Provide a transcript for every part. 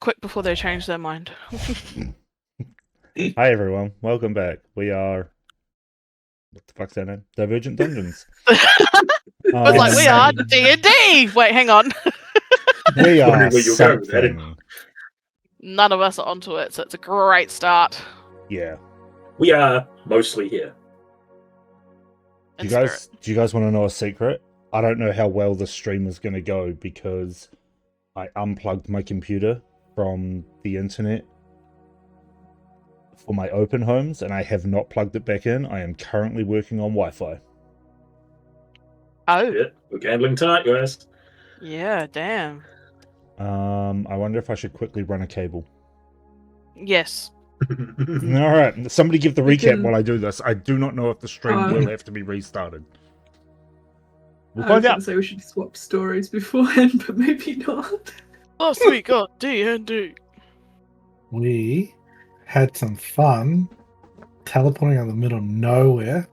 quick before they change their mind. Hi everyone, welcome back. We are what the fuck's that name? Divergent Dungeons. I was like, we are D&D! Wait, hang on. We are Wondering where you're going with that. something. None of us are onto it, so it's a great start. Yeah. We are mostly here. Do you guys want to know a secret? I don't know how well the stream is going to go because I unplugged my computer from the internet for my open homes and I have not plugged it back in. I am currently working on Wi-Fi. Oh. Yeah, we're gambling tonight, guys. Yeah, damn. I wonder if I should quickly run a cable. Yes. All right, somebody give the recap while I do this. I do not know if the stream will have to be restarted. We'll I was find going out. to say we should swap stories beforehand, but maybe not. Last week got D&D. We had some fun teleporting out of the middle of nowhere.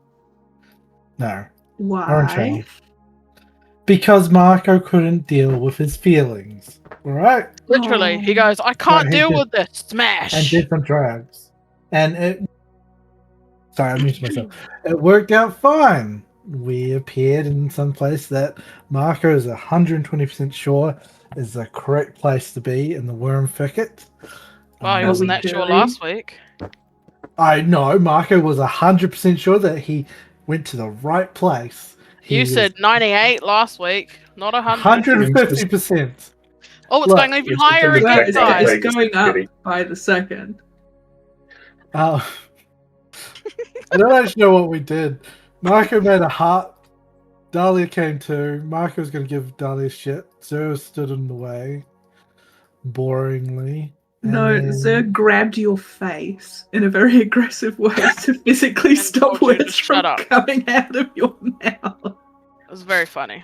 No. Why? Because Marco couldn't deal with his feelings. Alright? Literally, he goes, I can't he deal did- with this. Smash! And did some drugs. And it... Sorry, I muted myself. It worked out fine. We appeared in some place that Marco is 120% sure is the correct place to be in the worm thicket. Well, he wasn't that sure Really? last week. I know, Marco was 100% sure that he went to the right place. He You was said 98 last week, not 100. 150%. Oh, it's Look, going even it's higher between again, the guys. It's going up by the second. I don't actually know what we did. Marco made a heart. Dahlia came too. Marco was going to give Dahlia shit. Zero stood in the way. Boringly. And No, then- Zer grabbed your face in a very aggressive way to physically And stop told you to words shut from up. coming out of your mouth. It was very funny.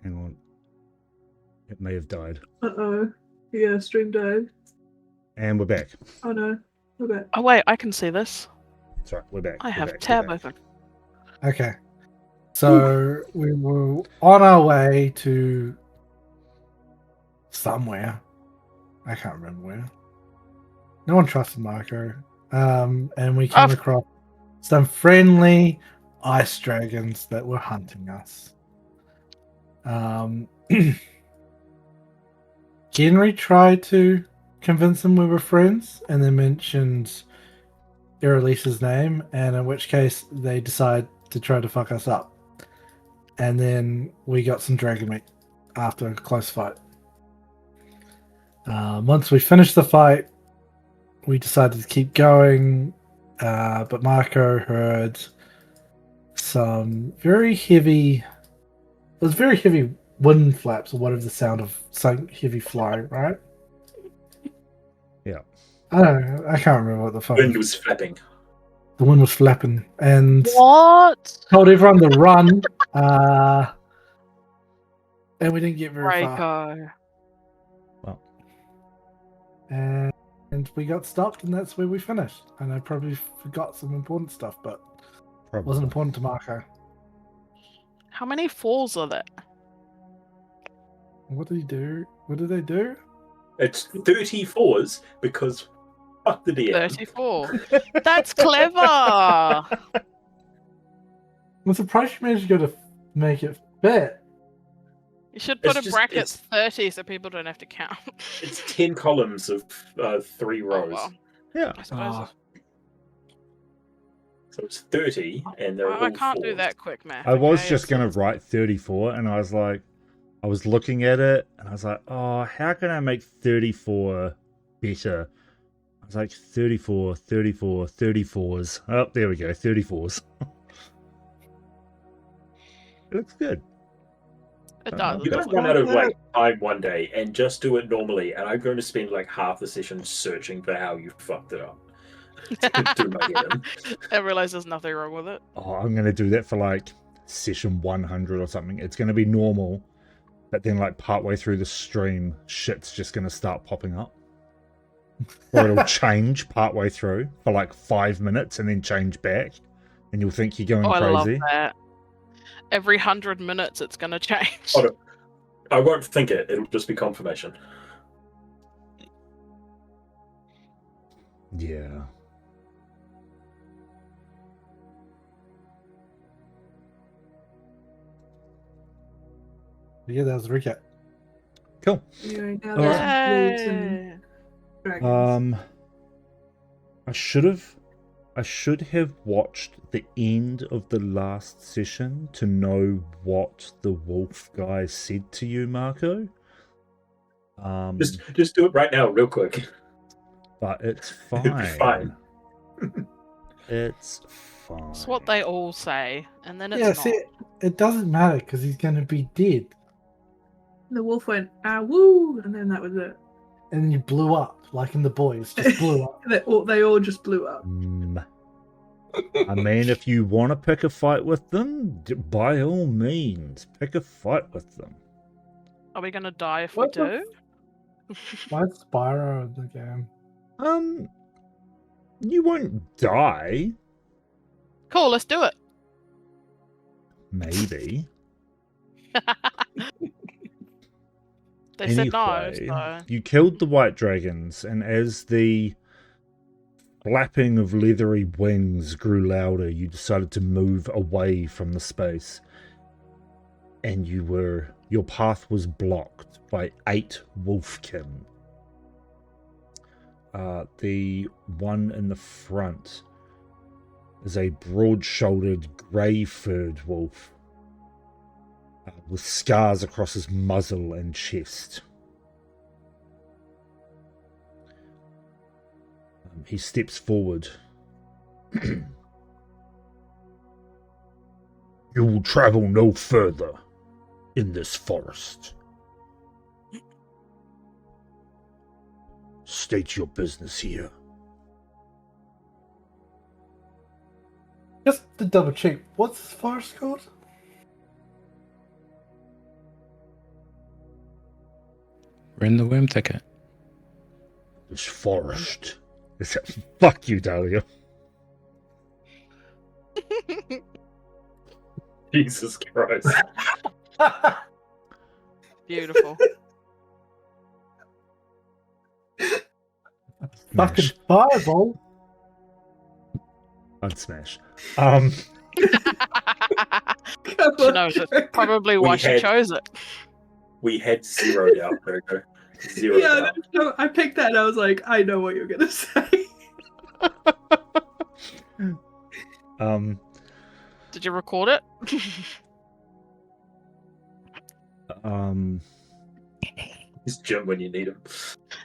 Hang on. It may have died. Uh-oh. Yeah, stream died. And we're back. Oh no. We're back. Oh, wait, I can see this. That's right, we're back. I we're have back, we're tab back. open. Okay. So we were on our way to somewhere. I can't remember where. No one trusted Marco. And we came across some friendly ice dragons that were hunting us. Henry tried to convince them we were friends and then mentioned Irelisa's name, and in which case they decided to try to fuck us up. And then we got some dragon meat after a close fight. Once we finished the fight, we decided to keep going, but Marco heard some very heavy... It was very heavy wind flaps or whatever the sound of some heavy flying, right? Yeah. I don't know. I can't remember what the fuck. Wind was flapping. The wind was flapping and What? told everyone to run. And we didn't get very far. Draco. Well, And we got stopped, and that's where we finished. And I probably forgot some important stuff, but it probably. wasn't important to Marco. How many falls are there? What did he do? What did they do? It's 34s because fuck the DM. 34. That's clever! I'm surprised you managed to make it fit. You should put It's in just- brackets 30 so people don't have to count. It's 10 columns of 3 Oh, rows. well, Yeah. I suppose. Ah. So it's 30, and they're all I can't do fours. that quick math. I was okay? just It's- going to write 34, and I was like, I was looking at it, and I was like, oh, how can I make 34 better? I was like, 34, 34, 34s. Oh, there we go, 34s. It looks good. It does. You guys run out of like time one day and just do it normally, and I'm going to spend like half the session searching for how you fucked it up. Do my head in. I realize there's nothing wrong with it. Oh, I'm going to do that for like session 100 or something. It's going to be normal, but then like partway through the stream, shit's just going to start popping up. Or it'll change partway through for like 5 minutes and then change back. and you'll think you're going Oh, I love crazy. that. Every 100 minutes, it's gonna change. Oh, no. I won't think it. It'll just be confirmation. Yeah. Yeah, that was the recap. Cool. Anyway, now All there's right. wolves and dragons. I should have watched the end of the last session to know what the wolf guy said to you, Marco. Just do it right now, real quick. But it's It'll fine. be fine. It's fine. It's what they all say, and then it's Yeah, not. see, it doesn't matter because he's going to be dead. The wolf went, ah, woo, and then that was it. And then you blew up, like in The Boys, just blew up. They all just blew up. I mean, if you want to pick a fight with them, by all means, pick a fight with them. Are we gonna die if What we the do? Why is Spyro in the game? You won't die. Cool, let's do it. Maybe. They said no, Anyway, so you killed the white dragons, and as the flapping of leathery wings grew louder, you decided to move away from the space. And your path was blocked by 8 wolfkin. The one in the front is a broad-shouldered, grey-furred wolf with scars across his muzzle and chest. He steps forward. You will travel no further in this forest. State your business here. Just to double check, what's this forest called? We're in the worm thicket. This forest is fuck you, Dahlia. Jesus Christ. beautiful. Fucking fireball. Unsmash. She knows it. Probably why We she had- chose it. We had zeroed out, Virgo. Zeroed Yeah, out. no, I picked that and I was like, I know what you're gonna say. Did you record it? He's Jim when you need him.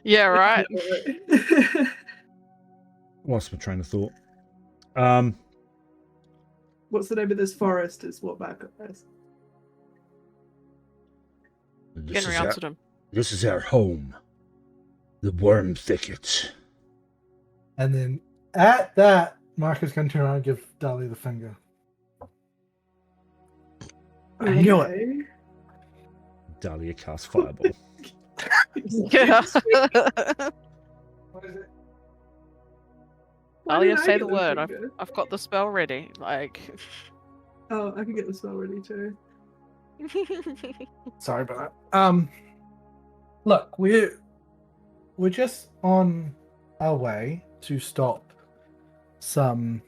Yeah, right. Lost my train of thought. What's the name of this forest? Is what backup is. Henry answered him. This is our home. The worm thicket. And then at that, Marco's going to turn around and give Dali the finger. I knew it. Okay. Dahlia cast fireball. Yeah. What is it? Why Alia, did I say get the word. finger? I've got the spell ready. Like. Oh, I can get the spell ready too. Sorry about that. Look, we're just on our way to stop some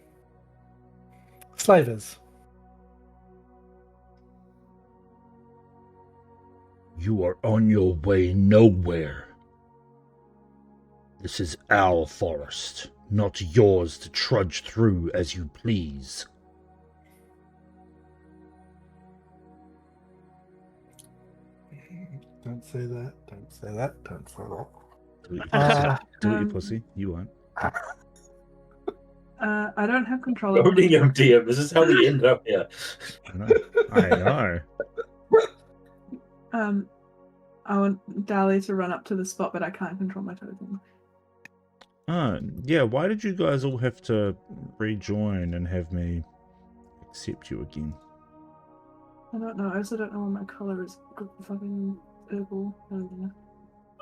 slavers. You are on your way nowhere. This is our forest, not yours to trudge through as you please. Don't say that. Don't say that. Don't say that. Do it, you pussy. Do it, you Um, pussy. You won't. I don't have control of Owning him, DM. This is how we end up here. I know. I know. I want Dali to run up to the spot, but I can't control my totem. Oh, yeah, why did you guys all have to rejoin and have me accept you again? I don't know. I also don't know what my color is. Fucking purple. I don't know.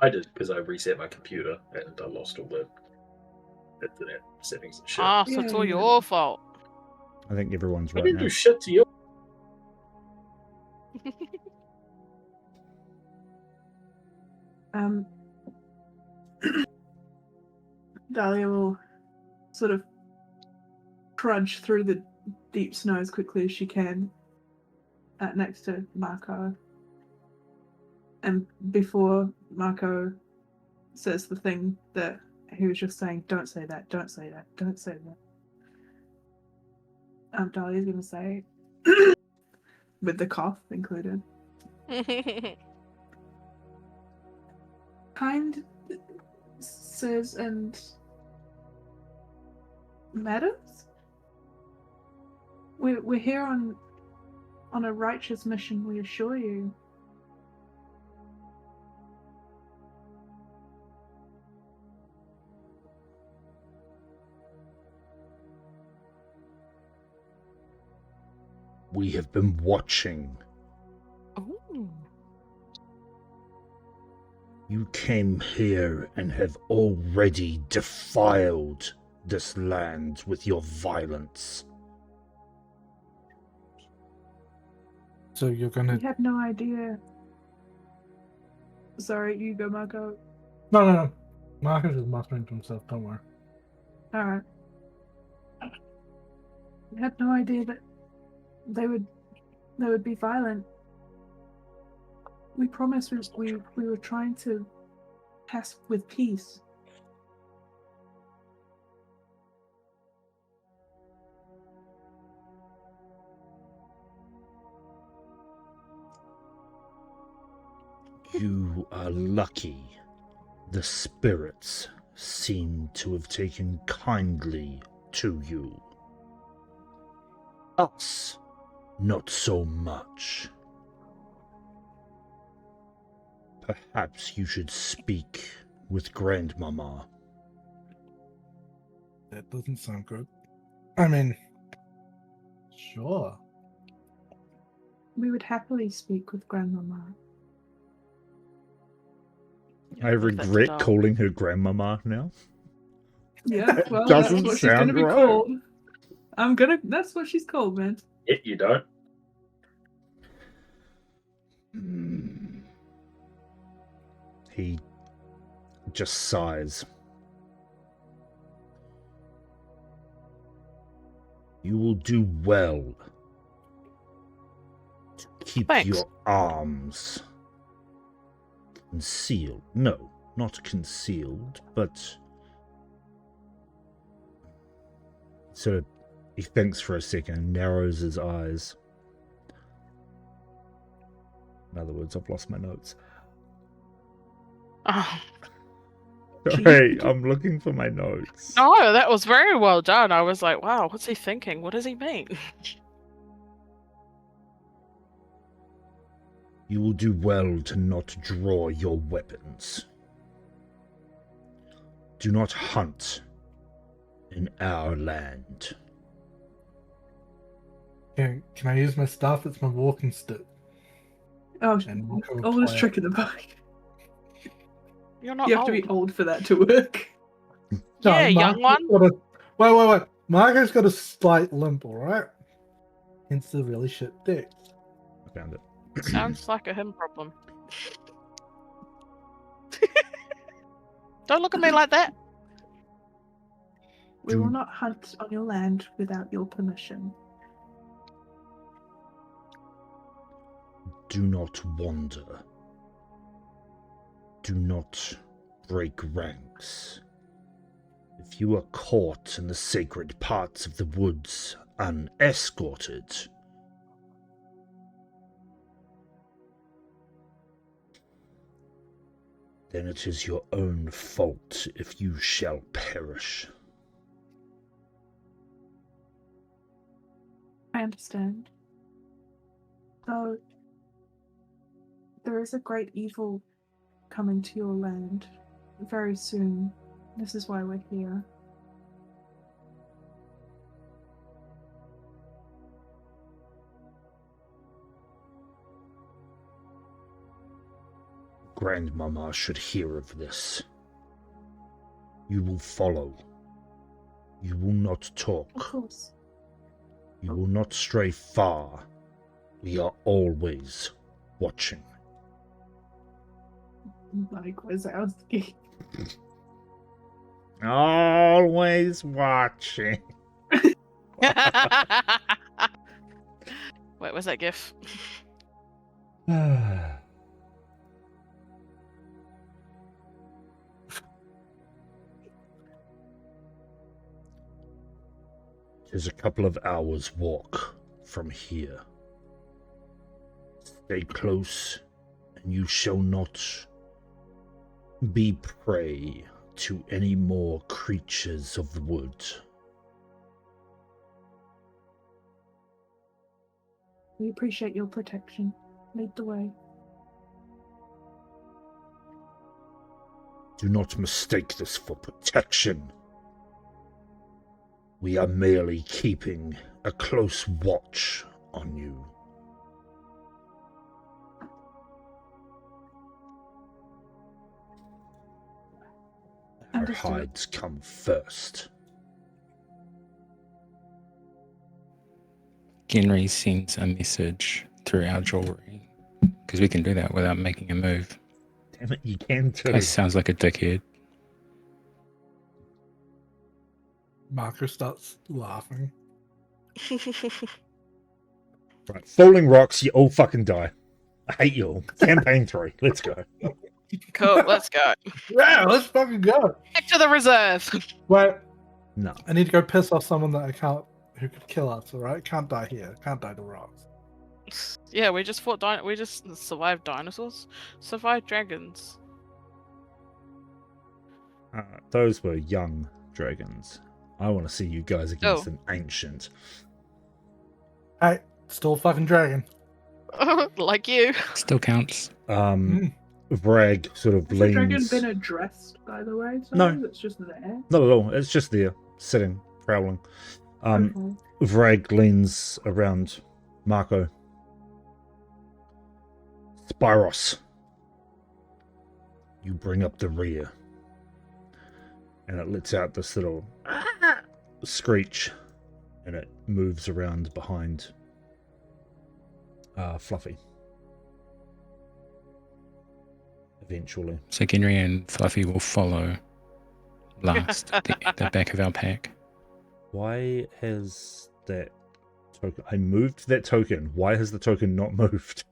I did because I reset my computer and I lost all the internet settings and shit. Ah, so it's all Yeah. your fault. I think everyone's I right didn't now. do shit to you. Dahlia will sort of trudge through the deep snow as quickly as she can next to Marco. And before Marco says the thing that he was just saying, don't say that, don't say that, don't say that. Dahlia's going to say, with the cough included, kind sirs and madams, we're here on a righteous mission, we assure you. We have been watching. Ooh. You came here and have already defiled this land with your violence. So you're gonna... We had no idea. Sorry, you go, Marco. No. Marcus is muttering to himself, don't worry. Alright. We had no idea that they would be violent. We promised we were trying to pass with peace. You are lucky. The spirits seem to have taken kindly to you. Us, not so much. Perhaps you should speak with Grandmama. That doesn't sound good. I mean, sure. We would happily speak with Grandmama. I regret calling her Grandmama now. Yeah, well, Doesn't that's what she's gonna sound be right. called. That's what she's called, man. Yet you don't. He just sighs. You will do well to keep Thanks. your arms concealed. No, not concealed, but so he thinks for a second, narrows his eyes. In other words, I've lost my notes. Oh. Hey, I'm looking for my notes. No, that was very well done. I was like, wow, what's he thinking? What does he mean? You will do well to not draw your weapons. Do not hunt in our land. Can I use my staff? It's my walking stick. Oh, And Marco will oldest play trick in the book. You're not You have old. to be old for that to work. Yeah, young one. Wait. Marco's got a slight limp, alright? Hence the really shit dick. I found it. Sounds like a him problem. Don't look at me like that. We will not hunt on your land without your permission. Do not wander. Do not break ranks. If you are caught in the sacred parts of the woods unescorted, then it is your own fault if you shall perish. I understand. Though there is a great evil coming to your land very soon. This is why we're here. Grandmama should hear of this. You will follow. You will not talk. Of course. You will not stray far. We are always watching. Like Wazowski. Always watching. Wait, where's that gif? Tis a couple of hours' walk from here. Stay close, and you shall not be prey to any more creatures of the wood. We appreciate your protection. Lead the way. Do not mistake this for protection. We are merely keeping a close watch on you. Our Understood. hides come first. Genry sends a message through our jewelry. Because we can do that without making a move. Damn it, you can too. Guy sounds like a dickhead. Marco starts laughing. Right, falling rocks, you all fucking die. I hate you all. Campaign 3, let's go. Cool, let's go. Yeah, let's fucking go. Back to the reserve. Wait, No. I need to go piss off someone that I can't, who could kill us. All right, can't die here. Can't die to rocks. Yeah, we just fought. We just survived dinosaurs, survived dragons. Those were young dragons. I want to see you guys against an ancient. Hey, still a fucking dragon. Like you. Still counts. Vrag sort of Has the dragon leans. been addressed, by the way? No. It's just there. Not at all. It's just there, sitting, prowling. Okay. Vrag leans around Marco. Spyros, you bring up the rear. And it lets out this little screech. And it moves around behind Fluffy. Eventually. So Genry and Fluffy will follow last at the back of our pack. Why has that token... I moved that token. Why has the token not moved?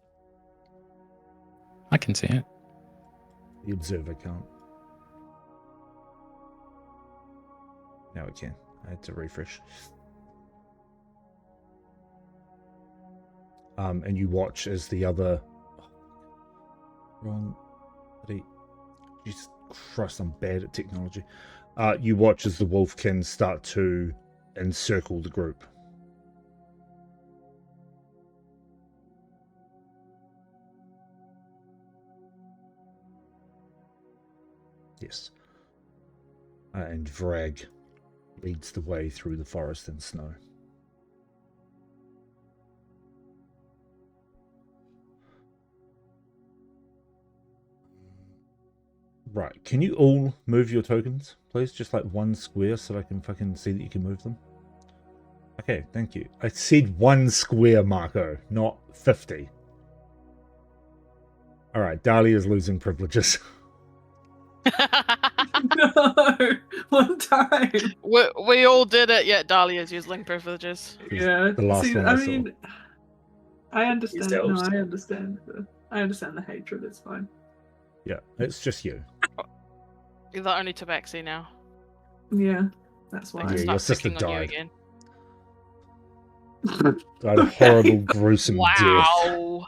I can see it. The observer can't. Now it can. I had to refresh. And you watch as the other... Wrong. Jesus Christ, I'm bad at technology. You watch as the wolfkin start to encircle the group. Yes. And Vrag leads the way through the forest and snow. Right, can you all move your tokens, please? Just like one square so that I can fucking see that you can move them. Okay, thank you. I said one square, Marco, not 50. Alright, Dahlia's losing privileges. No, one time. We all did it, yet Dahlia's using privileges. Yeah. The last See, one I I saw. mean, I understand. No, elves. I understand. I understand the hatred. It's fine. Yeah, it's just you. You're the only tabaxi now. Yeah, that's why. Yeah, Start your sister picking on you died. again. Died a horrible, gruesome death. Wow.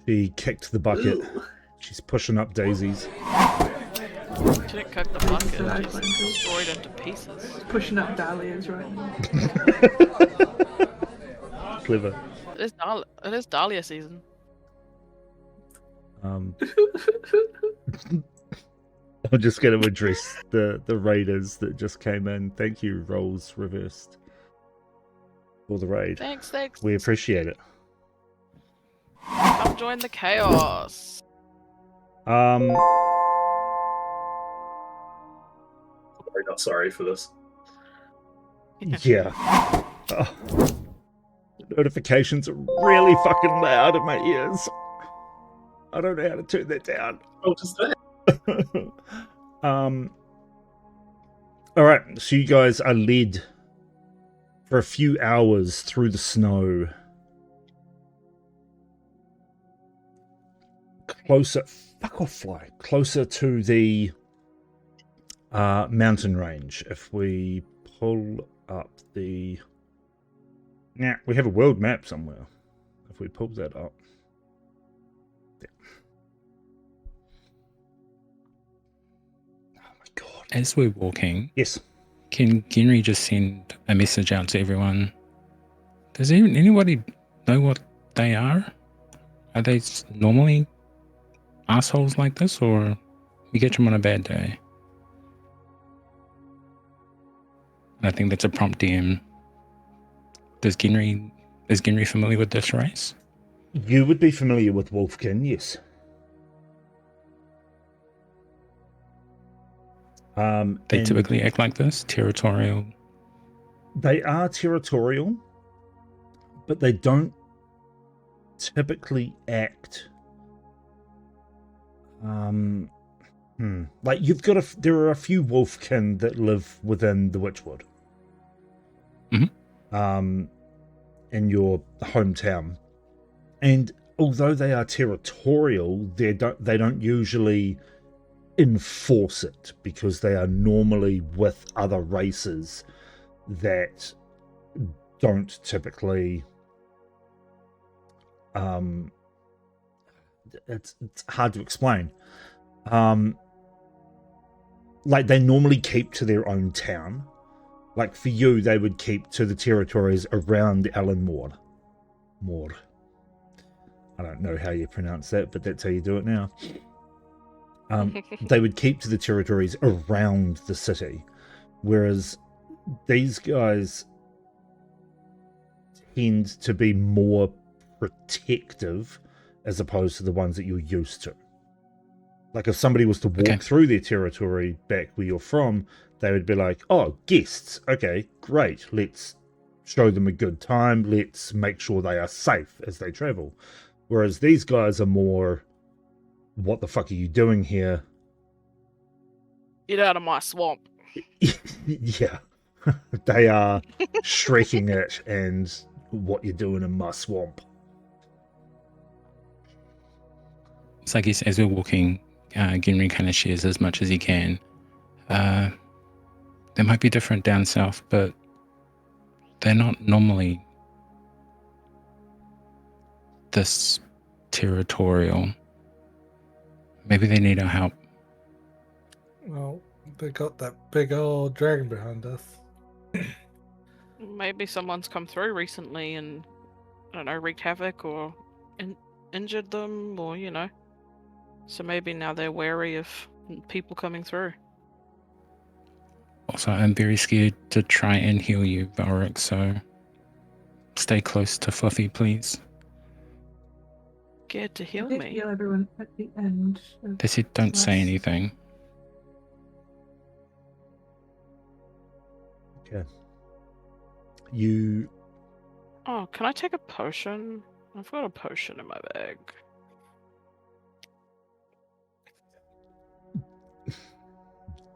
She kicked the bucket. Ooh. She's pushing up daisies. She didn't cook the bucket. Exactly. She's destroyed into pieces. Pushing up dahlias right now. Clever. It is Dahlia season. I'm just going to address the raiders that just came in. Thank you, Rolls Reversed, for the raid. Thanks. We appreciate it. Come join the chaos. Sorry, not sorry for this. Yeah. Oh, notifications are really fucking loud in my ears. I don't know how to turn that down. Oh, just that. All right, so you guys are led for a few hours through the snow, closer to the mountain range. If we pull up the, yeah, we have a world map somewhere. If we pull that up. God. As we're walking, Yes. can Genry just send a message out to everyone? Does anybody know what they are? Are they normally assholes like this, or we get them on a bad day? I think that's a prompt DM. Is Genry familiar with this race? You would be familiar with wolfkin, yes. They typically act like this, territorial. They are territorial, but they don't typically act. Like there are a few wolfkin that live within the Witchwood. Mm-hmm. In your hometown, and although they are territorial, they don't usually enforce it because they are normally with other races that don't typically it's hard to explain. Like they normally keep to their own town. Like for you, they would keep to the territories around Alan Moore. I don't know how you pronounce that, but that's how you do it now. They would keep to the territories around the city, whereas these guys tend to be more protective as opposed to the ones that you're used to. Like if somebody was to walk through their territory back where you're from, they would be like, oh, guests. Okay, great. Let's show them a good time. Let's make sure they are safe as they travel. Whereas these guys are more, what the fuck are you doing here? Get out of my swamp. Yeah. They are shrieking it and what you're doing in my swamp. So I guess as we're walking, Genry kind of shares as much as he can. They might be different down south, but they're not normally this territorial. Maybe they need our help. Well, they got that big old dragon behind us. Maybe someone's come through recently and, I don't know, wreaked havoc or injured them, or, you know. So maybe now they're wary of people coming through. Also, I'm very scared to try and heal you, Valric, so stay close to Fluffy, please. Scared to heal I did me. heal everyone at the end. They said don't say anything. Okay. You... Oh, can I take a potion? I've got a potion in my bag.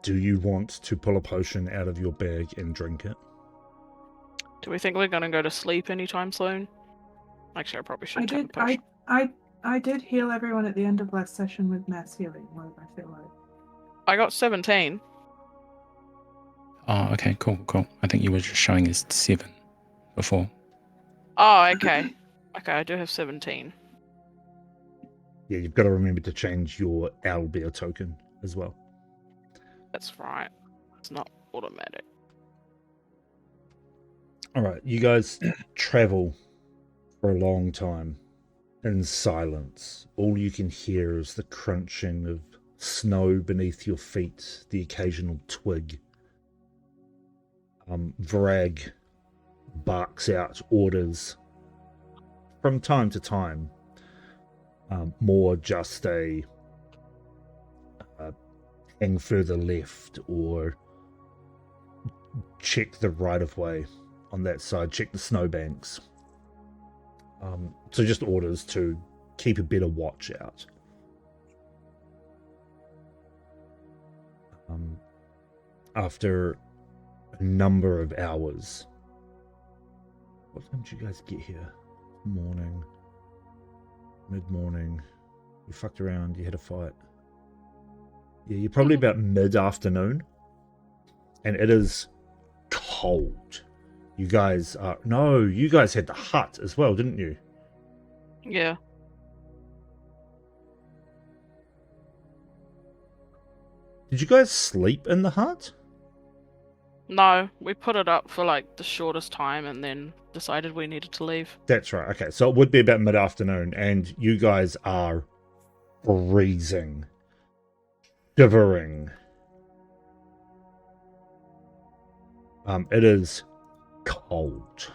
Do you want to pull a potion out of your bag and drink it? Do we think we're gonna go to sleep anytime soon? Actually, I probably should take a potion. I did heal everyone at the end of last session with mass healing. Well, I feel like I got 17. Oh, okay, cool. I think you were just showing us 7 before. Oh, okay. Okay, I do have 17. Yeah, you've got to remember to change your owlbear token as well. That's right. It's not automatic. All right, you guys travel for a long time in silence. All you can hear is the crunching of snow beneath your feet, the occasional twig. Vrag barks out orders from time to time. More just a hang further left or check the right of way. on that side. Check the snowbanks. So just orders to keep a better watch out. After a number of hours. What time did you guys get here? Morning. Mid-morning. You fucked around, you had a fight. Yeah, you're probably about mid-afternoon. And it is cold. You guys are... No, you guys had the hut as well, didn't you? Yeah. Did you guys sleep in the hut? No, we put it up for like the shortest time and then decided we needed to leave. That's right. Okay, so it would be about mid-afternoon, and you guys are freezing, shivering. It is cold.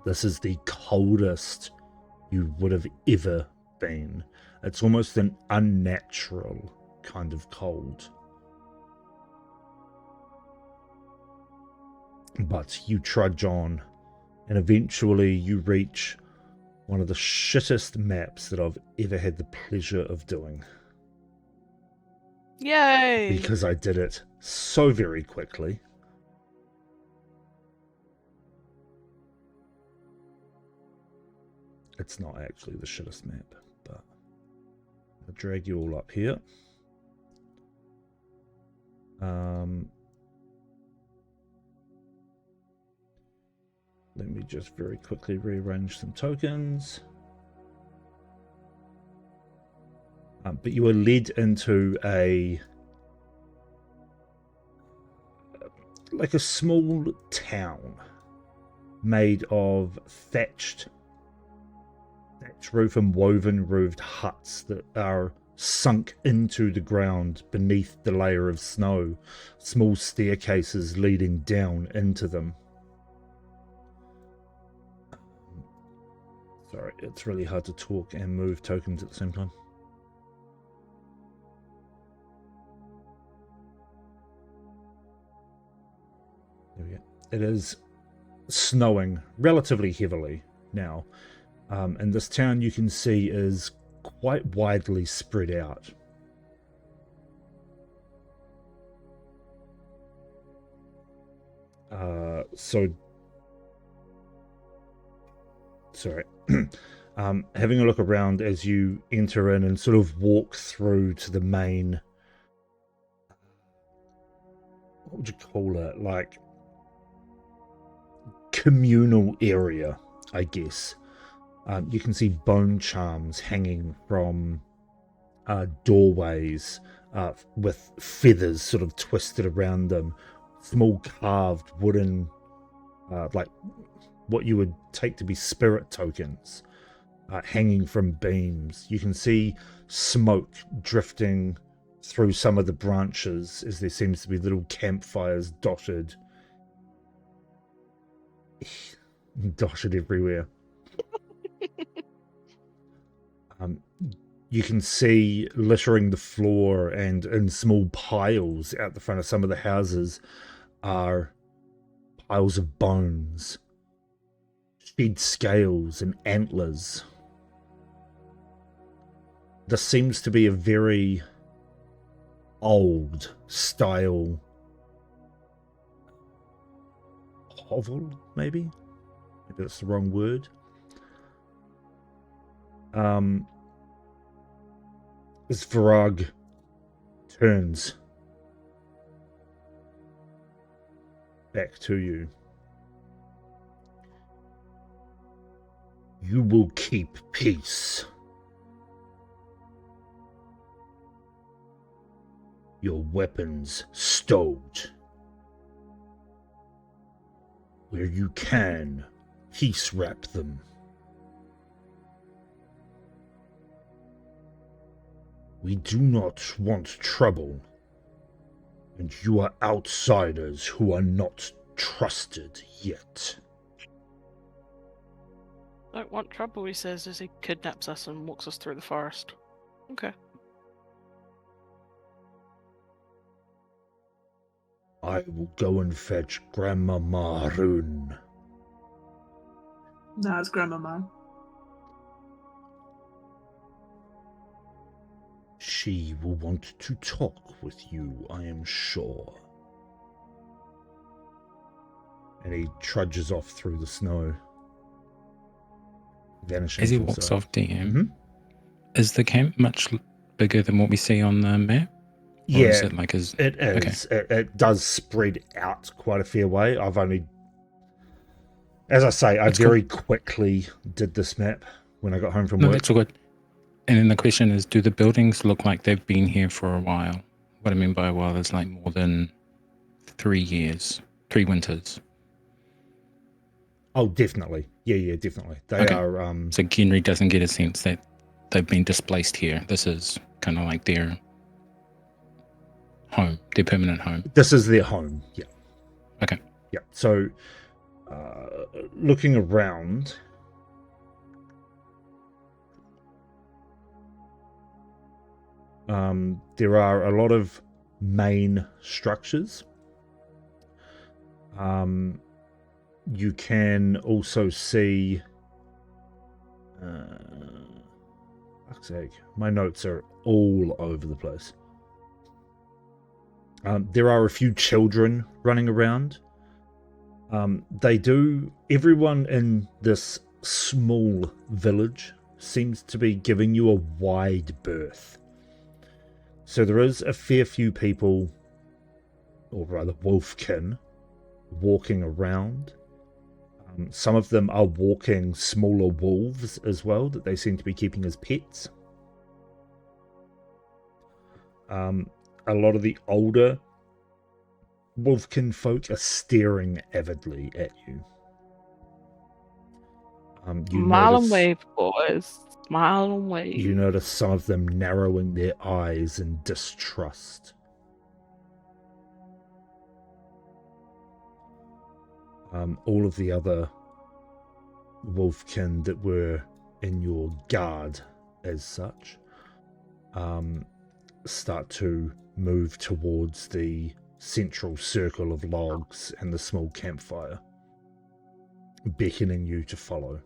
This is the coldest you would have ever been. It's almost an unnatural kind of cold. But you trudge on, and eventually you reach one of the shittest maps that I've ever had the pleasure of doing. Yay! Because I did it so very quickly. It's not actually the shittest map, but I'll drag you all up here. Let me just very quickly rearrange some tokens. But you were led into like a small town made of thatched roof and woven roofed huts that are sunk into the ground beneath the layer of snow. Small staircases leading down into them. Sorry, it's really hard to talk and move tokens at the same time. There we go. It is snowing relatively heavily now. And this town you can see is quite widely spread out. Sorry. Having a look around as you enter in and sort of walk through to the main, what would you call it? Like communal area, I guess. You can see bone charms hanging from doorways with feathers sort of twisted around them. Small carved wooden, like what you would take to be spirit tokens, hanging from beams. You can see smoke drifting through some of the branches as there seems to be little campfires dotted everywhere. You can see littering the floor and in small piles out the front of some of the houses are piles of bones, shed scales and antlers. This seems to be a very old style hovel, maybe that's the wrong word. As Varag turns back to you. You will keep peace. Your weapons stowed. Where you can, peace wrap them. We do not want trouble, and you are outsiders who are not trusted yet. Don't want trouble, he says as he kidnaps us and walks us through the forest. Okay. I will go and fetch Grandmama Rune. No, it's Grandmama. She will want to talk with you, I am sure. And he trudges off through the snow, vanishing. As he from walks sight. off, DM, Mhm. is the camp much bigger than what we see on the map? Or Yeah, is it like his... it is. It does spread out quite a fair way. I've only, as I say, I That's very quickly did this map when I got home from No, work. that's all good. And then the question is, do the buildings look like they've been here for a while? What I mean by a while is like more than 3 years, 3 winters. Oh, definitely. Yeah, definitely. They Okay. are. So Genry doesn't get a sense that they've been displaced here. This is kind of like their home, their permanent home. This is their home. Yeah. Okay. Yeah. So, looking around, there are a lot of main structures. You can also see. Fuck's sake, my notes are all over the place. There are a few children running around. Everyone in this small village seems to be giving you a wide berth. So there is a fair few people, or rather wolfkin, walking around. Some of them are walking smaller wolves as well that they seem to be keeping as pets. A lot of the older wolfkin folk are staring avidly at you. Smile and wave, boys. Smile and wave. You notice some of them narrowing their eyes in distrust. All of the other wolfkin that were in your guard as such start to move towards the central circle of logs and the small campfire, beckoning you to follow.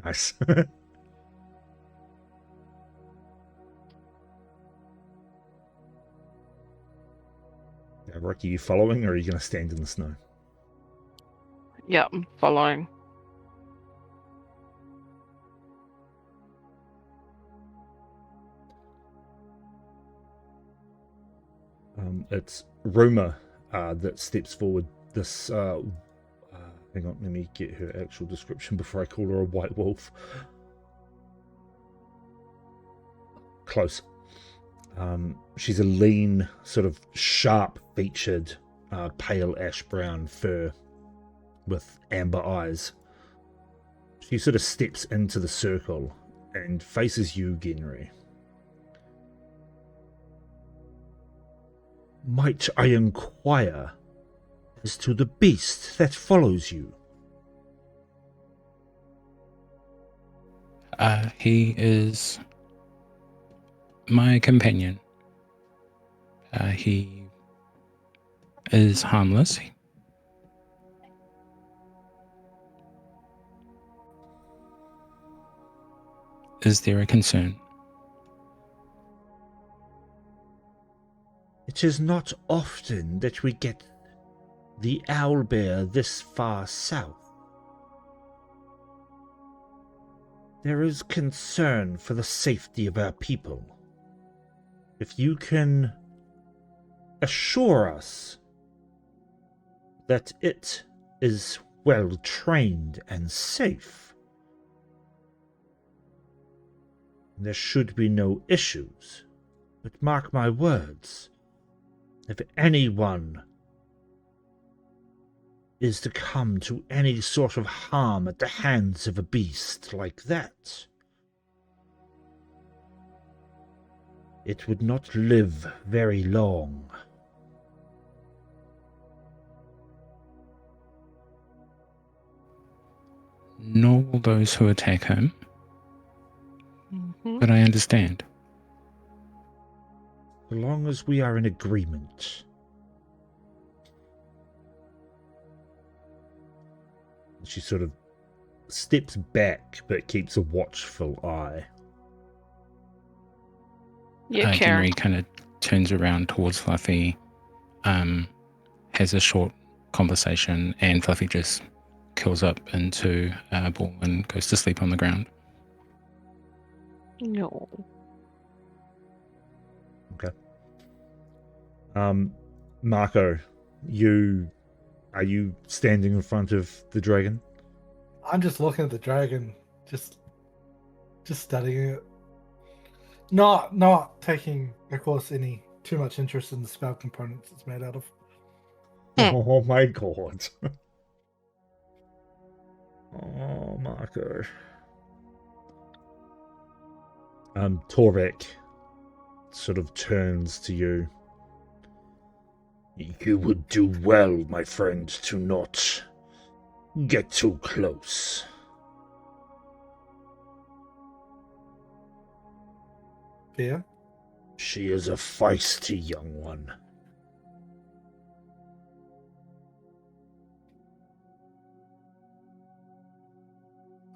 Nice. Now, Ricky, you following, or are you going to stand in the snow? Yeah, I'm following. It's Ruma that steps forward. This, hang on, let me get her actual description before I call her a white wolf. Close. She's a lean, sort of sharp-featured, pale ash-brown fur with amber eyes. She sort of steps into the circle and faces you, Genry. Might I inquire as to the beast that follows you? He is my companion. He is harmless. Is there a concern? It is not often that we get the owlbear this far south. There is concern for the safety of our people. If you can assure us that it is well trained and safe, there should be no issues. But mark my words, if anyone is to come to any sort of harm at the hands of a beast like that, it would not live very long. all those who attack him, Mhm. but I understand. As long as we are in agreement. She sort of steps back, but keeps a watchful eye. Yeah, Karen. Henry kind of turns around towards Fluffy, has a short conversation, and Fluffy just curls up into a ball and goes to sleep on the ground. No. Marco, are you standing in front of the dragon? I'm just looking at the dragon, just studying it. Not taking, of course, any too much interest in the spell components it's made out of. Oh my god. Oh, Marco. Torvik sort of turns to you. You would do well, my friend, to not get too close. Yeah. She is a feisty young one.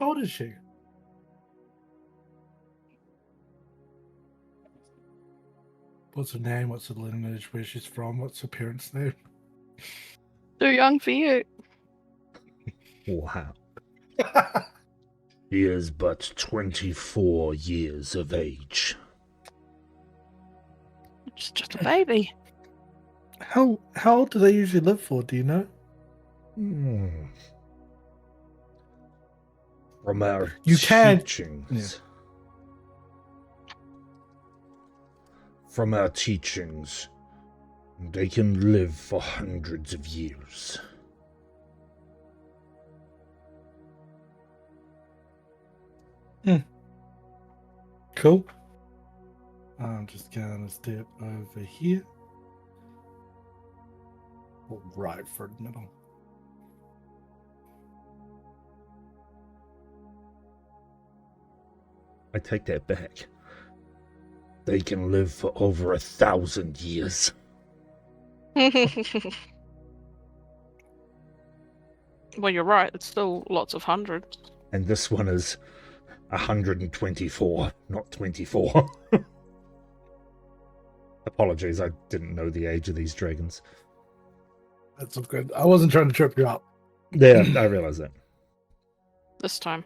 How old is she? What's her name? What's her lineage? Where she's from? What's her parents' name? Too young for you. Wow. He is but 24 years of age. It's just a baby. How old do they usually live for? Do you know? From our You can- teachings. From our teachings, they can live for hundreds of years. Cool. I'm just gonna step over here. Right for the middle. I take that back. They can live for over 1,000 years. Well, you're right. It's still lots of hundreds. And this one is 124, not 24. Apologies, I didn't know the age of these dragons. That's all good. I wasn't trying to trip you up. Yeah, I realize that. This time.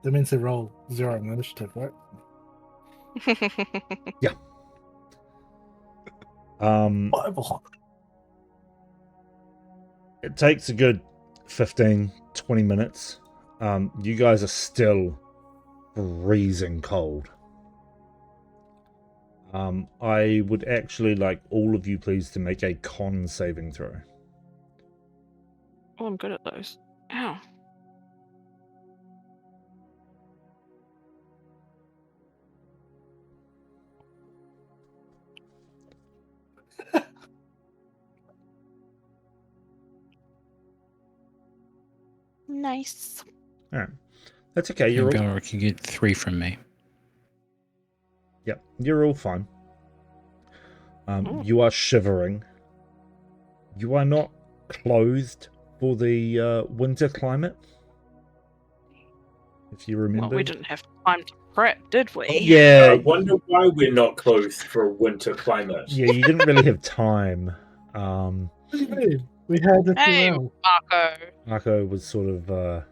That means they roll 0 on initiative, right? Bible. It takes a good 15, 20 minutes. You guys are still freezing cold. I would actually like all of you please to make a con saving throw. Oh, I'm good at those. Ow. Nice. Alright. That's okay, you're And all... Belric, you get 3 from me. Yep, you're all fine. Oh. You are shivering. You are not clothed for the winter climate. If you remember. Well, we didn't have time to prep, did we? I Yeah, wonder why we're not clothed for a winter climate. yeah, you didn't really have time. What do you mean? We had a few Hey, hours. Marco. Marco was sort of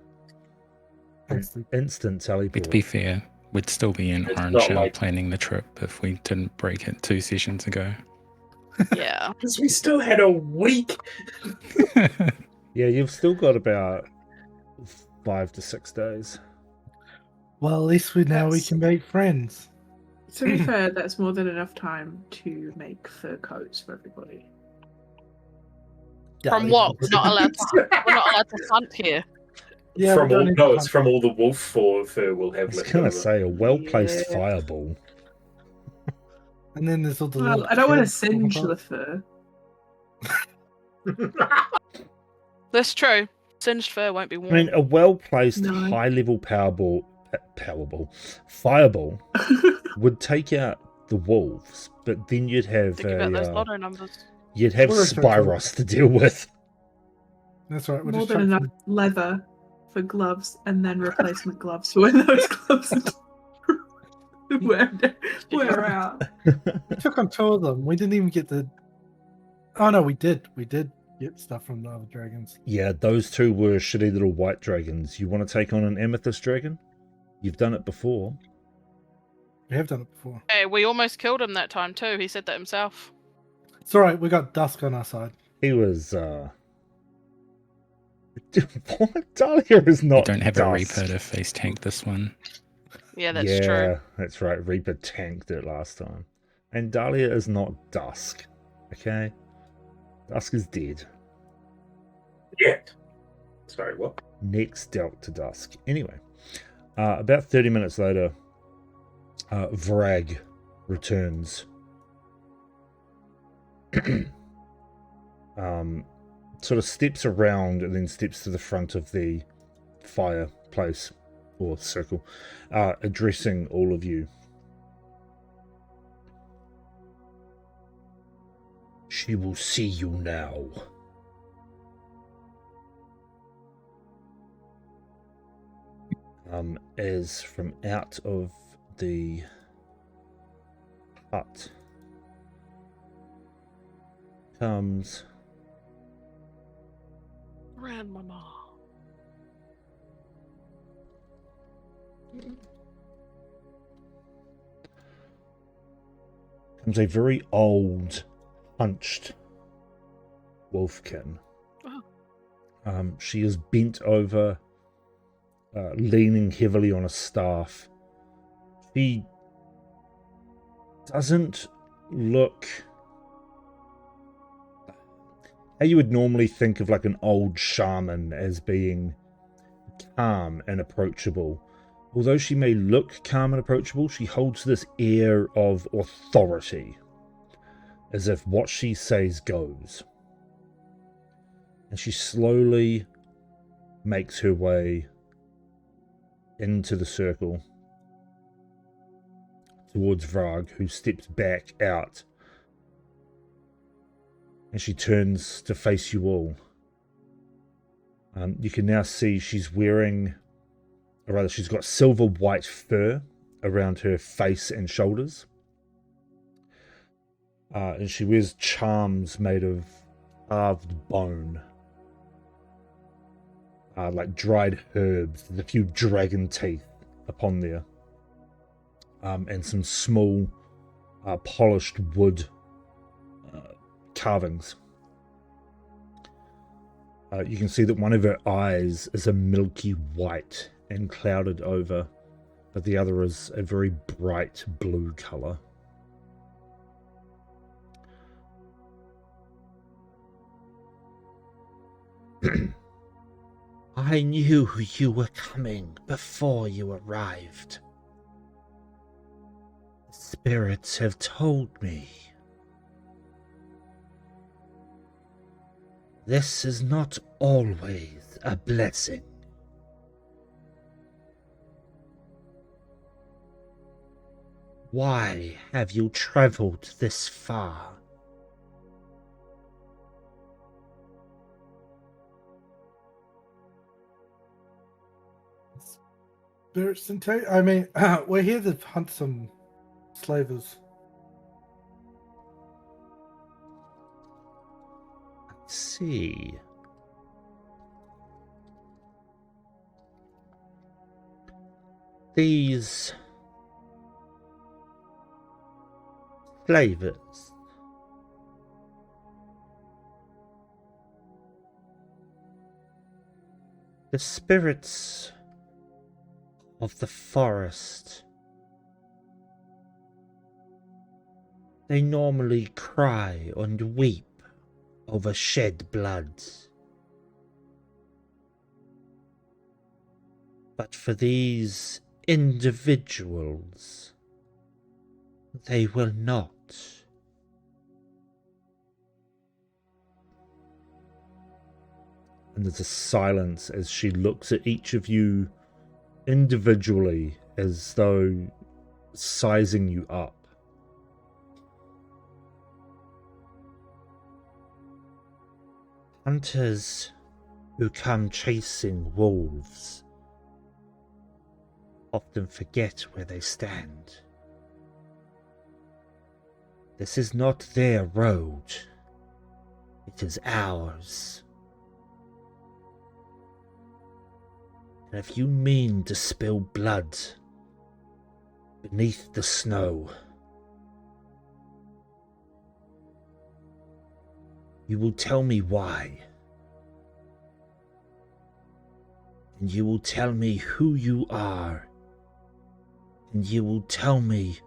instant teleport. But to be fair, we'd still be in It's Orange not Shell like- planning the trip if we didn't break it 2 sessions ago. Yeah. Because we still had a week. Yeah, you've still got about 5 to 6 days. Well, at least we That's- can make friends. To be fair, that's more than enough time to make fur coats for everybody. Yeah, From we what? can- We're not allowed to hunt here. Yeah, from we don't all, need no, to it's from all the wolf fur we'll I have was left gonna over. say a well-placed Yeah. fireball. And then there's all the Well, little I don't want to kids singe on the top. fur. That's true. Singed fur won't be I warm. mean, a well-placed No. high-level fireball would take out the wolves, but then you'd have Think about those lotto numbers. you'd have We're so cool. Spyros to deal with. That's right. We're More just than enough chucking- leather for gloves and then replacement gloves for when those gloves wear out. We took on 2 of them. We didn't even get the. Oh no, we did. We did get stuff from the other dragons. Yeah, those 2 were shitty little white dragons. You want to take on an amethyst dragon? You've done it before. We have done it before. Hey, we almost killed him that time too. He said that himself. It's all right. We got Dusk on our side. He was what? Dahlia is not We don't have a Dusk. Reaper to face tank this one. Yeah, that's true. That's right. Reaper tanked it last time. And Dahlia is not Dusk. Okay? Dusk is dead. Yet. Sorry, what? Next dealt to Dusk. Anyway, about 30 minutes later, Vrag returns. Sort of steps around and then steps to the front of the fireplace or circle, addressing all of you. She will see you now. As from out of the hut comes Grandmama. comes a very old, hunched wolfkin. Oh. She is bent over, leaning heavily on a staff. She doesn't look how you would normally think of like an old shaman as being calm and approachable. Although she may look calm and approachable, she holds this air of authority, as if what she says goes. And she slowly makes her way into the circle towards Vrag, who steps back out. And she turns to face you all. You can now see she's wearing, or rather she's got silver white fur around her face and shoulders. And she wears charms made of carved bone. Like dried herbs, with a few dragon teeth upon there. And some small polished wood carvings. You can see that one of her eyes is a milky white and clouded over, but the other is a very bright blue color. I knew you were coming before you arrived. The spirits have told me. This is not always a blessing. Why have you traveled this far? Spirits and I mean, we're here to hunt some slavers. See. These flavors. The spirits of the forest. They normally cry and weep over shed blood. But for these individuals, they will not. And there's a silence as she looks at each of you individually as though sizing you up. Hunters who come chasing wolves often forget where they stand. This is not their road. It is ours. And if you mean to spill blood beneath the snow, you will tell me why. And you will tell me who you are. And you will tell me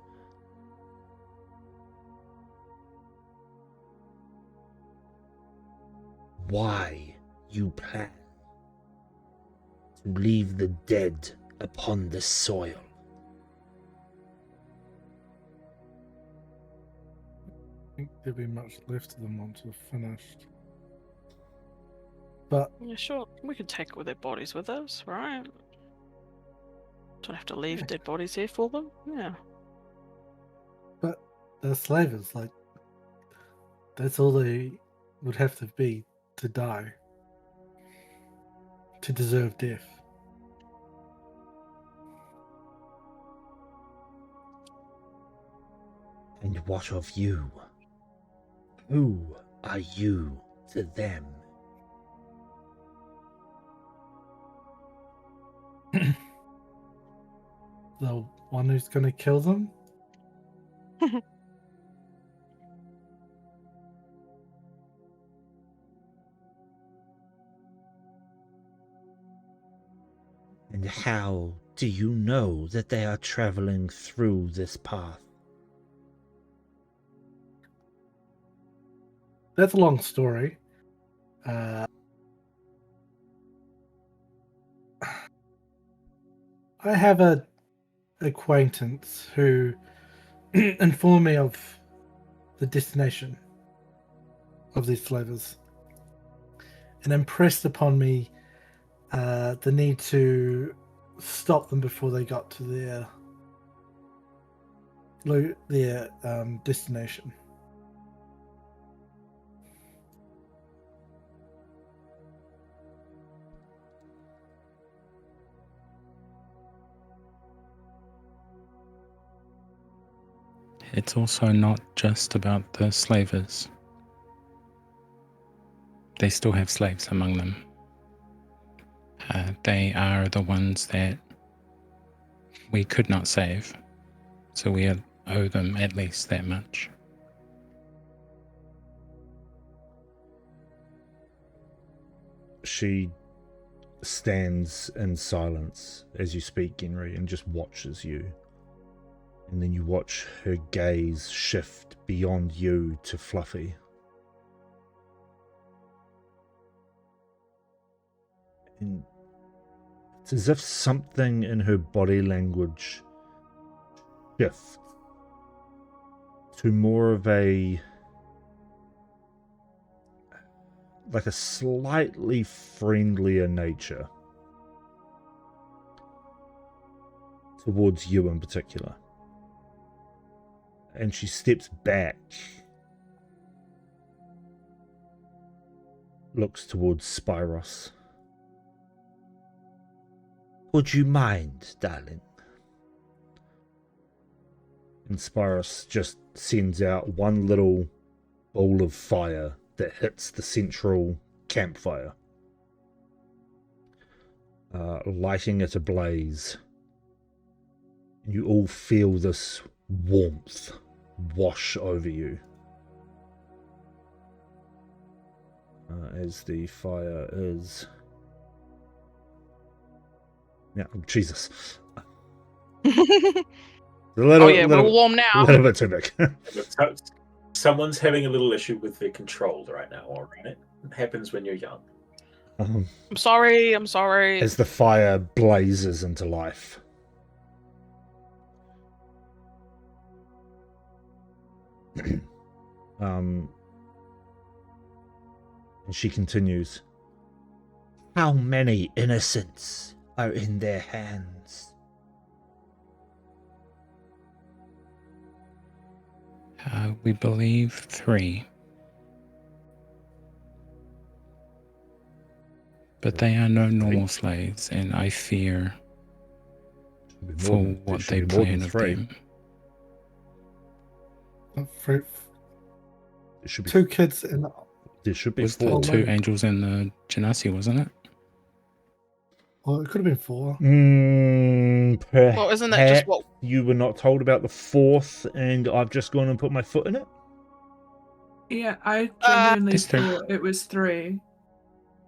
why you plan to leave the dead upon this soil. I think there'll be much left of them once we're finished. But Yeah, sure. We could take all their bodies with us, right? Don't have to leave Yeah. dead bodies here for them. Yeah. but they're slavers, like that's all they would have to be to die. To deserve death. And what of you? Who are you to them? The one who's gonna kill them? And how do you know that they are traveling through this path? That's a long story. I have a acquaintance who informed me of the destination of these slavers and impressed upon me the need to stop them before they got to their destination. It's also not just about the slavers. They still have slaves among them. They are the ones that we could not save, so we owe them at least that much. She stands in silence as you speak, Genry, and just watches you. And then you watch her gaze shift beyond you to Fluffy. And it's as if something in her body language shifts to more of a slightly friendlier nature towards you in particular. And she steps back, looks towards Spyros. Would you mind, darling? And Spyros just sends out one little ball of fire that hits the central campfire, lighting it ablaze. And you all feel this warmth wash over you as the fire is... Yeah, Jesus. We're warm now. A little bit too big. Someone's having a little issue with their controls right now, alright? It happens when you're young. I'm sorry. As the fire blazes into life. And she continues. How many innocents are in their hands? We believe 3. But they are no normal slaves, and I fear for what they plan of them. There should be 2 kids and There should be Was 4. the 2 angels and the genasi, wasn't it? well, it could have been 4. Well, isn't that just what? You were not told about the 4th, and I've just gone and put my foot in it? Yeah, I genuinely There's 3. thought it was 3.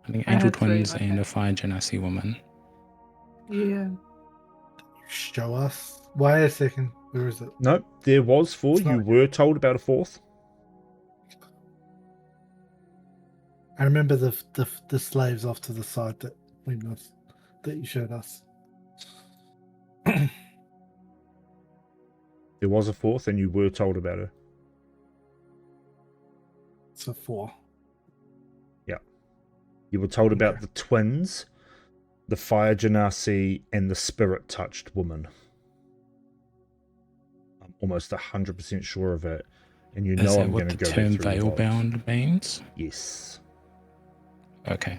I think I angel had 3 in twins my and head. a fire genasi woman. Yeah. Show us. Wait a second. Where is it? No, there was 4. It's not- You were told about a 4th. I remember the slaves off to the side that we missed, that you showed us. There was a 4th, and you were told about her. So 4. You were told about Okay. the twins, the fire genasi, and the spirit-touched woman. I'm almost 100% sure of it, and you Is know that I'm what going to the go back term through the vaults. veil-bound means? Yes. Okay.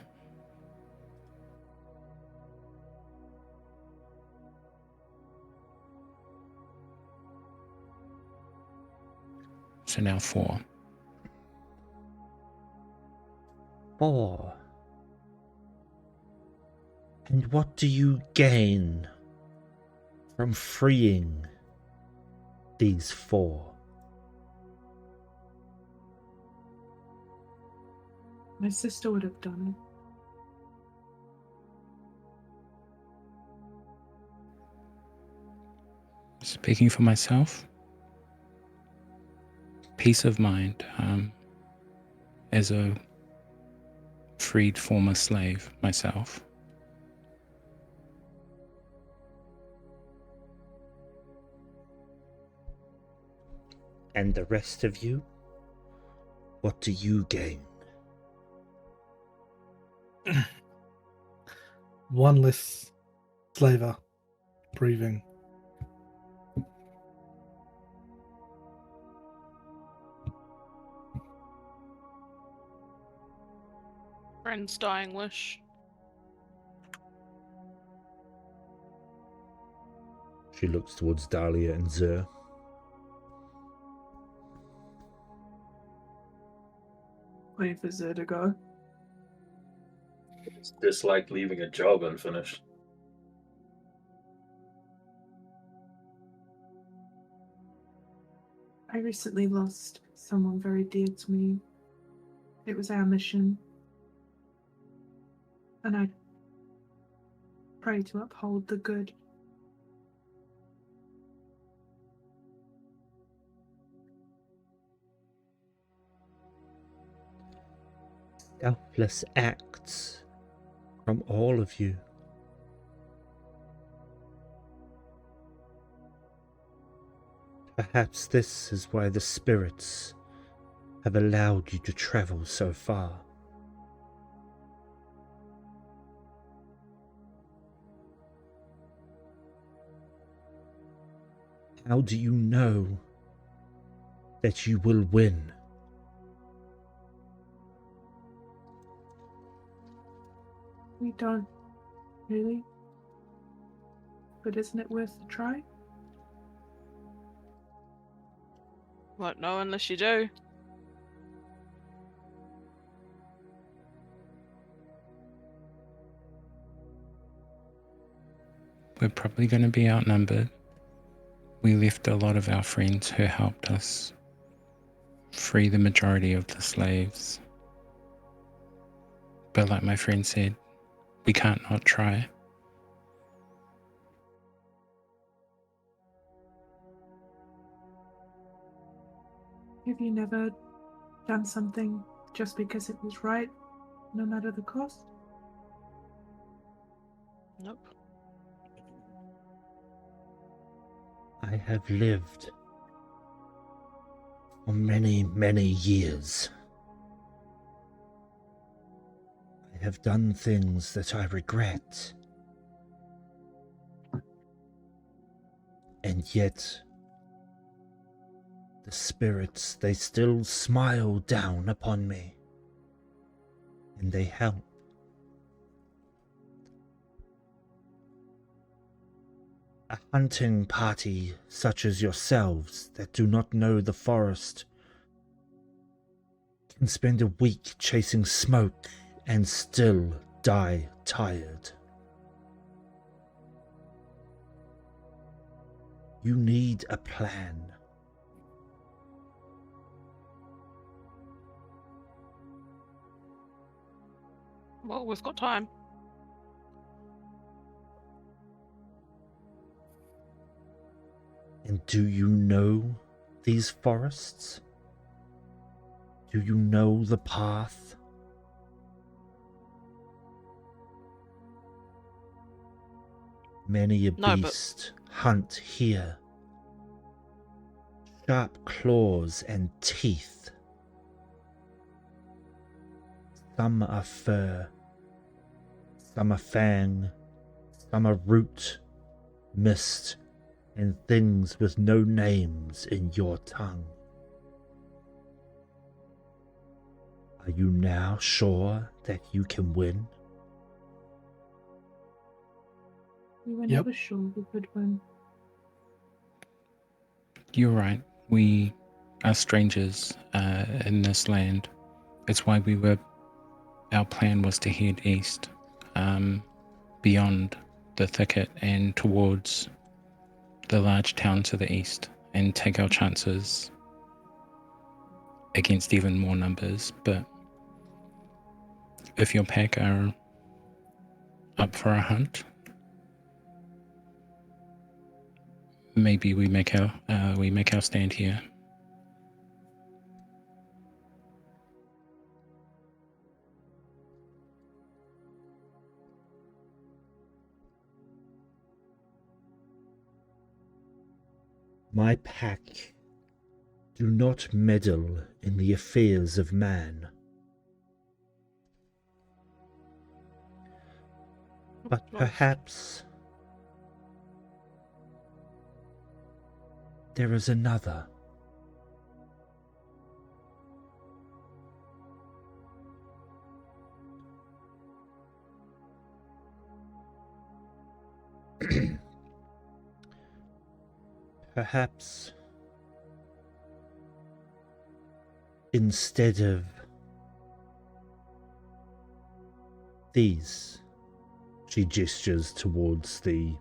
So now 4. 4. And what do you gain from freeing these 4? My sister would have done Speaking for myself, peace of mind as a freed former slave myself. And the rest of you? What do you gain? 1 less slaver breathing. Friend's dying wish. She looks towards Dahlia and Zer. waiting for Zer to go. It's just like leaving a job unfinished. I recently lost someone very dear to me. It was our mission. And I pray to uphold the good. Selfless acts from all of you. Perhaps this is why the spirits have allowed you to travel so far. How do you know that you will win? We don't really. But isn't it worth a try? Won't know unless you do. We're probably going to be outnumbered. We left a lot of our friends who helped us free the majority of the slaves. But like my friend said, we can't not try. Have you never done something just because it was right, no matter the cost? Nope. I have lived for many, many years. I I have done things that I regret. And yet, the spirits, they still smile down upon me. And they help. A hunting party such as yourselves that do not know the forest can spend a week chasing smoke and still die tired. You need a plan. Well, we've got time. And do you know these forests? Do you know the path? Many a No, but- beast hunt here. Sharp claws and teeth. Some are fur, some are fang, some are root, mist, and things with no names in your tongue. Are you now sure that you can win? We were Yep. never sure we could win. You're right. We are strangers in this land. It's why our plan was to head east, beyond the thicket and towards the large town to the east and take our chances against even more numbers. But if your pack are up for a hunt, maybe we make our stand here. My pack do not meddle in the affairs of man. But perhaps there is another. Perhaps instead of these, she gestures towards the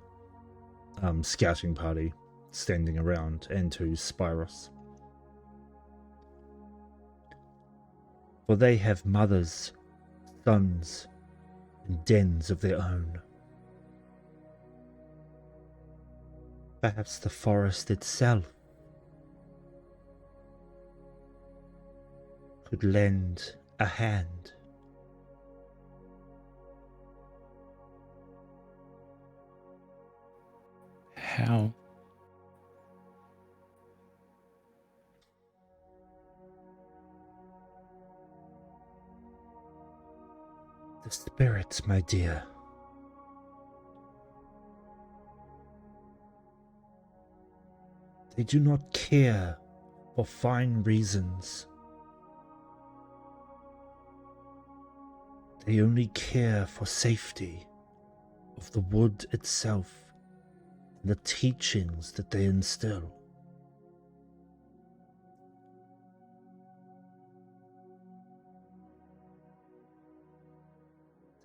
scouting party standing around and to Spyros. For they have mothers, sons, and dens of their own. Perhaps the forest itself could lend a hand. How? The spirits, my dear. They do not care for fine reasons. They only care for safety of the wood itself and the teachings that they instill.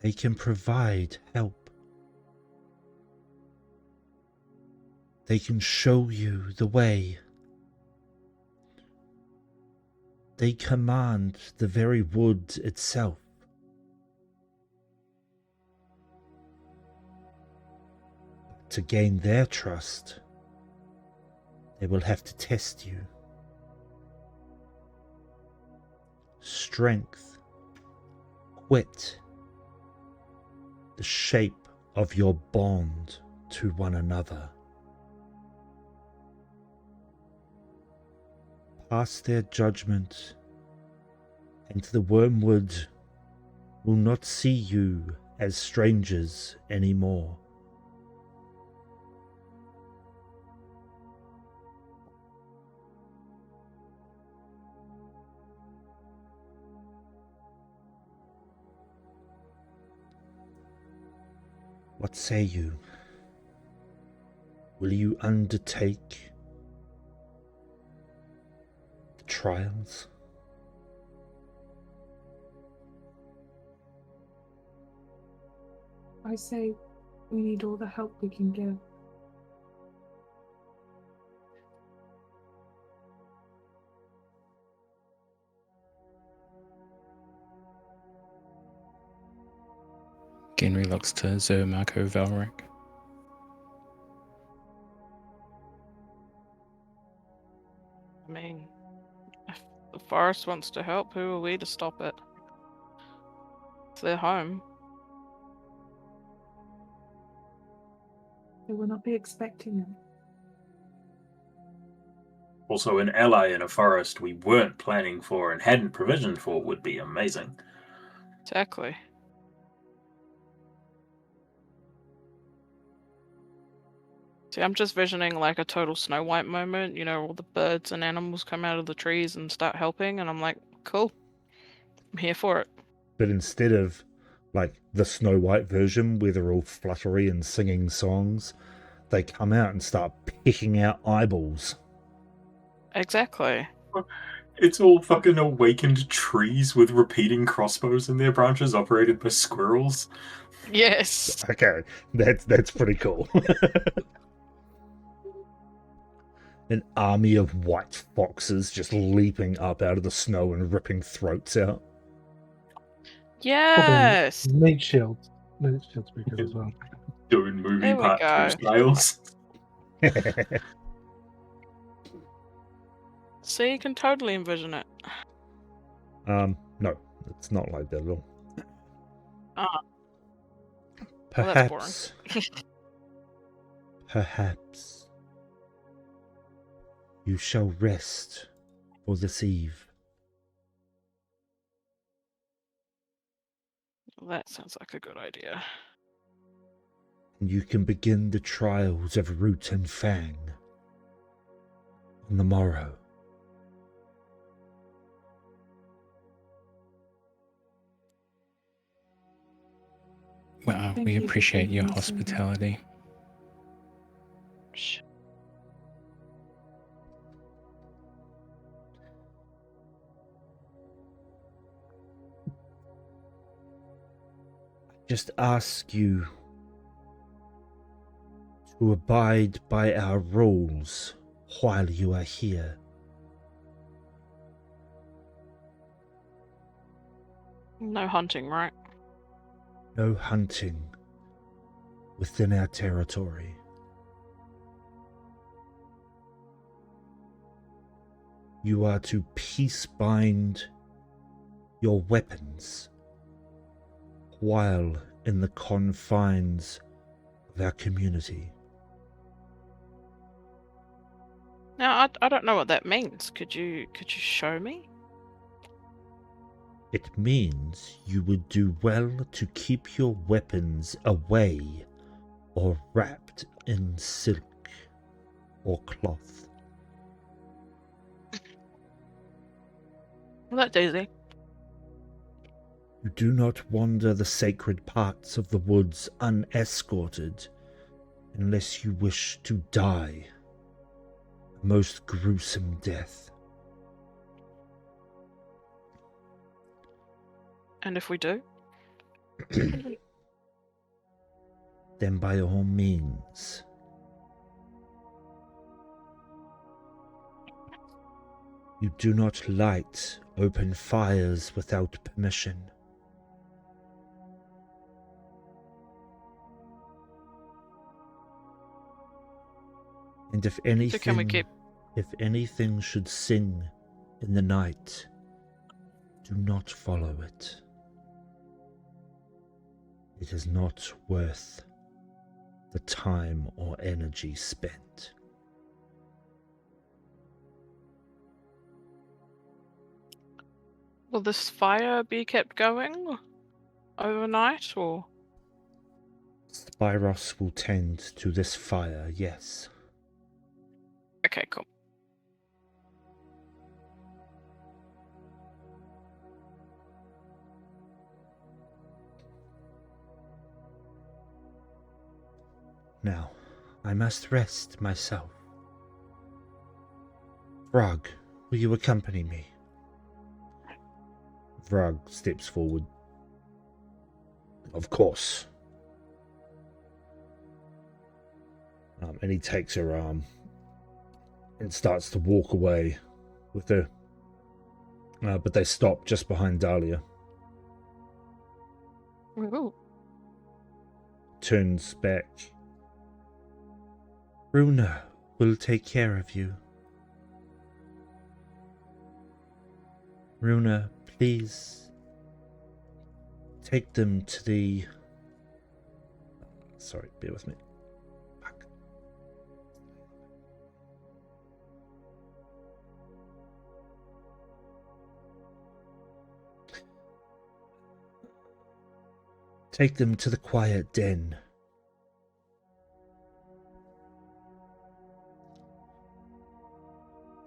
They can provide help. They can show you the way. They command the very wood itself. To gain their trust, they will have to test you. Strength, wit, the shape of your bond to one another. Pass their judgment, and the wormwood will not see you as strangers anymore. What say you? Will you undertake the trials? I say we need all the help we can get. Genry looks to Zer Marco Velric. I mean, if the forest wants to help, who are we to stop it? It's their home. They will not be expecting them. Also, an ally in a forest we weren't planning for and hadn't provisioned for would be amazing. Exactly. See, I'm just visioning like a total Snow White moment, you know, all the birds and animals come out of the trees and start helping, and I'm like, cool. I'm here for it. But instead of like the Snow White version where they're all fluttery and singing songs, they come out and start picking out eyeballs. Exactly. It's all fucking awakened trees with repeating crossbows in their branches operated by squirrels. Yes. Okay, that's pretty cool. An army of white foxes just leaping up out of the snow and ripping throats out. Yes. Meat shields. Meat shields be good as well. Doing movie There we part go. 2 styles. See, you can totally envision it. No, it's not like that at all. Ah. Well, that's boring. Perhaps you shall rest for this eve. Well, that sounds like a good idea. And you can begin the trials of Root and Fang on the morrow. Well, Thank we you for appreciate your taking us in. hospitality. Just ask you to abide by our rules while you are here. No hunting, right? No hunting within our territory. You are to peace bind your weapons while in the confines of our community. Now, I don't know what that means. Could you show me? It means you would do well to keep your weapons away or wrapped in silk or cloth. Well, that's easy. You do not wander the sacred parts of the woods unescorted unless you wish to die a most gruesome death. And if we do? Then by all means. You do not light open fires without permission. And if anything should sing in the night, do not follow it. It is not worth the time or energy spent. Will this fire be kept going? overnight, or? Spiros will tend to this fire, yes. Okay, cool. Now, I must rest myself. Vrog, will you accompany me? Vrog steps forward. Of course. And he takes her arm and starts to walk away with her. But they stop just behind Dahlia. Ooh. Turns back. Runa will take care of you. Runa, please take them to the... Sorry, bear with me. Fuck. Take them to the quiet den.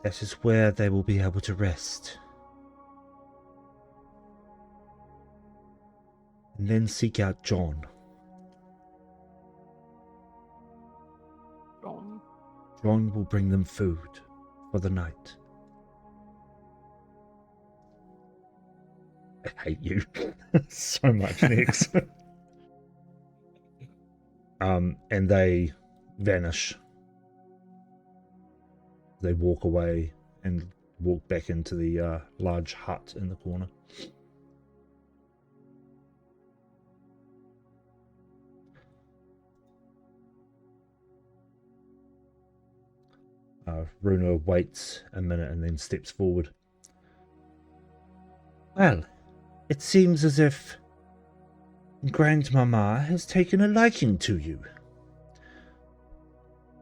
That is where they will be able to rest. And then seek out John. John will bring them food for the night. I hate you so much, Nix. And they vanish. They walk away and walk back into the large hut in the corner. Runa waits a minute and then steps forward. Well, it seems as if Grandmama has taken a liking to you.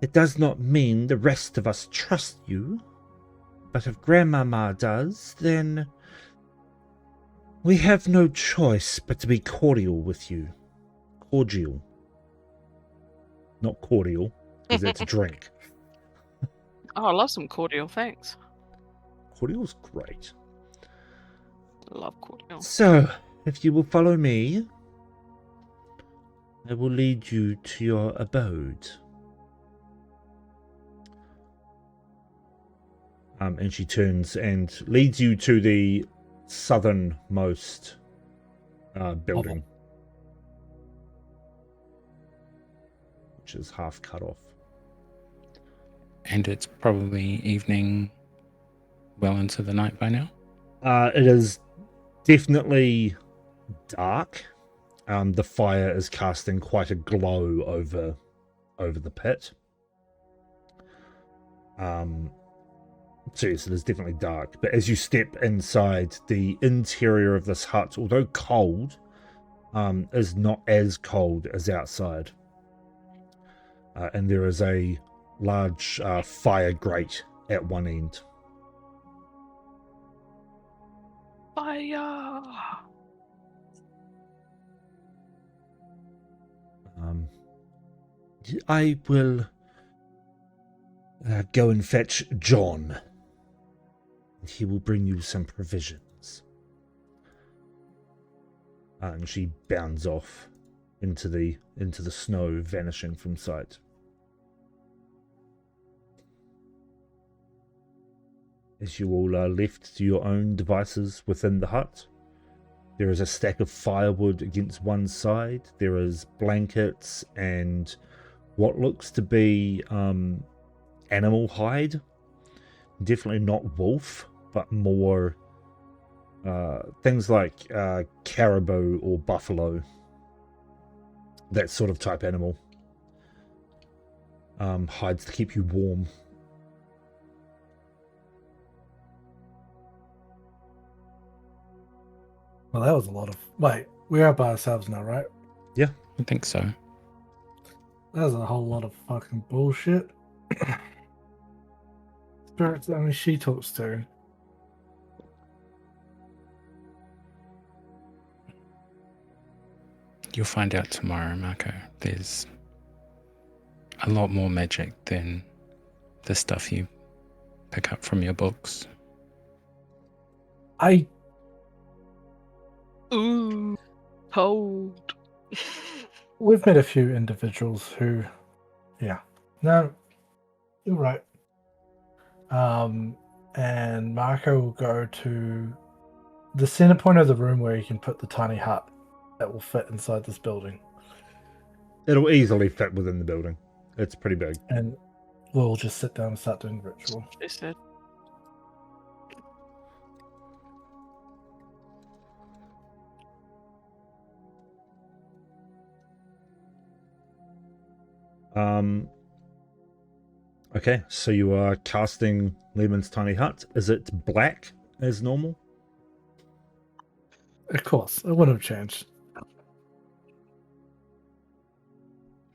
It does not mean the rest of us trust you, but if Grandmama does, then we have no choice but to be cordial with you. Cordial. Not cordial, because it's a drink. Oh, I love some cordial, thanks. Cordial's great. I love cordial. So, if you will follow me, I will lead you to your abode. And she turns and leads you to the southernmost building, which is half cut off. And it's probably evening, well into the night by now. It is definitely dark. The fire is casting quite a glow over the pit. So yes, it is definitely dark. But as you step inside, the interior of this hut, although cold, is not as cold as outside. And there is a large fire grate at one end. Fire! I will go and fetch John. He will bring you some provisions. And she bounds off into the snow, vanishing from sight. As you all are left to your own devices within the hut, there is a stack of firewood against one side. There is blankets and what looks to be animal hide. Definitely not wolf, but more things like caribou or buffalo. That sort of type animal. Hides to keep you warm. Well, that was a lot of... Wait, we're out by ourselves now, right? I think so. That was a whole lot of fucking bullshit. Spirits only she talks to. You'll find out tomorrow, Marco. There's a lot more magic than the stuff you pick up from your books. Ooh, cold. We've met a few individuals who, no, you're right. And Marco will go to the center point of the room where you can put the tiny hut that will fit inside this building. It'll easily fit within the building. It's pretty big. And we'll just sit down and start doing the ritual. They said. Okay, so you are casting Lehman's tiny hut. Is it black as normal? Of course, it wouldn't have changed.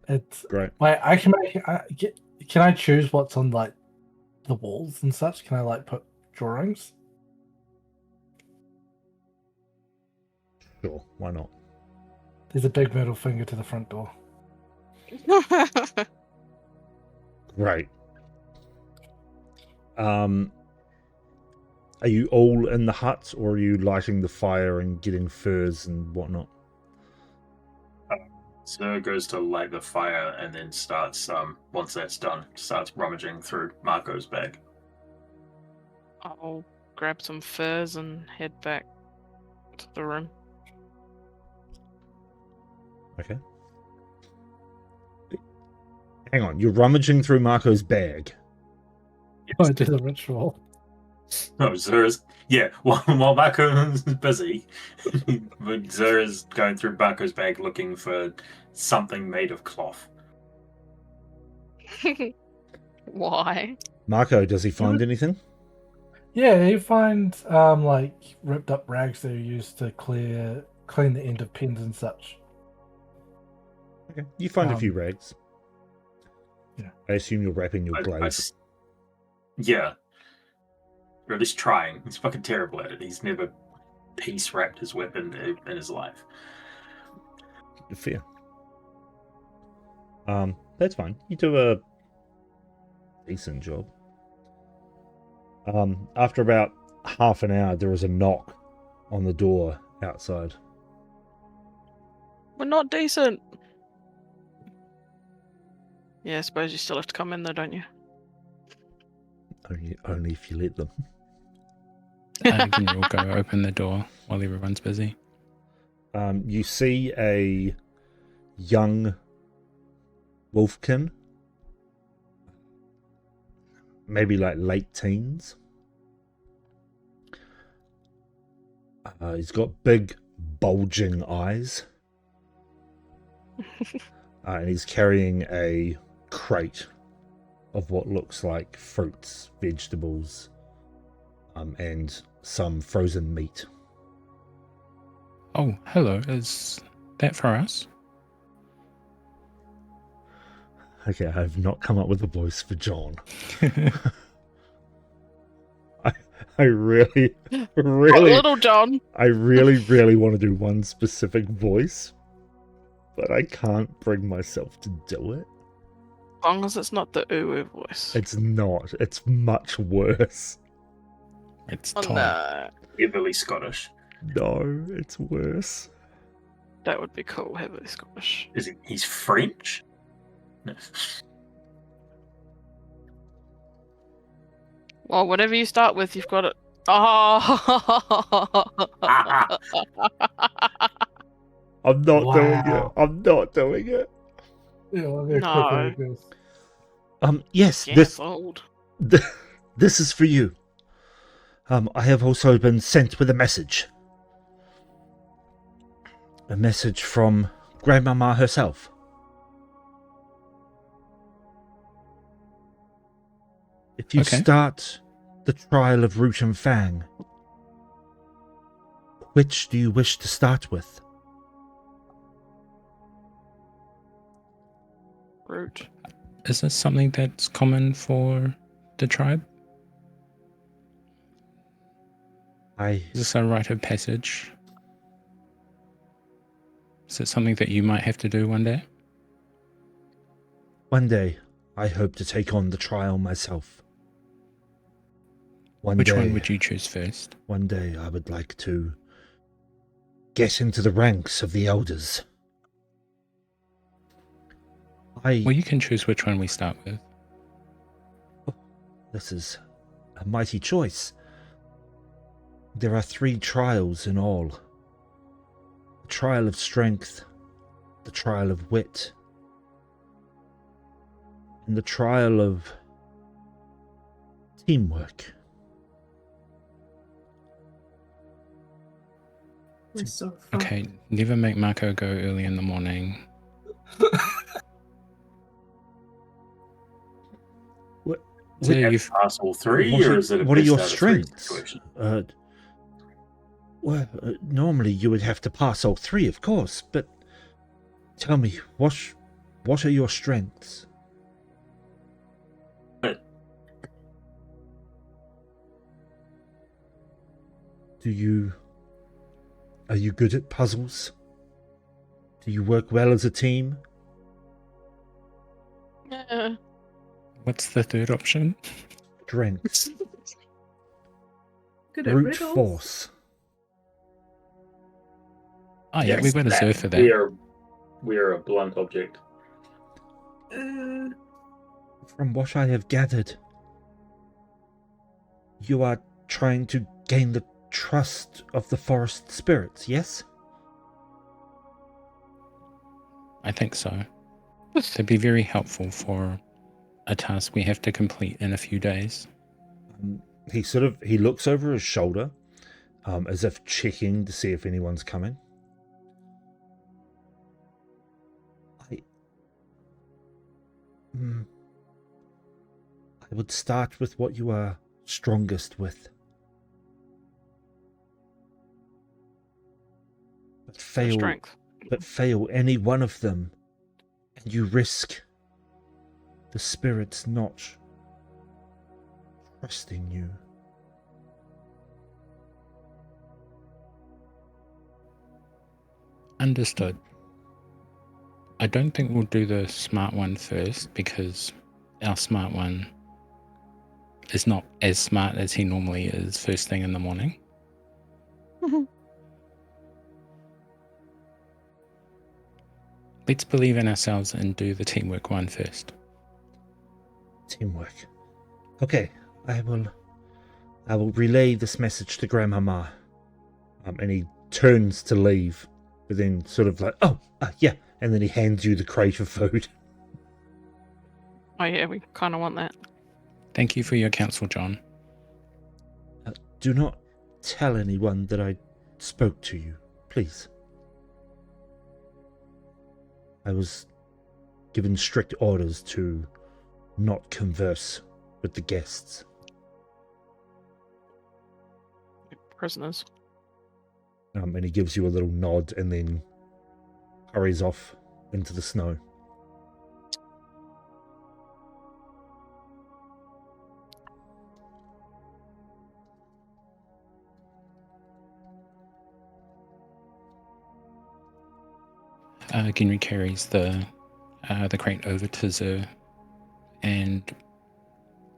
It's Great. wait. I can make. Can I choose what's on like the walls and such? Can I like put drawings? Sure, why not? There's a big middle finger to the front door. Right. Are you all in the hut, or are you lighting the fire and getting furs and whatnot? Zer goes to light the fire and then starts, once that's done, starts rummaging through Marco's bag. I'll grab some furs and head back to the room. Okay. Hang on, you're rummaging through Marco's bag. I do the ritual. No, Zer is... Yeah, while Marco is busy, Zer is going through Marco's bag looking for something made of cloth. Why? Marco, does he find anything? Yeah, you find like ripped up rags that are used to clean the end of pens and such. Okay. You find a few rags. Yeah. I assume you're wrapping your glaive. Yeah. Or at least trying. He's fucking terrible at it. He's never piece wrapped his weapon in his life. Fair. That's fine. You do a decent job. After about half an hour, there was a knock on the door outside. We're not decent. Yeah, I suppose you still have to come in though, don't you? Only if you let them. General go open the door while everyone's busy. You see a young wolfkin, maybe like late teens. He's got big, bulging eyes. And he's carrying a crate of what looks like fruits, vegetables, and some frozen meat. Oh, hello. Is that for us? Okay, I have not come up with a voice for John. I really, Little John. I really want to do one specific voice, but I can't bring myself to do it. As long as it's not the uwu voice. It's not. It's much worse. It's Oh, Tom. no. Heavily Scottish. No, it's worse. That would be cool, heavily Scottish. Is he? He's French? No. Well, whatever you start with, you've got it. Oh! I'm not doing it. Wow. I'm not doing it. Yeah, well, No. Yes, Cancelled. this is for you. I have also been sent with a message. A message from Grandmama herself. If you Okay. start the trial of Root and Fang, which do you wish to start with? Root. Is this something that's common for the tribe? Is this a rite of passage? Is it something that you might have to do one day? One day, I hope to take on the trial myself. Which one would you choose first? One day, I would like to get into the ranks of the elders. Well, you can choose which one we start with. This is a mighty choice. There are 3 trials in all. The trial of strength, the trial of wit, and the trial of teamwork. We're so far. Okay, never make Marco go early in the morning. So Do you you've pass all 3, What or are- is it a what are best your out of 3 strengths? situation? Normally you would have to pass all 3, of course, but tell me, what are your strengths? Are you good at puzzles? Do you work well as a team? what's the third option? Strengths, Good at brute riddles. force. Oh yeah, Yes, we've got a that- Zer for that. We are a blunt object. From what I have gathered, you are trying to gain the trust of the forest spirits, yes? I think so. They'd be very helpful for a task we have to complete in a few days. He looks over his shoulder, as if checking to see if anyone's coming. I would start with what you are strongest with. Strength. But fail any one of them, and you risk the spirits not trusting you. Understood. I don't think we'll do the smart one first because our smart one is not as smart as he normally is first thing in the morning. Let's believe in ourselves and do the teamwork one first. Teamwork. Okay, I will relay this message to Grandmama. And he turns to leave, but then sort of like, yeah, and then he hands you the crate of food. Oh yeah, we kind of want that. Thank you for your counsel, John. Do not tell anyone that I spoke to you, please. I was given strict orders to not converse with the guests. Prisoners. And he gives you a little nod and then hurries off into the snow. Ginry carries the crate over to Zer, and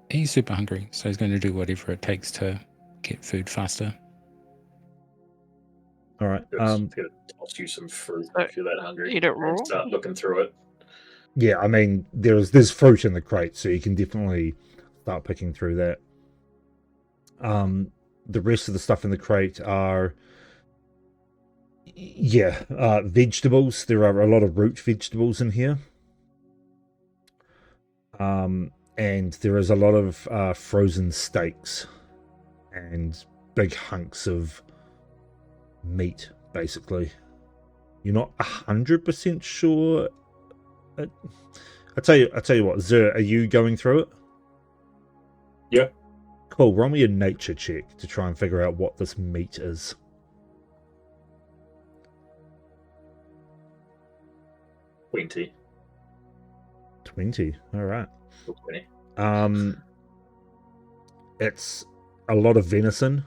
he's super hungry, so he's going to do whatever it takes to get food faster. All right. Just gonna toss you some fruit if you're that hungry. Eat it raw. Start looking through it. Yeah, I mean, there's fruit in the crate, so you can definitely start picking through that. The rest of the stuff in the crate are, vegetables. There are a lot of root vegetables in here. And there is a lot of frozen steaks and big hunks of meat, basically. You're not 100% sure. I tell you what, Zer, are you going through it? Yeah. Cool. Roll me a nature check to try and figure out what this meat is. 20. 20. All right. 20. It's a lot of venison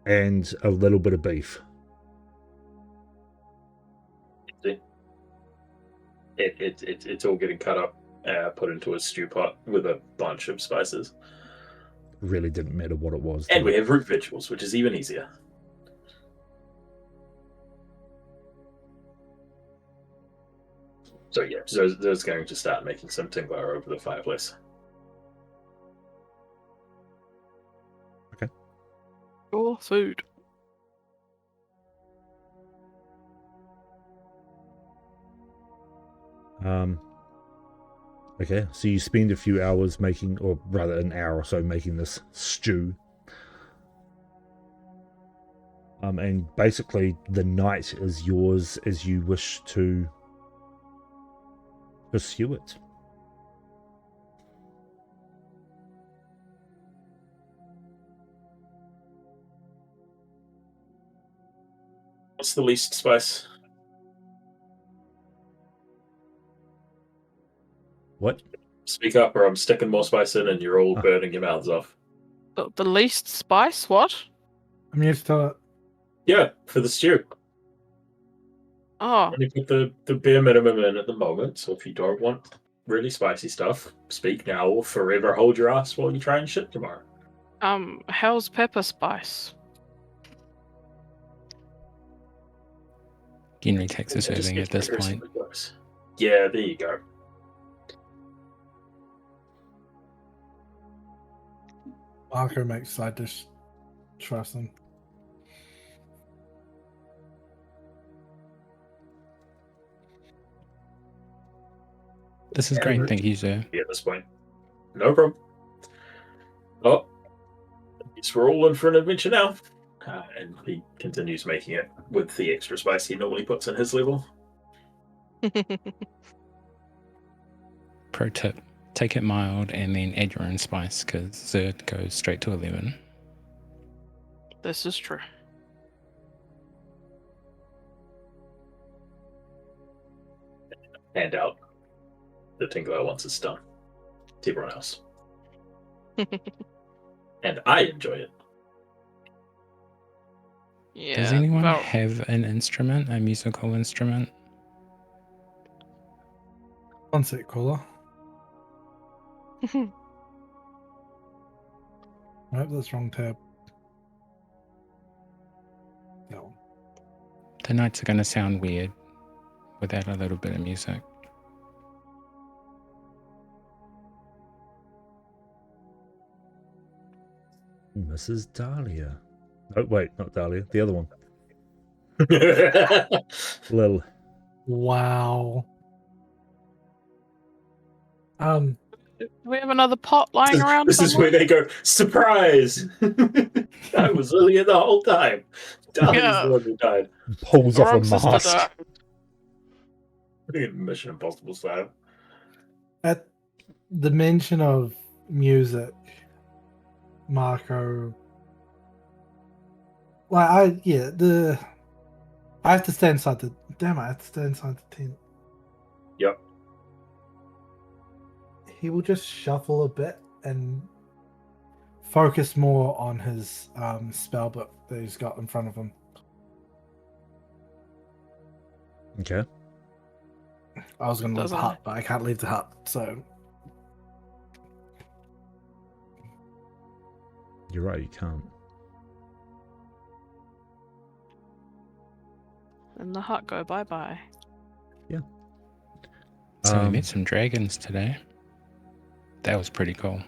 and a little bit of beef. See? It's all getting cut up, put into a stew pot with a bunch of spices. Really didn't matter what it was. And we have root vegetables, which is even easier. So yeah, Zo's going to start making some tinglar over the fireplace. Or food. Okay, so you spend a few hours making, or rather an hour or so making this stew. And basically the night is yours as you wish to pursue it. What's the least spice? What? Speak up, or I'm sticking more spice in, and you're all burning your mouths off. The least spice? What? I'm used to it. Yeah, for the stew. Oh, Only put the bare minimum in at the moment, so if you don't want really spicy stuff, speak now or forever hold your ass while you try and shit tomorrow. how's pepper spice? Henry takes a It just serving gets at this point. progressively worse. Yeah, there you go. Marco makes side dish. Trust him. This is great, thank you, sir. Yeah, at this point. No problem. Oh, I guess we're all in for an adventure now. And he continues making it with the extra spice he normally puts in his level. Pro tip, take it mild and then add your own spice, because Zerd goes straight to 11. This is true. Hand out the tingler once it's done to everyone else. And I enjoy it. Yeah. Does anyone well, have an instrument, a musical instrument? One sec, caller. Nope, that's wrong tab. No. The nights are going to sound weird without a little bit of music. Mrs. Dahlia. Oh, wait, not Dahlia. The other one. Lil. Wow. do we have another pot lying around This is somewhere? where they go, surprise! I was earlier the whole time. Dahlia's Yeah. the one who died. Pulls off a Wrong sister mask. died. Mission Impossible style. At the mention of music, Marco. I have to stay inside the. Damn it, I have to stay inside the tent. Yep. He will just shuffle a bit and focus more on his spell book that he's got in front of him. Okay. I was going to leave the Doesn't- hut, but I can't leave the hut, so. You're right, you can't. And the hut go bye-bye. So we met some dragons today. That was pretty cool.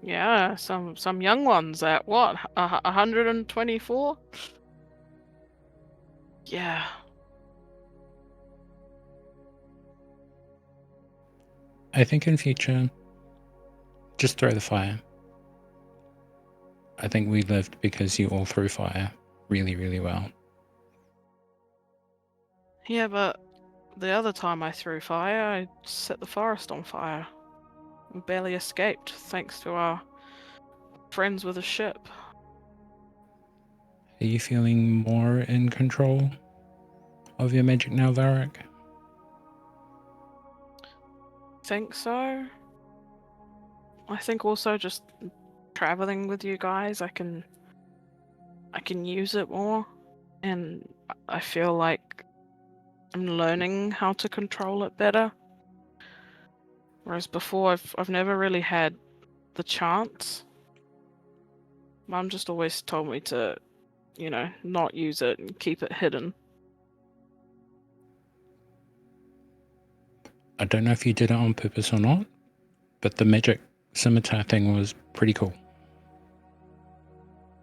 Yeah, some young ones at what? 124? Yeah. I think in future, just throw the fire. I think we lived because you all threw fire really, really well. Yeah, but the other time I threw fire, I set the forest on fire. We barely escaped, thanks to our friends with a ship. Are you feeling more in control of your magic now, Varric? Think so. I think also just traveling with you guys, I can use it more, and I feel like I'm learning how to control it better. Whereas before, I've never really had the chance. Mum just always told me to, not use it and keep it hidden. I don't know if you did it on purpose or not, but the magic scimitar thing was pretty cool.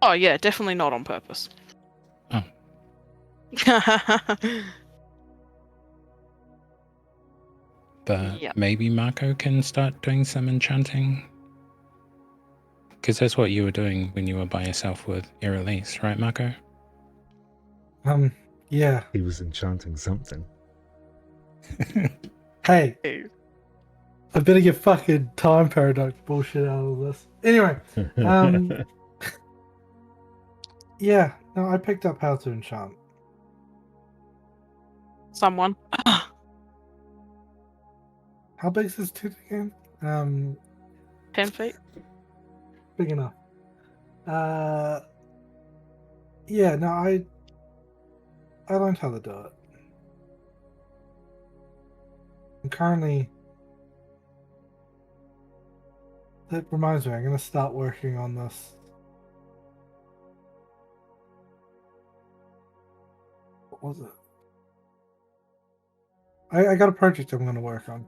Oh yeah, definitely not on purpose. Oh. But Yep. maybe Marco can start doing some enchanting. Because that's what you were doing when you were by yourself with Erelise, right, Marco? Yeah. He was enchanting something. Hey, I better get fucking time paradox bullshit out of this. Anyway, yeah, no, I picked up how to enchant. Someone. How big is this tooth again? 10 feet. Big enough. Yeah, no, I learned how to do it. I'm currently. That reminds me, I'm gonna start working on this. What was it? I got a project I'm gonna work on.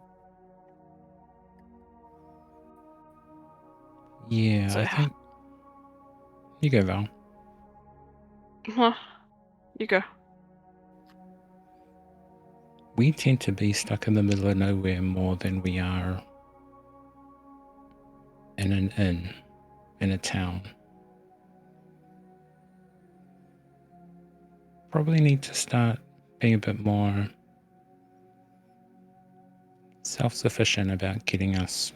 Yeah, So- I think. You go, Val. You go. We tend to be stuck in the middle of nowhere more than we are in an inn, in a town. Probably need to start being a bit more self-sufficient about getting us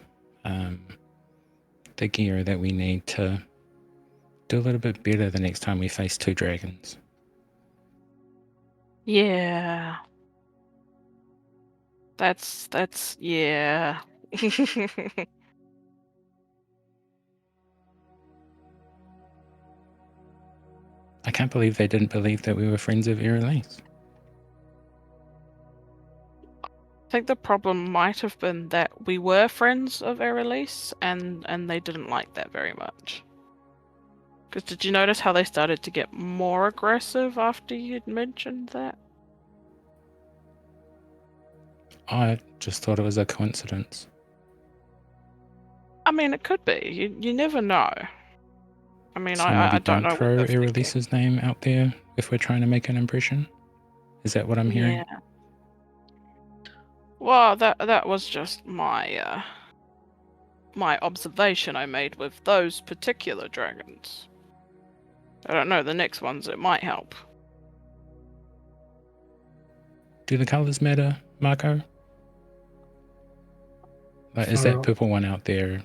the gear that we need to do a little bit better the next time we face 2 dragons. Yeah. That's yeah. I can't believe they didn't believe that we were friends of Erelise. I think the problem might have been that we were friends of Erelise, and they didn't like that very much. Because did you notice how they started to get more aggressive after you'd mentioned that? I just thought it was a coincidence. I mean, it could be. You never know. I mean, So I maybe don't know. throw what they're thinking. Erelise's name out there if we're trying to make an impression. Is that what I'm hearing? Yeah. Well, that was just my my observation I made with those particular dragons. I don't know, the next ones it might help. Do the colours matter, Marco? Like, is that purple one out there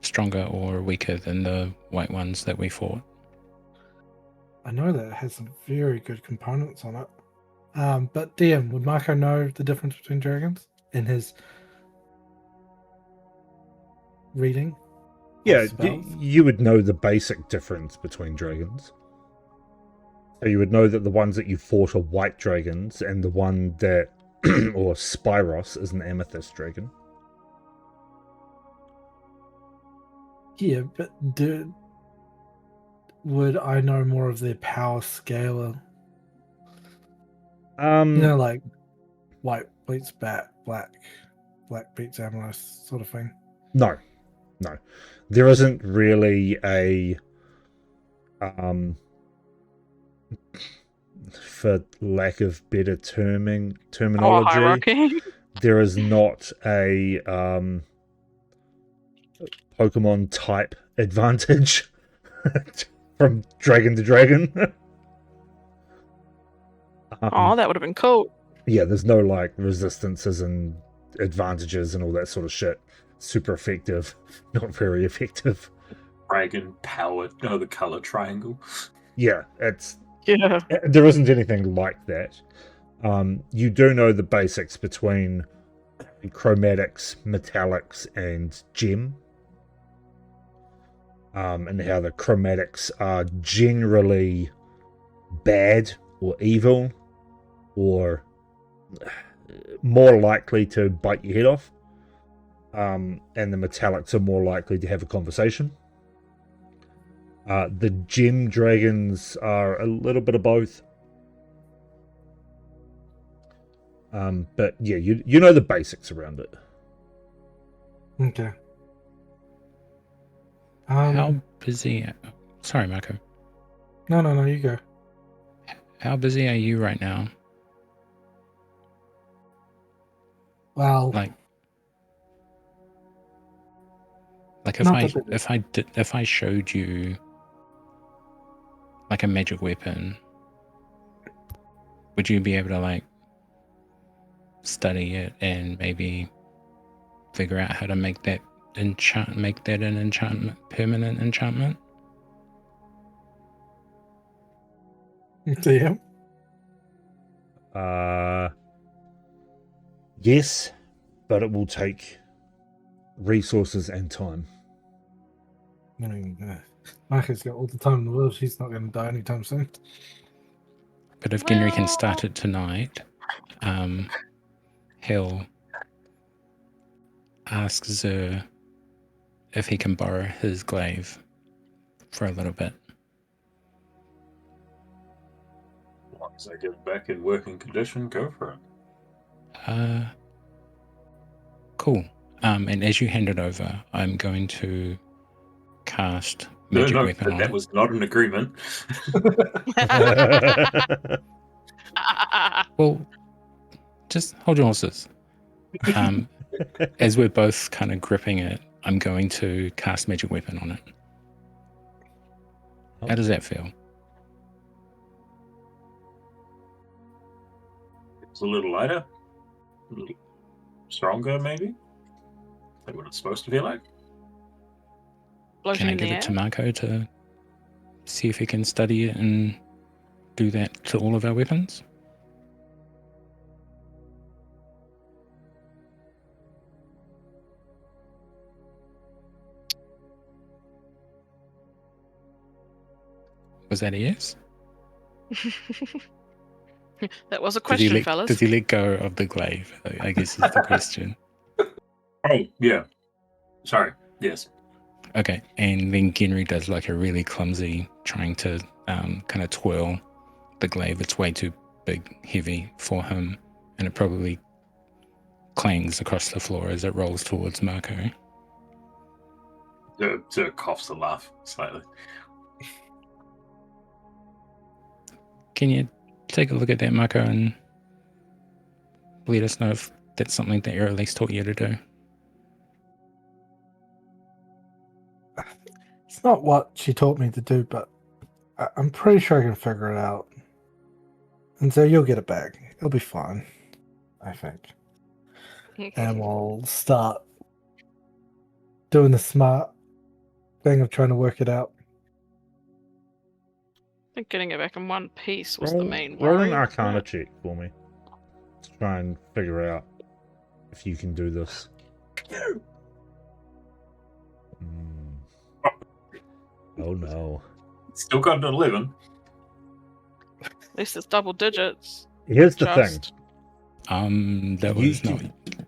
stronger or weaker than the white ones that we fought? I know that it has some very good components on it. But DM, would Marco know the difference between dragons in his reading? Yeah, you would know the basic difference between dragons. So you would know that the ones that you fought are white dragons, and the one that, or Spyros, is an amethyst dragon. Yeah, but would I know more of their power scalar? Like white beats black beats amethyst sort of thing. No. There isn't really a for lack of better terminology, hierarchy. there is not a Pokemon type advantage from dragon to dragon. Oh, that would have been cool. Yeah, there's no like resistances and advantages and all that sort of shit. Super effective, not very effective. Dragon power, the color triangle. Yeah, Yeah. there isn't anything like that. You do know the basics between chromatics, metallics, and gem. And how the chromatics are generally bad or evil or more likely to bite your head off, and the metallics are more likely to have a conversation. The gem dragons are a little bit of both. But yeah, you know the basics around it. Okay. How busy? Sorry, Marco. No, you go. How busy are you right now? Well, Like not that big. if I showed you like a magic weapon, would you be able to like study it and maybe figure out how to make that an enchantment, permanent enchantment? DM? Yes, but it will take resources and time. I mean, Marco's got all the time in the world. She's not going to die anytime soon. But if Ginry can start it tonight, he'll ask Zer if he can borrow his glaive for a little bit. As long as I get it back in working condition, go for it. Cool. And as you hand it over, I'm going to cast magic weapon on that it. was not an agreement. Well, just hold your horses. As we're both kind of gripping it, I'm going to cast magic weapon on it. How does that feel? It's a little lighter, a little stronger, maybe. Like what it's supposed to feel like. Can I give it to Marco to see if he can study it and do that to all of our weapons? Was that a yes? That was a question, fellas. Does he let go of the glaive? I guess is the question. Oh, yeah. Sorry. Yes. Okay, and then Ginry does like a really clumsy trying to kind of twirl the glaive. It's way too big, heavy for him, and it probably clangs across the floor as it rolls towards Marco. Zer coughs a laugh slightly. Can you take a look at that, Marco, and let us know if that's something that Aerolise taught you to do? It's not what she taught me to do, but I'm pretty sure I can figure it out. And so you'll get it back. It'll be fine, I think. And we'll start doing the smart thing of trying to work it out. I think getting it back in one piece was the main Roll worry. an Arcana check for me. Let's try and figure out if you can do this. Oh no. Still got an 11. At least it's double digits. Here's the Just. thing.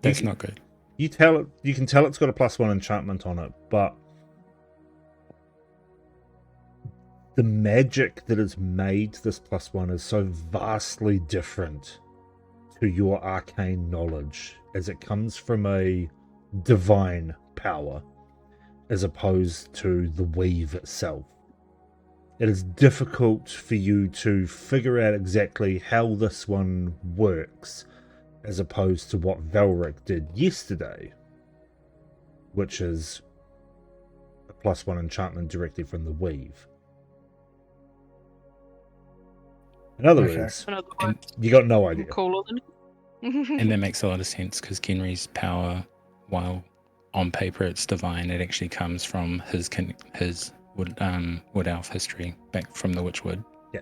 That's not good. You can tell it's got a +1 enchantment on it, but the magic that has made this +1 is so vastly different to your arcane knowledge, as it comes from a divine power as opposed to the weave itself. It is difficult for you to figure out exactly how this one works, as opposed to what Velric did yesterday, which is a +1 enchantment directly from the weave. In other words, you got no idea. Cooler than And that makes a lot of sense because Ginry's power, while on paper it's divine, it actually comes from his wood elf history back from the Witchwood. Yeah.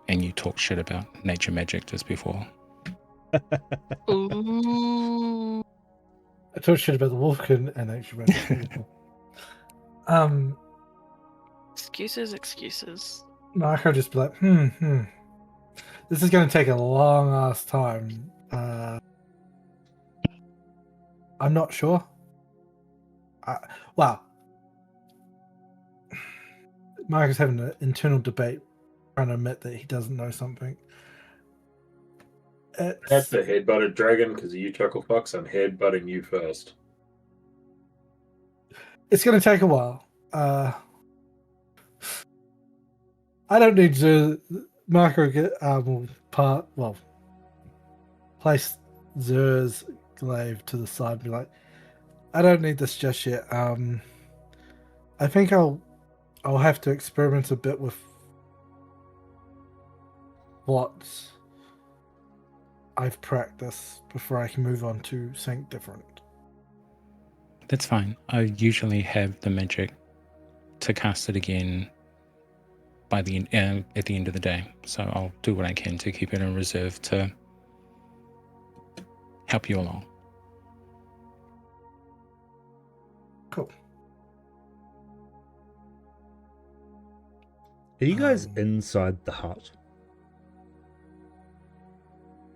And you talked shit about nature magic just before. Ooh. I talked shit about the wolfkin and actually Excuses. Marco just be like, This is going to take a long ass time. I'm not sure. Well, Mark is having an internal debate, trying to admit that he doesn't know something. That's the headbutted dragon because you chuckle fucks. I'm headbutting you first. It's going to take a while. I don't need to. Marco will place Zer's glaive to the side and be like, I don't need this just yet. I think I'll have to experiment a bit with what I've practiced before I can move on to something different. That's fine. I usually have the magic to cast it again by the at the end of the day. So I'll do what I can to keep it in reserve to help you along. Cool. Are you guys inside the hut?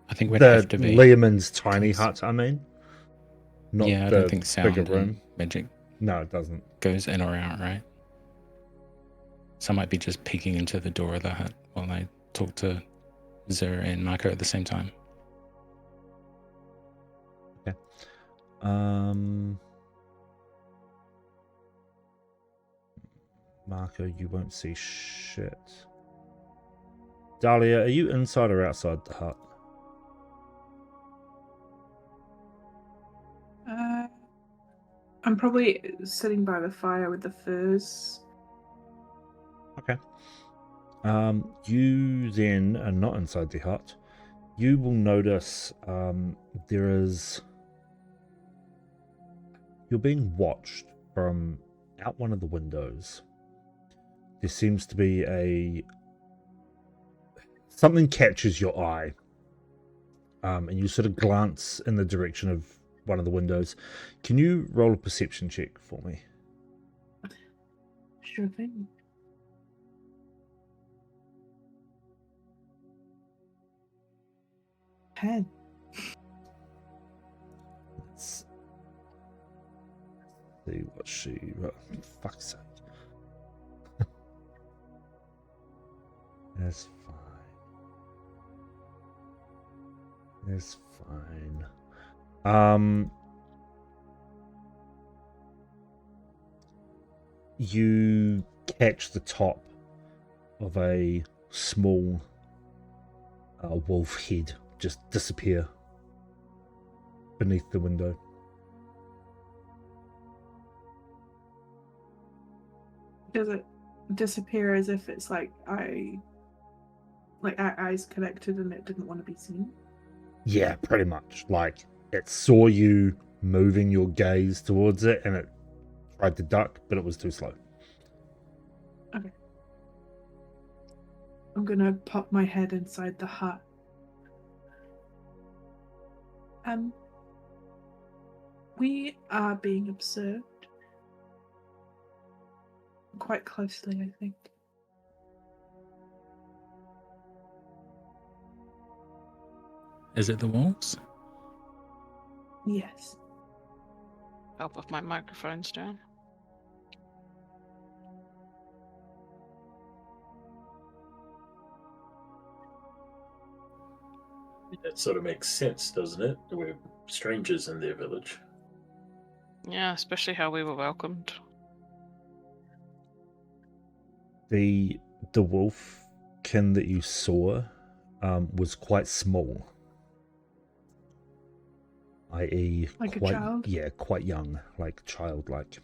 I think we'd The have to be. Lehman's tiny Because- hut, I mean. Not Yeah, I the don't think sound bigger room. and magic No, it doesn't. goes in or out, right? So I might be just peeking into the door of the hut while I talk to Zer and Marco at the same time. Marco, you won't see shit. Dahlia, are you inside or outside the hut? I'm probably sitting by the fire with the furs. Okay. You then are not inside the hut. You will notice there is. You're being watched from out one of the windows. There seems to be something catches your eye, and you sort of glance in the direction of one of the windows. Can you roll a perception check for me? Sure thing. Pen. Let's see what she wrote. Fuck's sake. That's fine. That's fine. You catch the top of a small wolf head just disappear beneath the window. Does it disappear as if it's like our eyes connected and it didn't want to be seen? Yeah, pretty much. Like, it saw you moving your gaze towards it and it tried to duck, but it was too slow. Okay. I'm gonna pop my head inside the hut. We are being observed. Quite closely, I think. Is it the wolves? Yes. Help if my microphone's down. That sort of makes sense, doesn't it? We're strangers in their village. Yeah, especially how we were welcomed. The wolfkin that you saw was quite small, i.e., Like a quite child? yeah, quite young, like childlike.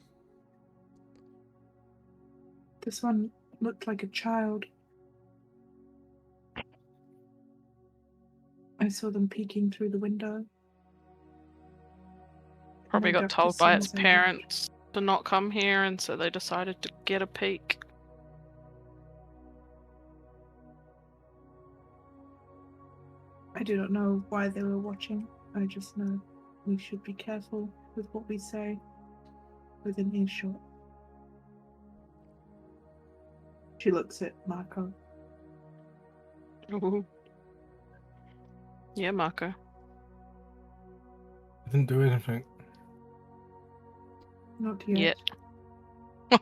This one looked like a child. I saw them peeking through the window. Probably And I got ducked told as by soon its as I parents to not come here, and so they decided to get a peek. I do not know why they were watching. I just know we should be careful with what we say within earshot. She looks at Marco. Ooh. Yeah, Marco. I didn't do anything. Not yet. Yeah.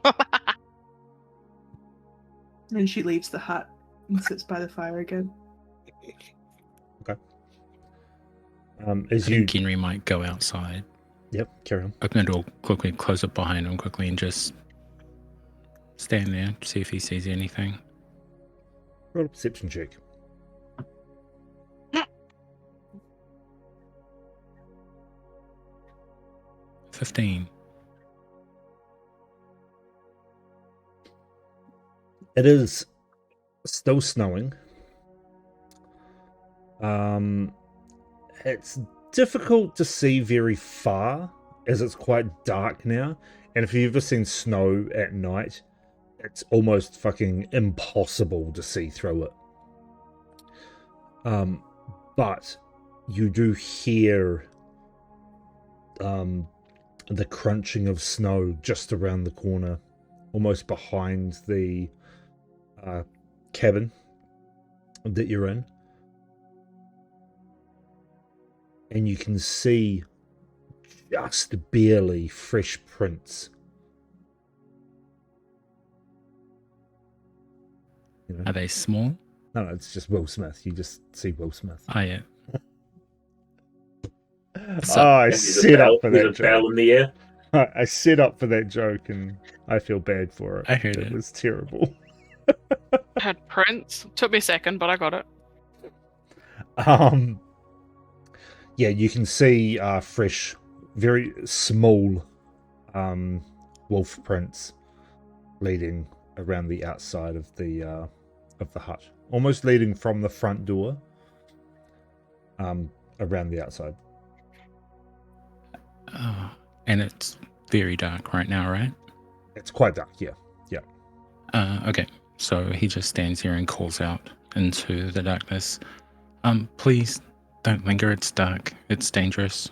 And she leaves the hut and sits by the fire again. I As you, think Henry might go outside, yep, carry on. open the door quickly, close it behind him quickly, and just stand there, see if he sees anything. Roll a perception check. Mm. 15. It is still snowing. It's difficult to see very far as it's quite dark now. And if you've ever seen snow at night, it's almost fucking impossible to see through it. But you do hear the crunching of snow just around the corner, almost behind the cabin that you're in. And you can see just barely fresh prints. You know? Are they small? No, it's just Will Smith. You just see Will Smith. Oh, yeah. Oh, I There's a set bell- up for there's that a bell joke. in the air. I set up for that joke, and I feel bad for it. I heard it. It was terrible. Had prints. Took me a second, but I got it. Yeah, you can see fresh, very small wolf prints leading around the outside of the hut, almost leading from the front door around the outside. And it's very dark right now, right? It's quite dark, yeah. Okay, so he just stands here and calls out into the darkness. Please don't linger, it's dark, it's dangerous.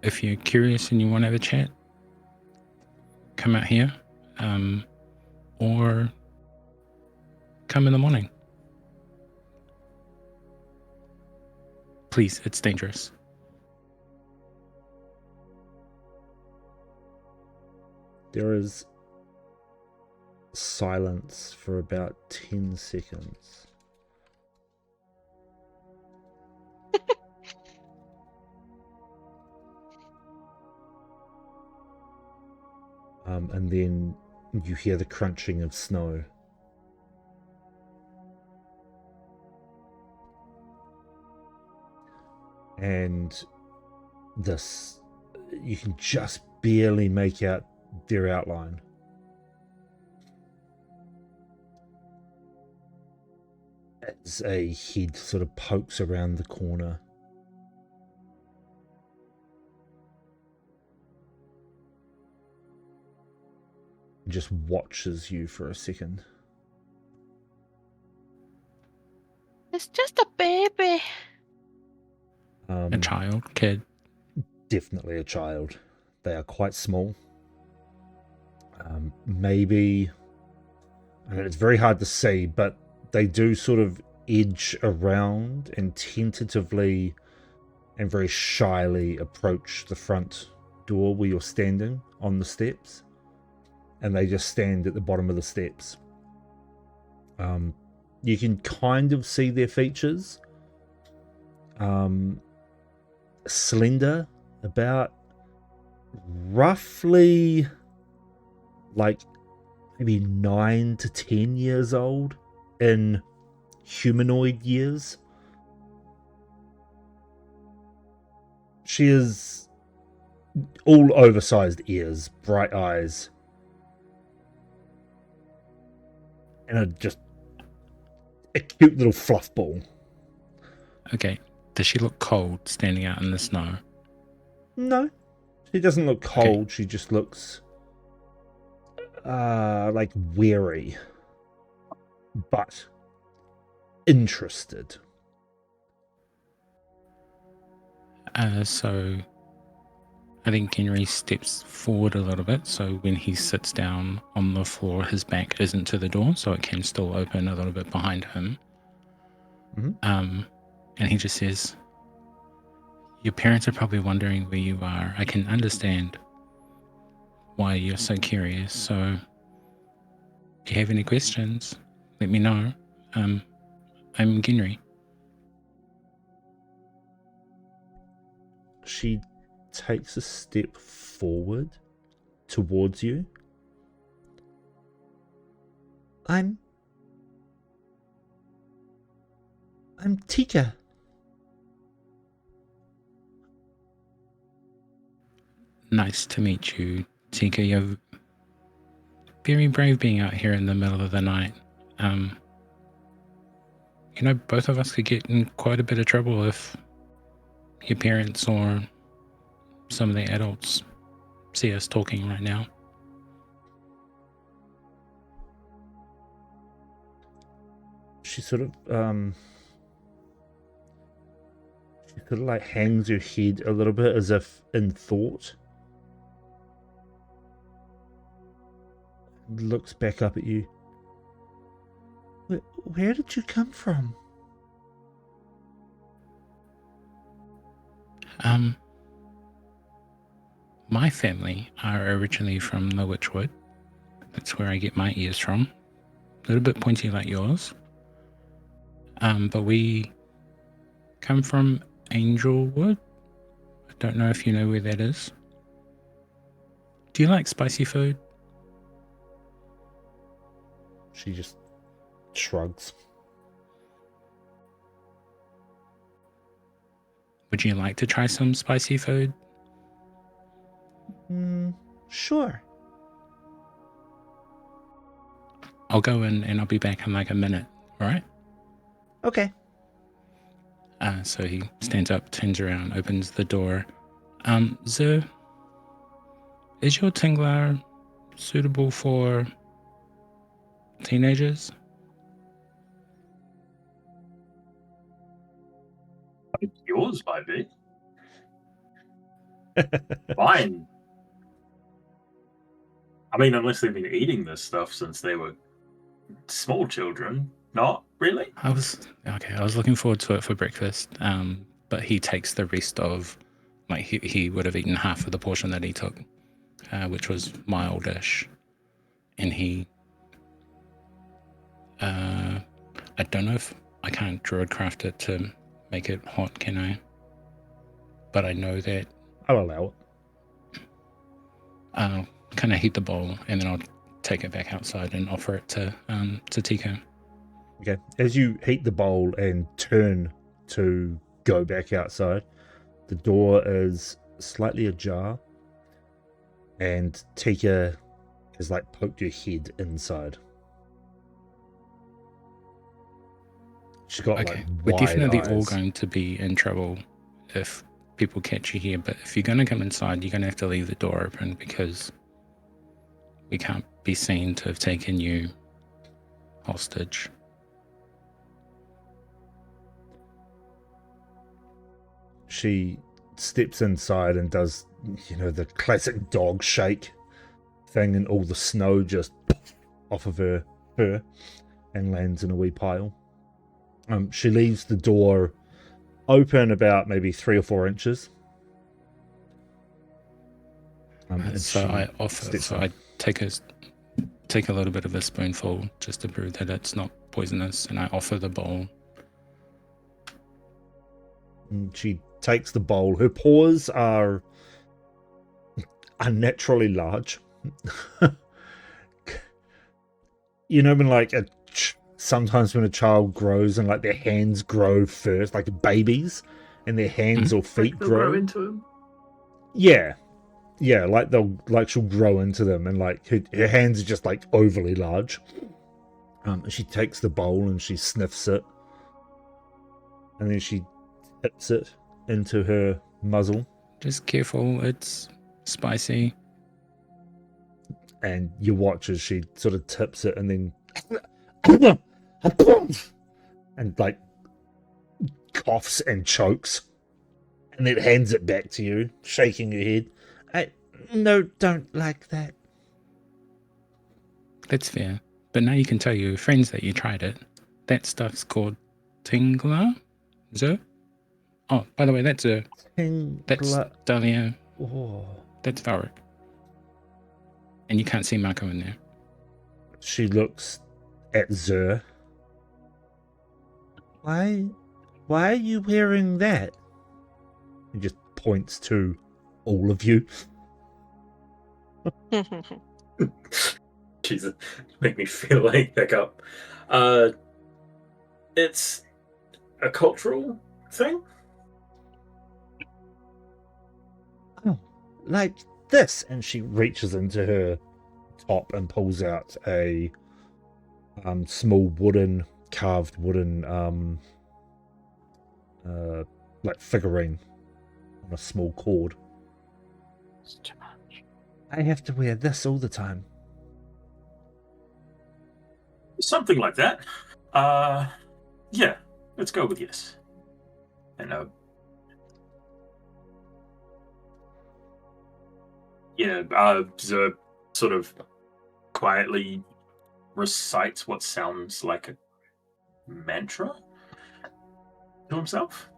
If you're curious and you want to have a chat, come out here, or come in the morning. Please, it's dangerous. There is silence for about 10 seconds. And then you hear the crunching of snow. And this, you can just barely make out their outline. As a head sort of pokes around the corner. Just watches you for a second. It's just a baby. A child, kid. Definitely a child. They are quite small. Maybe, I mean, it's very hard to see, but they do sort of edge around and tentatively and very shyly approach the front door where you're standing on the steps. And they just stand at the bottom of the steps. You can kind of see their features. Slender, about roughly like maybe 9 to 10 years old in humanoid years. She is all oversized ears, bright eyes, and a cute little fluff ball. Okay. Does she look cold standing out in the snow? No, she doesn't look cold. Okay. She just looks like weary, but interested. So I think Henry steps forward a little bit, so when he sits down on the floor, his back isn't to the door, so it can still open a little bit behind him. Mm-hmm. And he just says, Your parents are probably wondering where you are. I can understand why you're so curious. So if you have any questions, let me know. I'm Ginry. She takes a step forward towards you. I'm Tikka. Nice to meet you, Tikka. You're very brave being out here in the middle of the night. You know, both of us could get in quite a bit of trouble if your parents or some of the adults see us talking right now. She sort of like hangs her head a little bit as if in thought. Looks back up at you. Where did you come from? My family are originally from the Witchwood. That's where I get my ears from. A little bit pointy like yours. But we come from Angelwood. I don't know if you know where that is. Do you like spicy food? She just shrugs. Would you like to try some spicy food? Sure. I'll go in and I'll be back in like a minute, alright? Okay. So he stands up, turns around, opens the door. Sir, is your tingler suitable for teenagers? Yours might be. Fine. I mean, unless they've been eating this stuff since they were small children. Not really? I was looking forward to it for breakfast. But he takes the rest of, like, he would have eaten half of the portion that he took, which was mildish. And he, I don't know if I can't druidcraft it to make it hot, can I? But I know that I'll allow it. I'll kind of heat the bowl and then I'll take it back outside and offer it to Tikka. Okay. As you heat the bowl and turn to go back outside, the door is slightly ajar, and Tikka has like poked your head inside. She's got Okay, like we're wide definitely all eyes. going to be in trouble if people catch you here, but if you're going to come inside, you're going to have to leave the door open because we can't be seen to have taken you hostage. She steps inside and does, the classic dog shake thing, and all the snow just off of her fur and lands in a wee pile. She leaves the door open about maybe 3 or 4 inches. And So she I offer. steps So in. I take a little bit of a spoonful just to prove that it's not poisonous, and I offer the bowl. And she takes the bowl. Her paws are unnaturally large. When like sometimes when a child grows and like their hands grow first, like babies, and their hands or feet Like they'll grow. grow into him. Yeah, she'll grow into them, and like her hands are just like overly large. She takes the bowl and she sniffs it, and then she tips it into her muzzle. Just careful, it's spicy. And you watch as she sort of tips it and then and like coughs and chokes, and then hands it back to you, shaking her head. No, don't like that. That's fair. But now you can tell your friends that you tried it. That stuff's called Tingler. So Oh, by the way, that's Tingla. Dahlia. Oh. That's Varric. And you can't see Marco in there. She looks at Zer. Why are you wearing that? He just points to all of you. Jesus, make me feel like pickup. It's a cultural thing. Oh, like this. And she reaches into her top and pulls out a small carved wooden like figurine on a small cord. It's too much. I have to wear this all the time. Something like that. Yeah, let's go with yes. And Zer sort of quietly recites what sounds like a mantra to himself.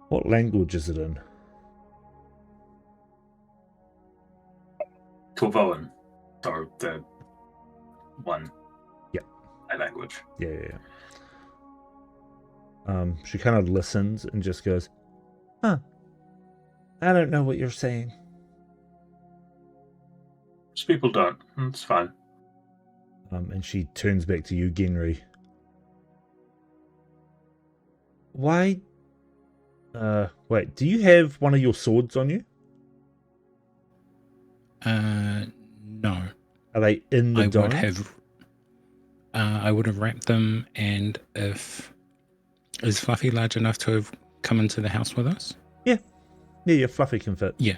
What language is it in? Korvoan, so the one language. Yeah. She kind of listens and just goes, "Huh. I don't know what you're saying." Most people don't. It's fine. And she turns back to you, Genry. Why? Wait. Do you have one of your swords on you? No. Are they in the dome? I would have wrapped them, and is Fluffy large enough to have come into the house with us? Yeah, Fluffy can fit. Yeah.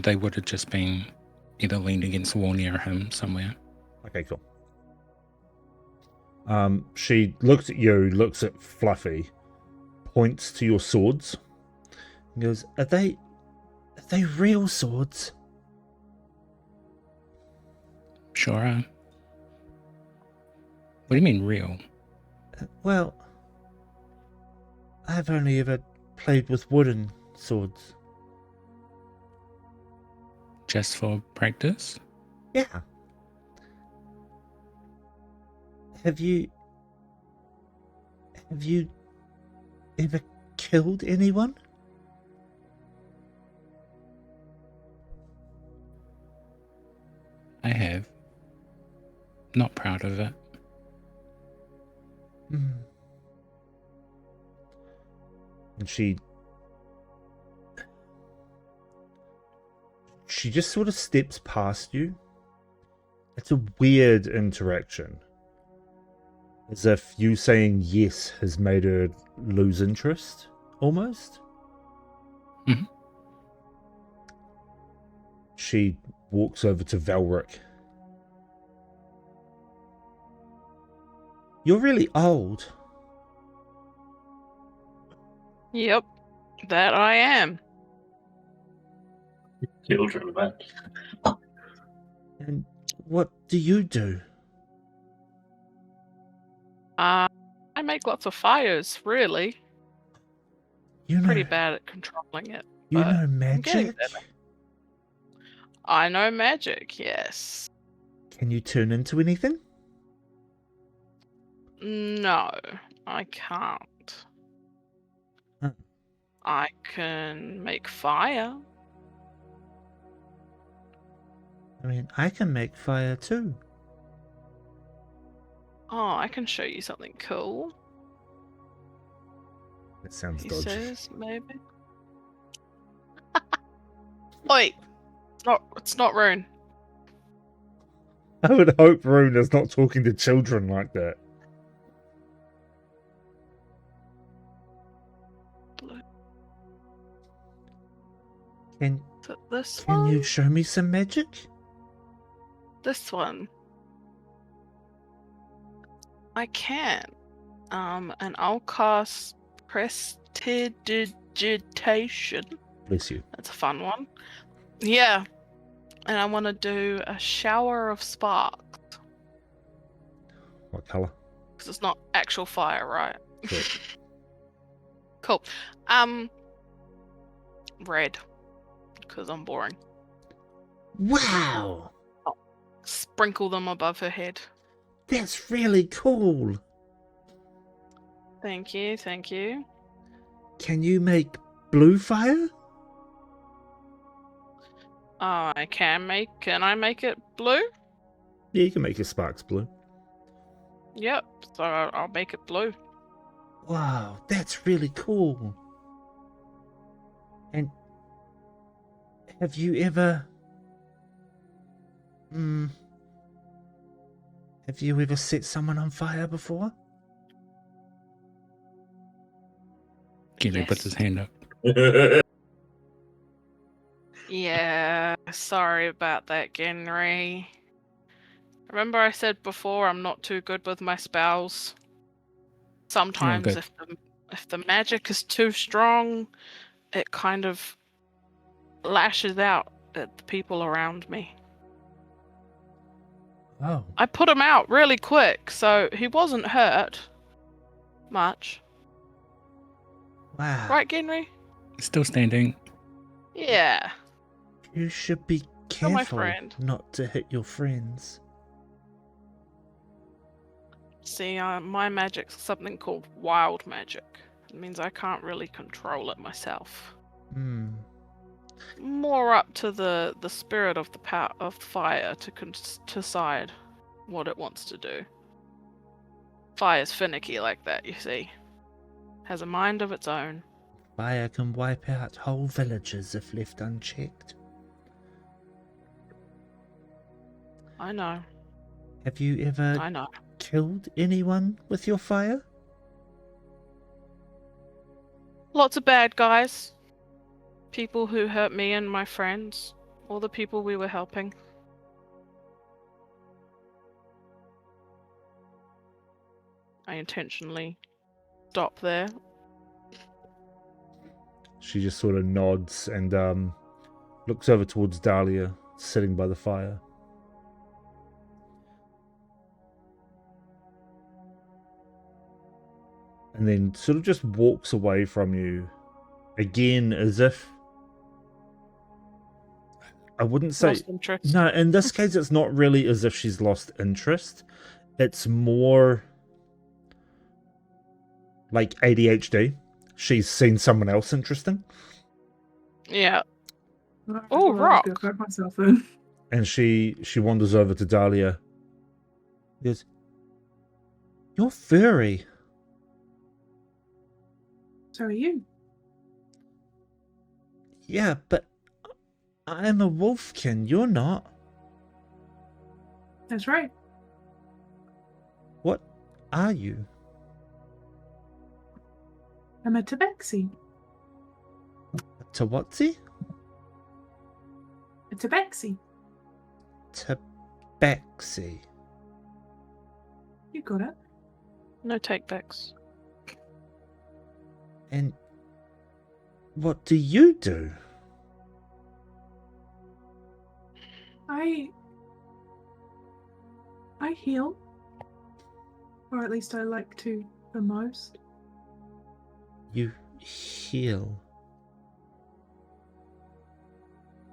They would have just been either leaned against the wall near him somewhere. Okay, cool. She looks at you, looks at Fluffy, points to your swords, and goes, Are they real swords? Sure are. What do you mean real? Well, I've only ever played with wooden swords. Just for practice? Yeah. Have you ever killed anyone? I have. Not proud of it. And she just sort of steps past you. It's a weird interaction. As if you saying yes has made her lose interest, almost. Mhm. She walks over to Valric. You're really old. Yep, that I am. Children, man. And what do you do? I make lots of fires, really. You know, Pretty bad at controlling it. you but know I'm getting magic? better. I know magic, yes. Can you turn into anything? No, I can't. Huh. I can make fire. I mean, I can make fire too. Oh, I can show you something cool. That sounds He dodgy. says, maybe. Wait, it's not Rune. I would hope Rune is not talking to children like that. Blue. Can Is it this Can one? you show me some magic? This one. I can. And I'll cast Prestidigitation. Bless you. That's a fun one. Yeah. And I want to do a shower of sparks. What colour? Because it's not actual fire, right? Correct. Cool. Red. Because I'm boring. Wow, Sprinkle them above her head. that's really cool. Thank you, thank you. Can you make blue fire? Can I make it blue? Yeah, you can make your sparks blue. Yep, so I'll make it blue. Wow, that's really cool. And have you ever... have you ever set someone on fire before? Ginny puts his Yes. hand up. Yeah, sorry about that, Genry. Remember I said before I'm not too good with my spells? Sometimes good. if the magic is too strong, it kind of lashes out at the people around me. Oh, I put him out really quick, so he wasn't hurt much. wow. Right, Genry? Still standing. Yeah. You should be You're my careful friend. not to hit your friends. See, my magic's something called wild magic. It means I can't really control it myself. More up to the spirit of the power of fire to decide what it wants to do. Fire's finicky like that, you see. Has a mind of its own. Fire can wipe out whole villages if left unchecked. I know. Have you ever I know. killed anyone with your fire? Lots of bad guys. People who hurt me and my friends. All the people we were helping. I intentionally stop there. She just sort of nods and looks over towards Dahlia, sitting by the fire. And then sort of just walks away from you, again, as if... I wouldn't say... Lost interest. No, in this case, it's not really as if she's lost interest. It's more like ADHD. She's seen someone else interesting. Yeah. Well, Oh, I'll rock. Go fuck myself then. And she wanders over to Dahlia. She goes, "You're furry." So are you. "Yeah, but I'm a wolfkin. You're not." That's right. "What are you?" I'm a tabaxi. "Tawatsy?" A tabaxi. "Tabaxi." You got it. No takebacks. "And what do you do?" I heal. Or at least I like to the most. "You heal?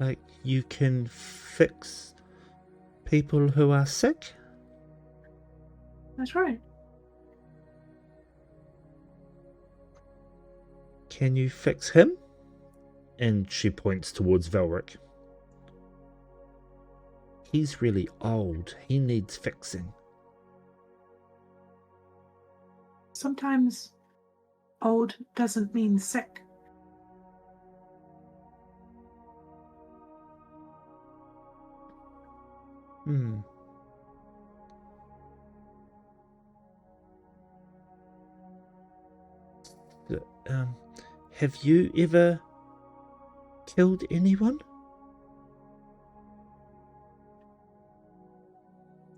Like you can fix people who are sick?" That's right. "Can you fix him?" And she points towards Velric. "He's really old. He needs fixing." Sometimes old doesn't mean sick. Have you ever killed anyone?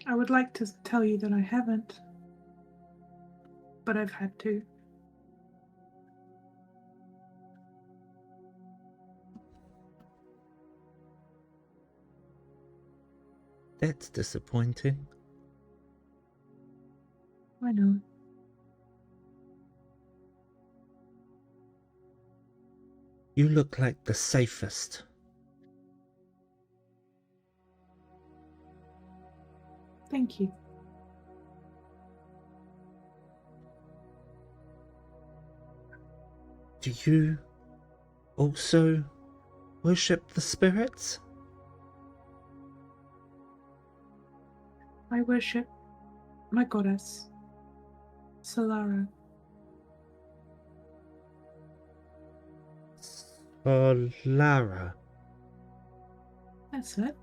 I would like to tell you that I haven't. But I've had to. That's disappointing. I know. You look like the safest. Thank you. Do you also worship the spirits? I worship my goddess, Solara. Solara. That's it.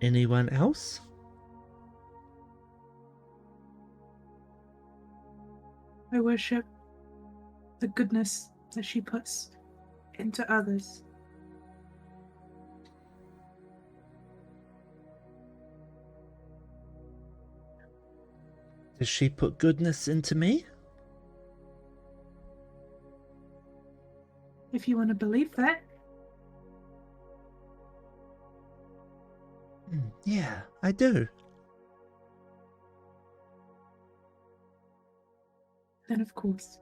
Anyone else? I worship the goodness that she puts into others. Does she put goodness into me? If you want to believe that. Yeah, I do. Then of course.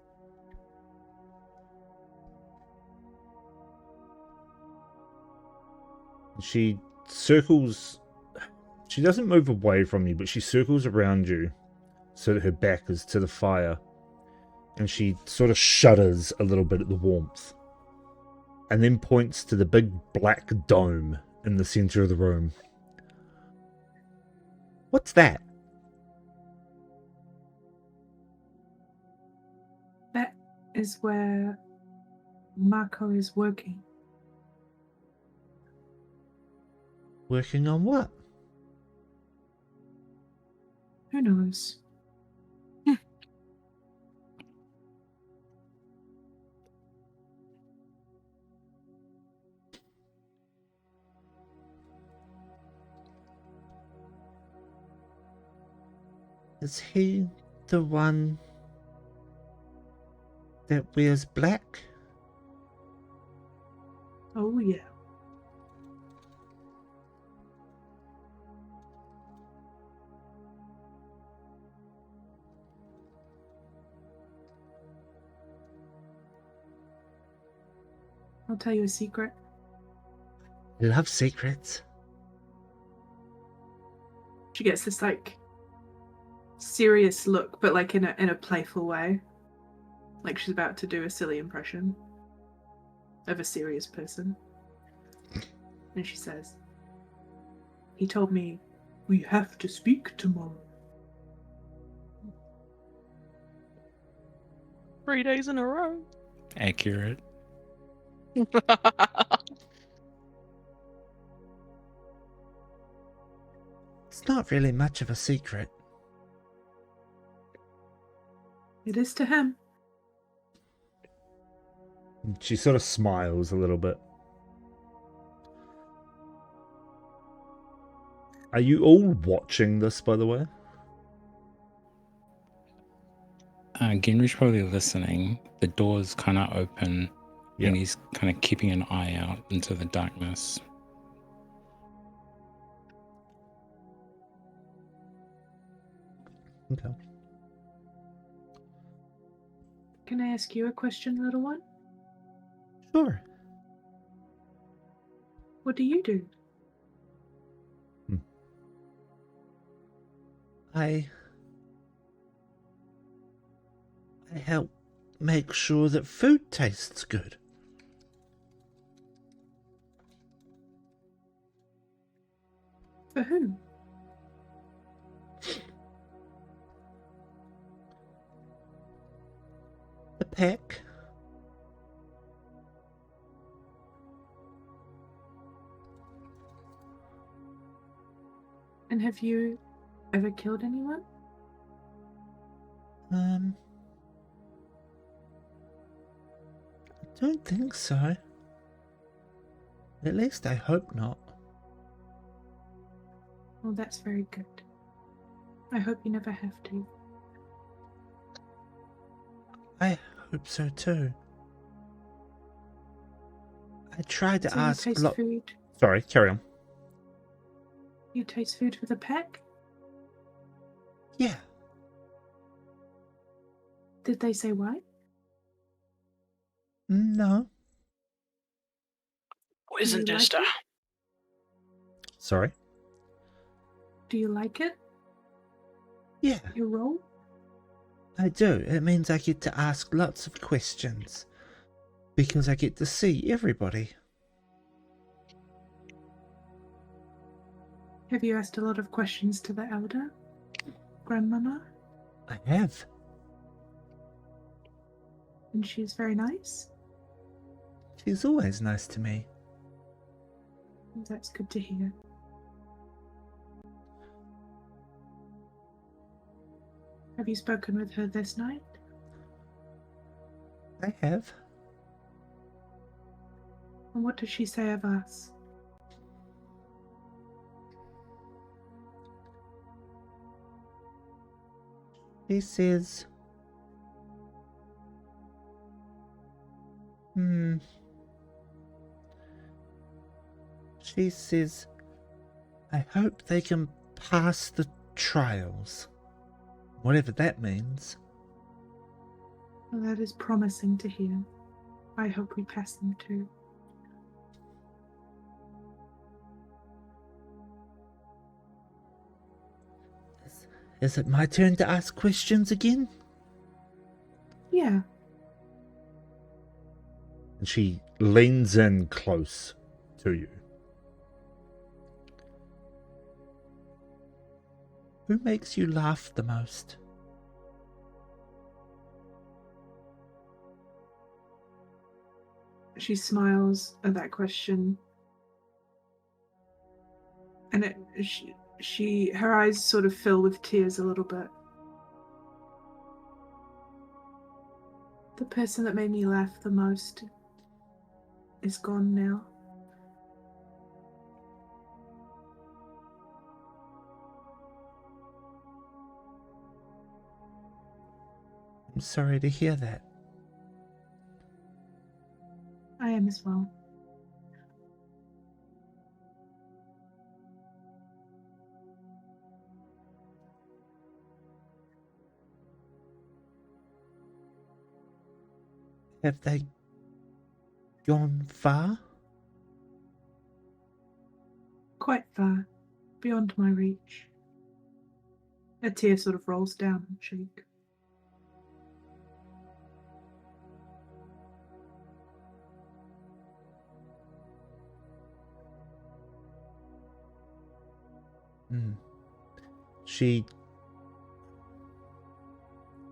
She circles. She doesn't move away from you, but she circles around you so that her back is to the fire. And she sort of shudders a little bit at the warmth. And then points to the big black dome in the center of the room. What's that? That is where Marco is working. Working on what? Who knows? Is he the one that wears black? Oh yeah. I'll tell you a secret. I love secrets. She gets this like serious look, but like in a playful way. Like she's about to do a silly impression of a serious person. And she says, he told me we have to speak tomorrow. 3 days in a row. Accurate. It's not really much of a secret. It is to him. She sort of smiles a little bit. Are you all watching this, by the way? Genry's probably listening. The door's kind of open, Yeah. and he's kind of keeping an eye out into the darkness. Okay. Can I ask you a question, little one? Sure. What do you do? I help make sure that food tastes good. For whom? The pack. And have you ever killed anyone? I don't think so. At least I hope not. Well, that's very good. I hope you never have to. I hope so too. I tried to So you ask taste lots. food. Sorry, carry on. You taste food for the pack? Yeah. Did they say why? No. Poison Do you like tester. it? Sorry? Do you like it? Yeah, Your role? I do. It means I get to ask lots of questions. Because I get to see everybody. Have you asked a lot of questions to the elder, Grandmama? I have. And she's very nice? She's always nice to me. That's good to hear. Have you spoken with her this night? I have. And what does she say of us? She says... She says... I hope they can pass the trials. Whatever that means. Well, that is promising to hear. I hope we pass them too. Is it my turn to ask questions again? Yeah. And she leans in close to you. Who makes you laugh the most? She smiles at that question. And her eyes sort of fill with tears a little bit. The person that made me laugh the most is gone now. I'm sorry to hear that. I am as well. Have they gone far? Quite far, beyond my reach. A tear sort of rolls down her cheek. She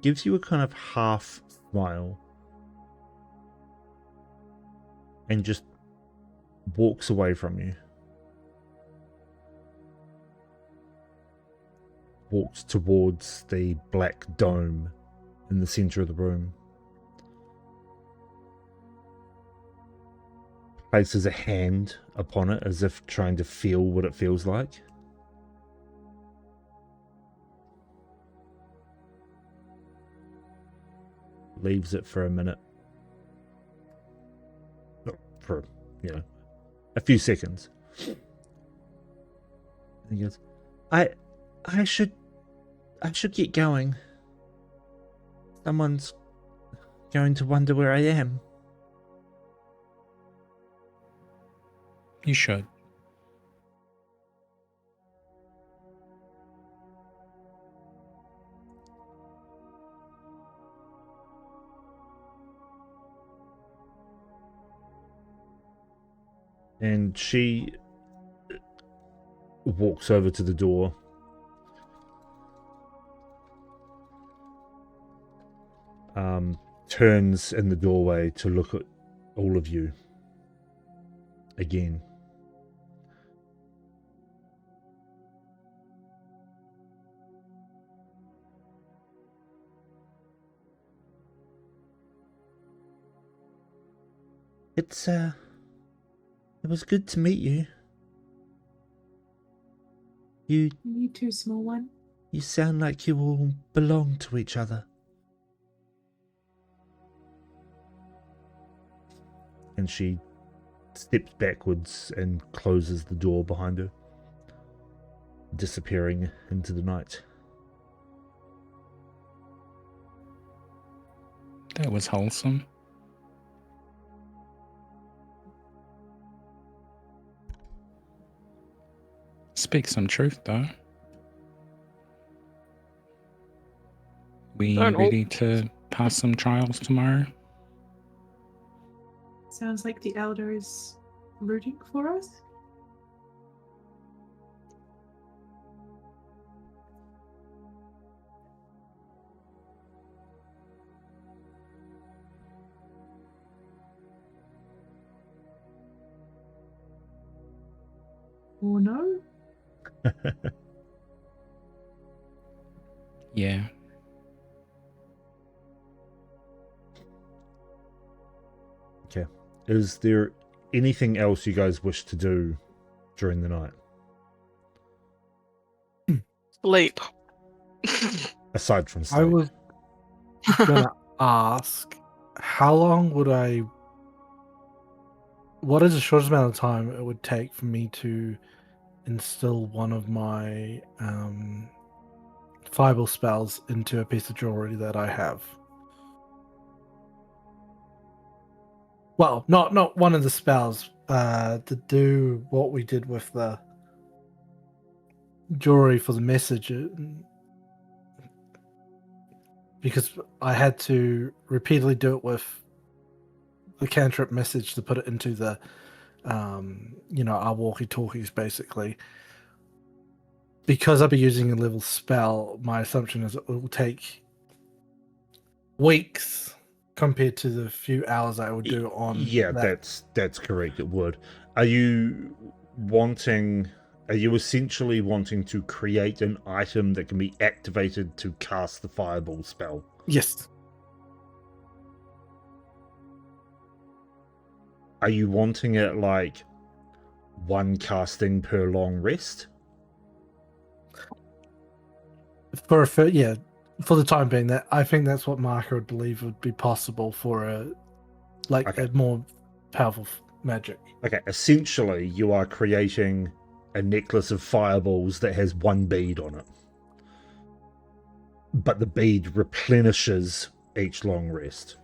gives you a kind of half smile and just walks away from you. Walks towards the black dome in the center of the room. Places a hand upon it as if trying to feel what it feels like. Leaves it for a minute. For, a few seconds. And he goes, I should get going. Someone's going to wonder where I am. You should. And she walks over to the door. Turns in the doorway to look at all of you again. It was good to meet you. You too, small one. You sound like you all belong to each other. And she steps backwards and closes the door behind her. disappearing into the night. That was wholesome. Speak some truth, though. We Don't all- ready to pass some trials tomorrow? Sounds like the Elder is rooting for us. Or no? Yeah. Okay. Is there anything else you guys wish to do during the night? Sleep. Aside from I sleep. was gonna ask, how long would I? What is the shortest amount of time it would take for me to instill one of my fireball spells into a piece of jewelry that I have? Well, not one of the spells. To do what we did with the jewelry for the message, because I had to repeatedly do it with the cantrip message to put it into the, our walkie-talkies, basically. Because I'll be using a level spell, my assumption is it will take weeks compared to the few hours I would do on. Yeah, that's correct. It would. Are you essentially wanting to create an item that can be activated to cast the fireball spell? Yes. Are you wanting it like one casting per long rest? For the time being, that I think that's what Marco would believe would be possible for a more powerful magic. Okay, essentially you are creating a necklace of fireballs that has one bead on it. But the bead replenishes each long rest.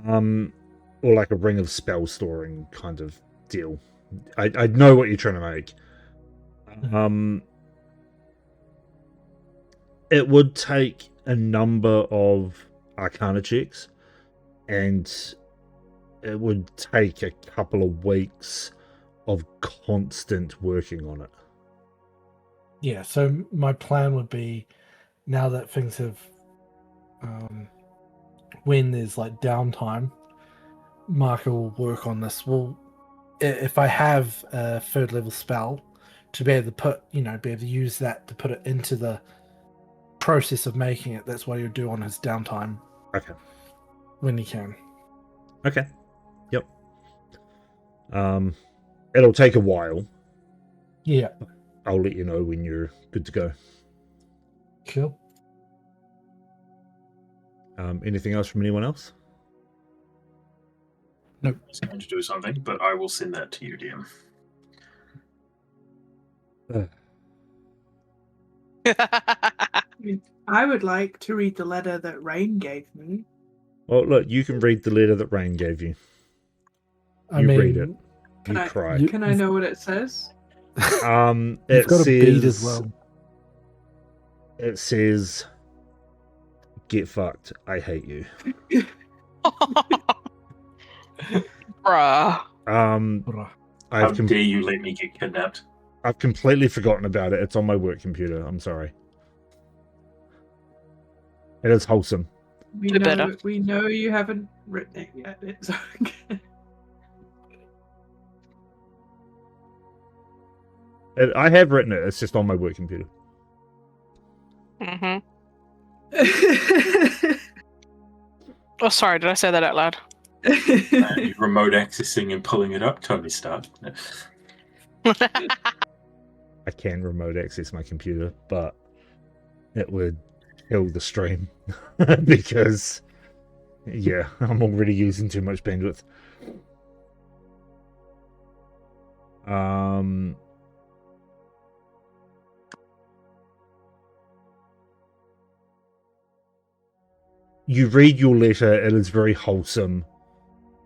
Or like a ring of spell storing kind of deal. I know what you're trying to make. It would take a number of Arcana checks, and it would take a couple of weeks of constant working on it. Yeah, so my plan would be, now that things have, when there's like downtime, Marco will work on this. Well, if I have a third level spell, to be able to be able to use that to put it into the process of making it, that's what he'll do on his downtime. Okay. When he can. Okay. Yep. It'll take a while. Yeah. I'll let you know when you're good to go. Cool. Anything else from anyone else? Nope. I was going to do something, but I will send that to you, DM. I would like to read the letter that Rain gave me. Well, look, you can read the letter that Rain gave you. You read it. You cry. Can I know what it says? You've It got says, a bead as well. It says, "Get fucked. I hate you." Bruh. How dare you let me get kidnapped? I've completely forgotten about it. It's on my work computer. I'm sorry. It is wholesome. We Do know, better. we know you haven't written it yet. It's okay. I have written it. It's just on my work computer. Mm-hmm. Oh, sorry. Did I say that out loud? You're remote accessing and pulling it up, Tony Stark. I can remote access my computer, but it would kill the stream because, yeah, I'm already using too much bandwidth. you read your letter. It is very wholesome.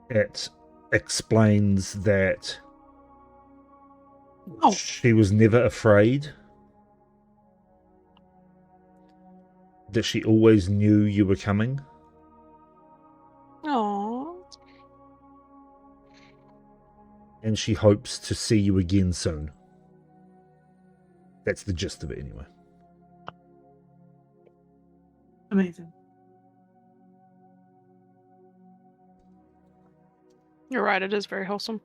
It explains that Oh. she was never afraid, that she always knew you were coming, Aww. and she hopes to see you again soon. That's the gist of it, anyway. Amazing. You're right, it is very wholesome.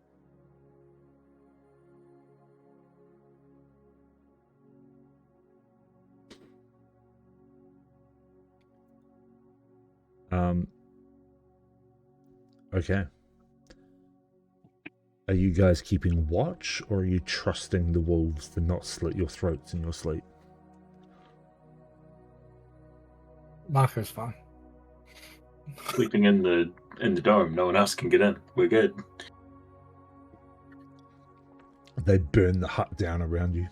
Okay. Are you guys keeping watch, or are you trusting the wolves to not slit your throats in your sleep? Marco's fine. Sleeping in the dome, no one else can get in. We're good. They burn the hut down around you.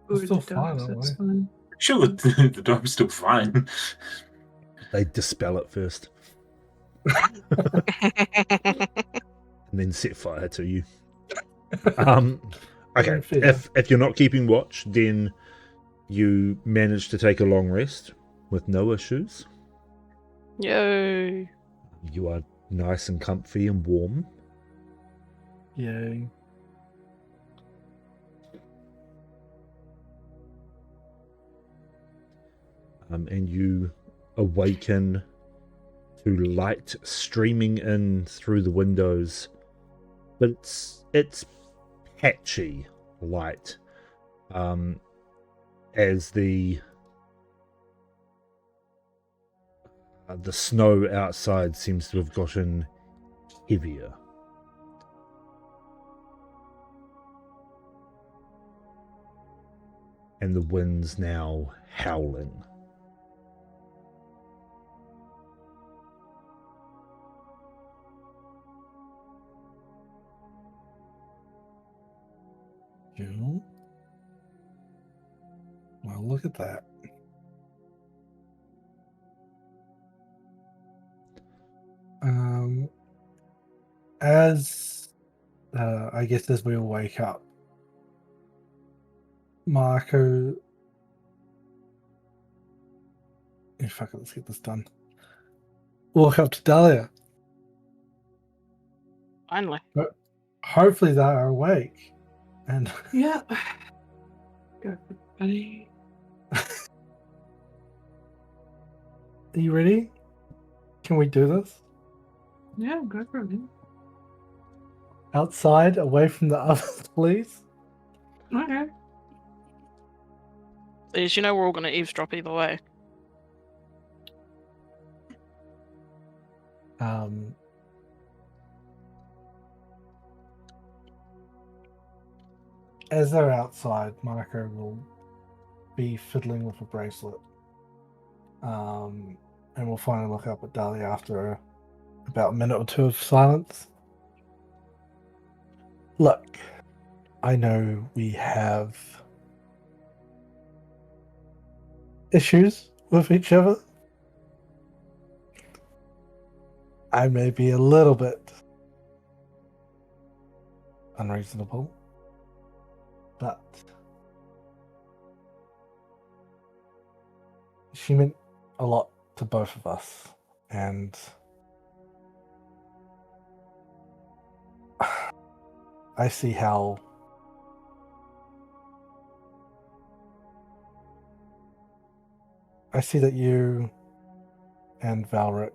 We're Good still to fine, dance, aren't it's we? fine. Sure, the dome's still fine. They dispel it first, and then set fire to you. Okay, Fair. if you're not keeping watch, then you manage to take a long rest with no issues. Yay. You are nice and comfy and warm. Yay. And you awaken to light streaming in through the windows, but it's patchy light, as the snow outside seems to have gotten heavier. And the wind's now howling. You? Well, look at that. As I guess as we all wake up, Marco. Oh, fuck it, let's get this done. Walk up to Dahlia. Finally. Hopefully they are awake. And Yeah. Go for it, buddy. are you ready? Can we do this? Yeah, go for it, man. Outside, away from the others, please. Okay. As you know, we're all going to eavesdrop either way. As they're outside, Marco will be fiddling with a bracelet. And we'll finally look up at Dahlia after about a minute or two of silence. Look, I know we have issues with each other. I may be a little bit unreasonable, but she meant a lot to both of us, and I see how I see that you and Valric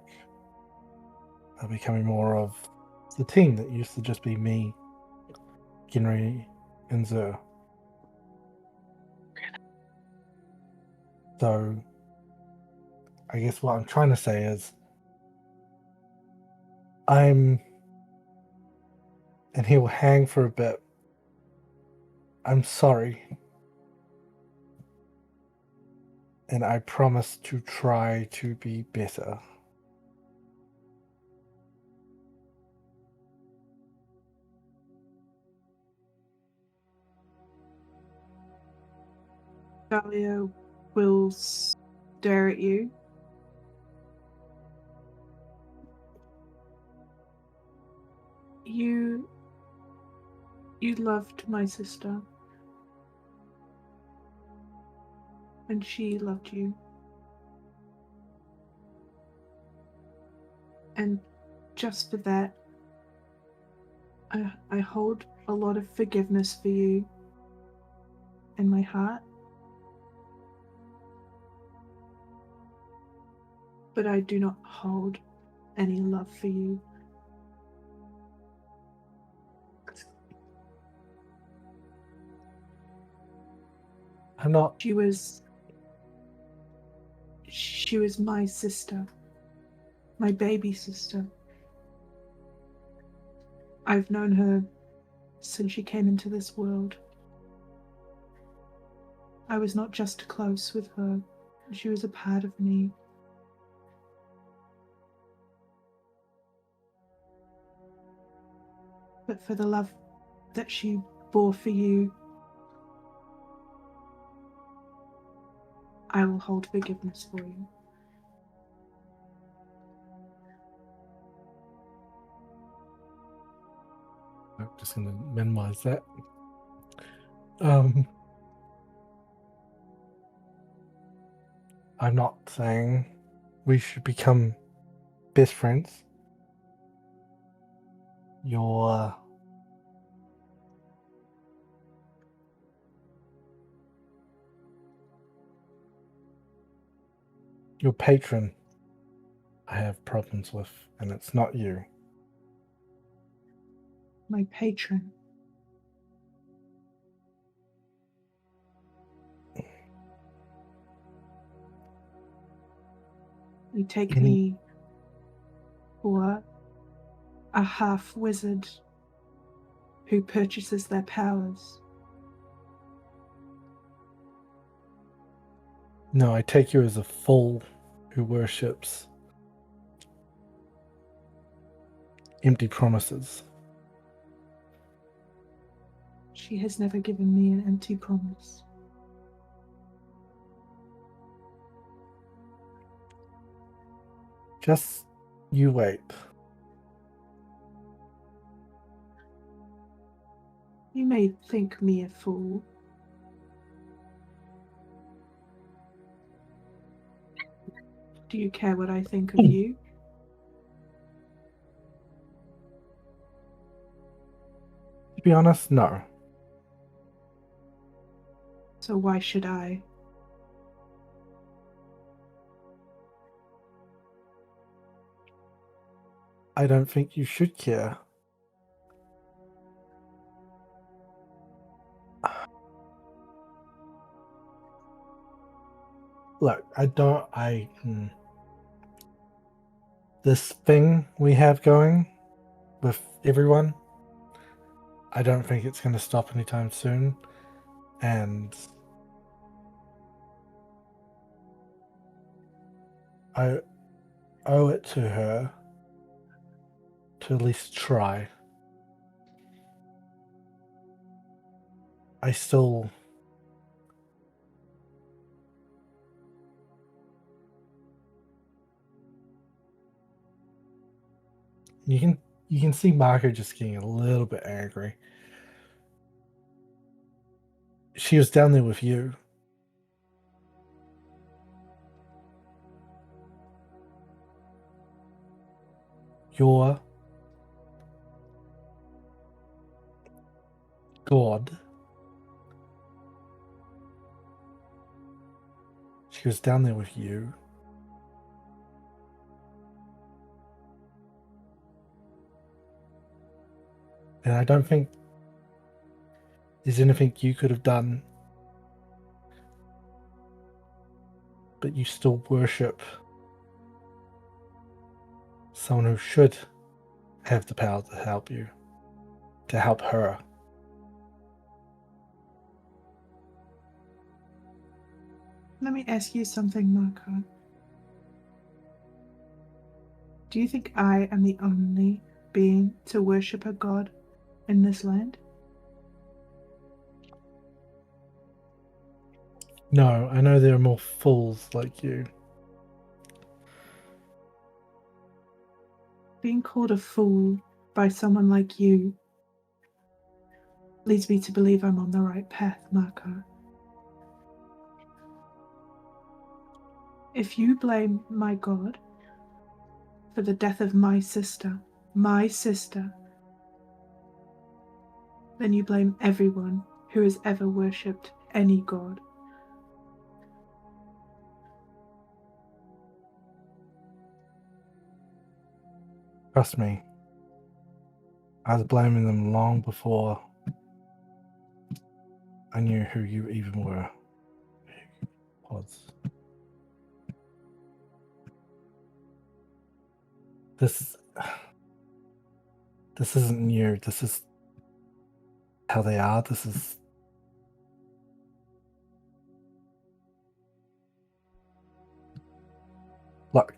are becoming more of the team that used to just be me, Ginry, and Zur. So, I guess what I'm trying to say is, and he will hang for a bit. I'm sorry. And I promise to try to be better. Dahlia will stare at you. You loved my sister. And she loved you. And just for that, I hold a lot of forgiveness for you in my heart. But I do not hold any love for you. I'm not. She was my sister. My baby sister. I've known her since she came into this world. I was not just close with her, she was a part of me. But for the love that she bore for you, I will hold forgiveness for you. I'm just going to minimize that. I'm not saying we should become best friends. Your patron I have problems with, and it's not you. My patron. You take me for a half wizard who purchases their powers. No, I take you as a fool who worships empty promises. She has never given me an empty promise. Just you wait. You may think me a fool. Do you care what I think of you? To be honest, no. So why should I? I don't think you should care. Look, this thing we have going with everyone, I don't think it's going to stop anytime soon. And I owe it to her to at least try. I still... You can see Marco just getting a little bit angry. She was down there with you. Your God. She was down there with you. And I don't think there's anything you could have done, but you still worship someone who should have the power to help you, to help her. Let me ask you something, Marco. Do you think I am the only being to worship a god in this land? No, I know there are more fools like you. Being called a fool by someone like you leads me to believe I'm on the right path, Marco. If you blame my God for the death of my sister, then you blame everyone who has ever worshipped any god. Trust me. I was blaming them long before I knew who you even were. Was. This isn't new. This is how they are. This is look.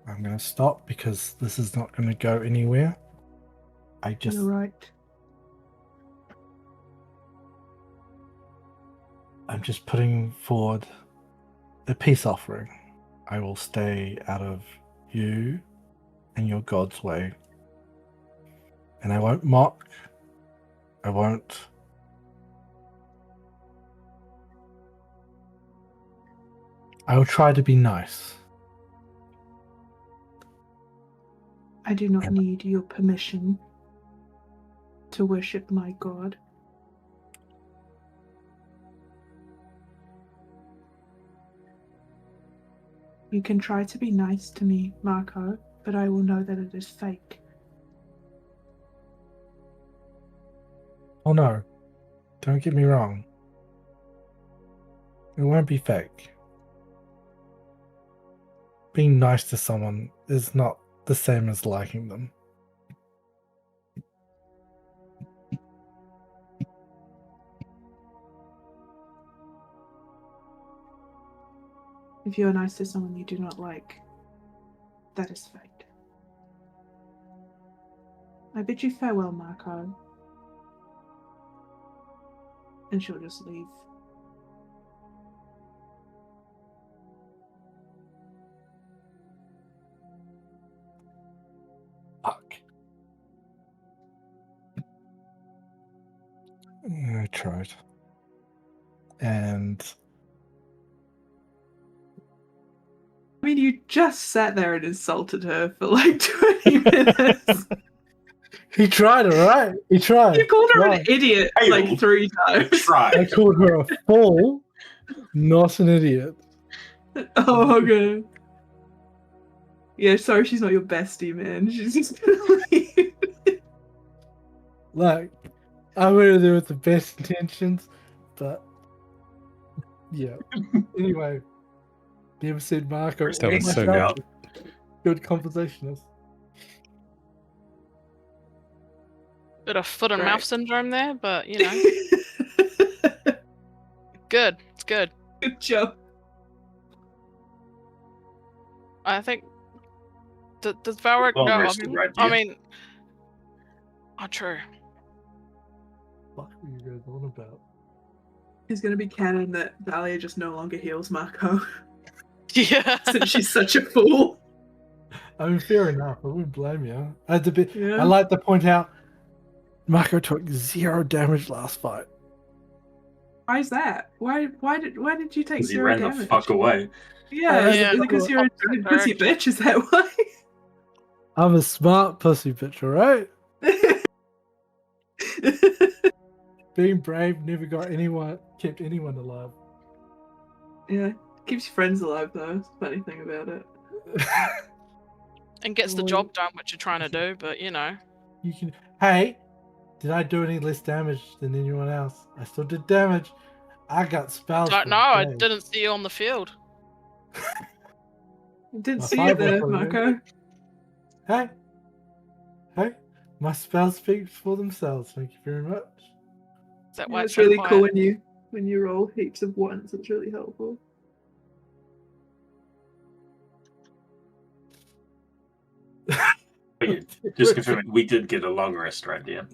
I'm gonna stop because this is not gonna go anywhere. You're right. I'm just putting forward a peace offering. I will stay out of you and your God's way. And I won't mock. I won't. I will try to be nice. I do not need your permission to worship my God. You can try to be nice to me, Marco, but I will know that it is fake. Oh no. Don't get me wrong. It won't be fake. Being nice to someone is not the same as liking them. If you are nice to someone you do not like, that is fate. I bid you farewell, Marco. And she'll just leave. Fuck. I tried. And I mean, you just sat there and insulted her for like 20 minutes. he tried, alright? He tried. You called her an Tried. idiot Hey, like 3 times. I Try. called her a fool, not an idiot. Oh, okay. Yeah, sorry she's not your bestie, man. She's just gonna leave. Like, I went there with the best intentions, but yeah. Anyway, never said Marco. That was or so myself good. Good conversationist. Bit of foot and Right. mouth syndrome there, but you know, good. It's good. Good job. I think. Does Valric Well know? rested, right, I dear? mean, oh, true. What were you guys on about? It's gonna be canon that Dahlia just no longer heals Marco Yeah. since she's such a fool. I mean, fair enough. I wouldn't blame you. I had to be. Yeah. I like to point out, Marco took 0 damage last fight. Why is that? Why did you take Because he 0 ran damage? the fuck away. Yeah, Yeah. because you're a Opposite pussy direction. bitch, is that why? I'm a smart pussy bitch, alright? Being brave never kept anyone alive. Yeah, keeps your friends alive though. That's the funny thing about it. And gets the job done, what you're trying to do, but you know. You can. Hey, did I do any less damage than anyone else? I still did damage. I got spells. Don't for know. I days. didn't see you on the field. Didn't My see you fireball there, for you. Marco. Hey, my spells speak for themselves. Thank you very much. Is that Yeah, why it's it's so really quiet? cool when you roll heaps of ones. It's really helpful. But yeah, just confirming, we did get a long rest, right, dear?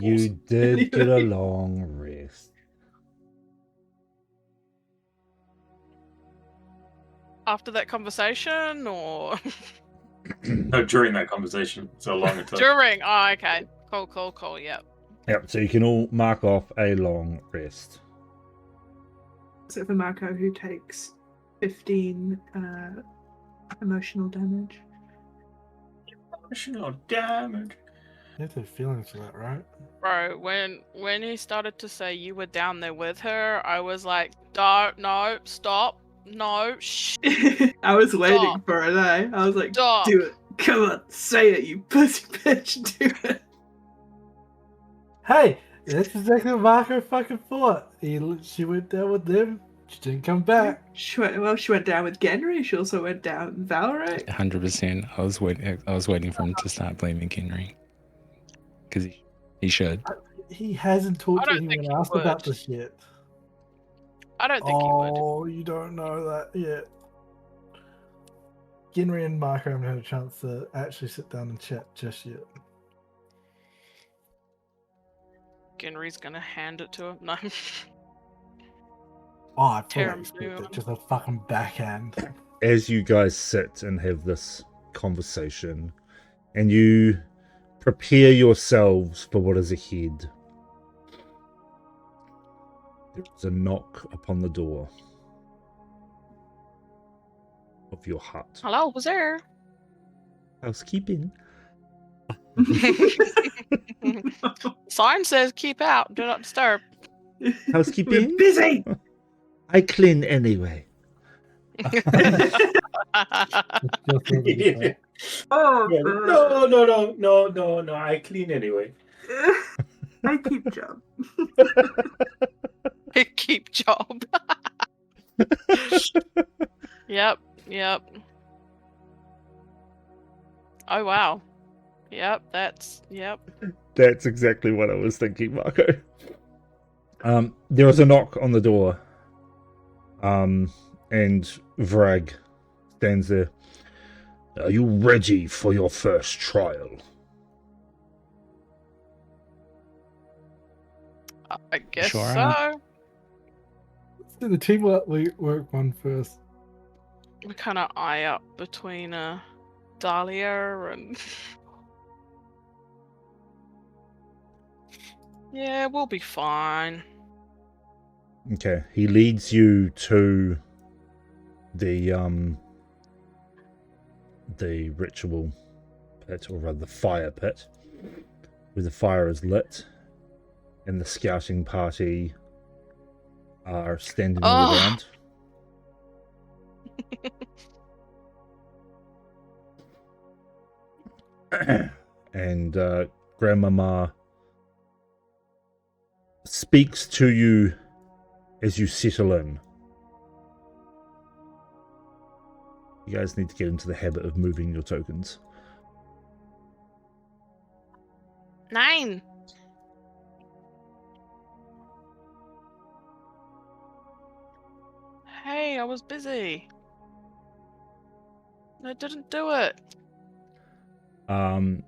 You did get a long rest. After that conversation, or No, during that conversation, so long it took. during? Oh, okay. Cool. Yep. Yep, so you can all mark off a long rest. Except for Marco, who takes 15 emotional damage. Emotional damage. You have to have feelings for that, right? Bro, when he started to say you were down there with her, I was like, no, stop, no, shh, I was waiting Stop. for it, eh? I was like, Stop. do it. Come on, say it, you pussy bitch, do it. Hey, that's exactly what Marco fucking thought. She went down with them. She didn't come back. She went down with Genry. She also went down with Valorant. 100%. I was waiting for him to start blaming Henry. Because he should. He hasn't talked I to don't think anyone he else about would. this yet. I don't think he would. Oh, you don't know that yet. Genry and Marco haven't had a chance to actually sit down and chat just yet. Genry's gonna hand it to him. No. Oh, I Tear fully him expect through. it. Just a fucking backhand. As you guys sit and have this conversation, and you prepare yourselves for what is ahead, there's a knock upon the door of your hut. Hello, who's there? Housekeeping. Sign says keep out, do not disturb. Housekeeping? We're busy. I clean anyway. Just a little bit. Oh, No. I clean anyway. I keep job. Keep job. Yep. Oh wow. Yep, That's exactly what I was thinking, Marco. There is a knock on the door. And Vrag stands there. Are you ready for your first trial? I guess Sure so. am. Let's do the teamwork work one first. We kind of eye up between Dahlia and. Yeah, we'll be fine. Okay, he leads you to the ritual pit, or rather the fire pit, where the fire is lit, and the scouting party are standing all around. And Grandmama speaks to you as you settle in. You guys need to get into the habit of moving your tokens. 9. Hey, I was busy. I didn't do it. Don't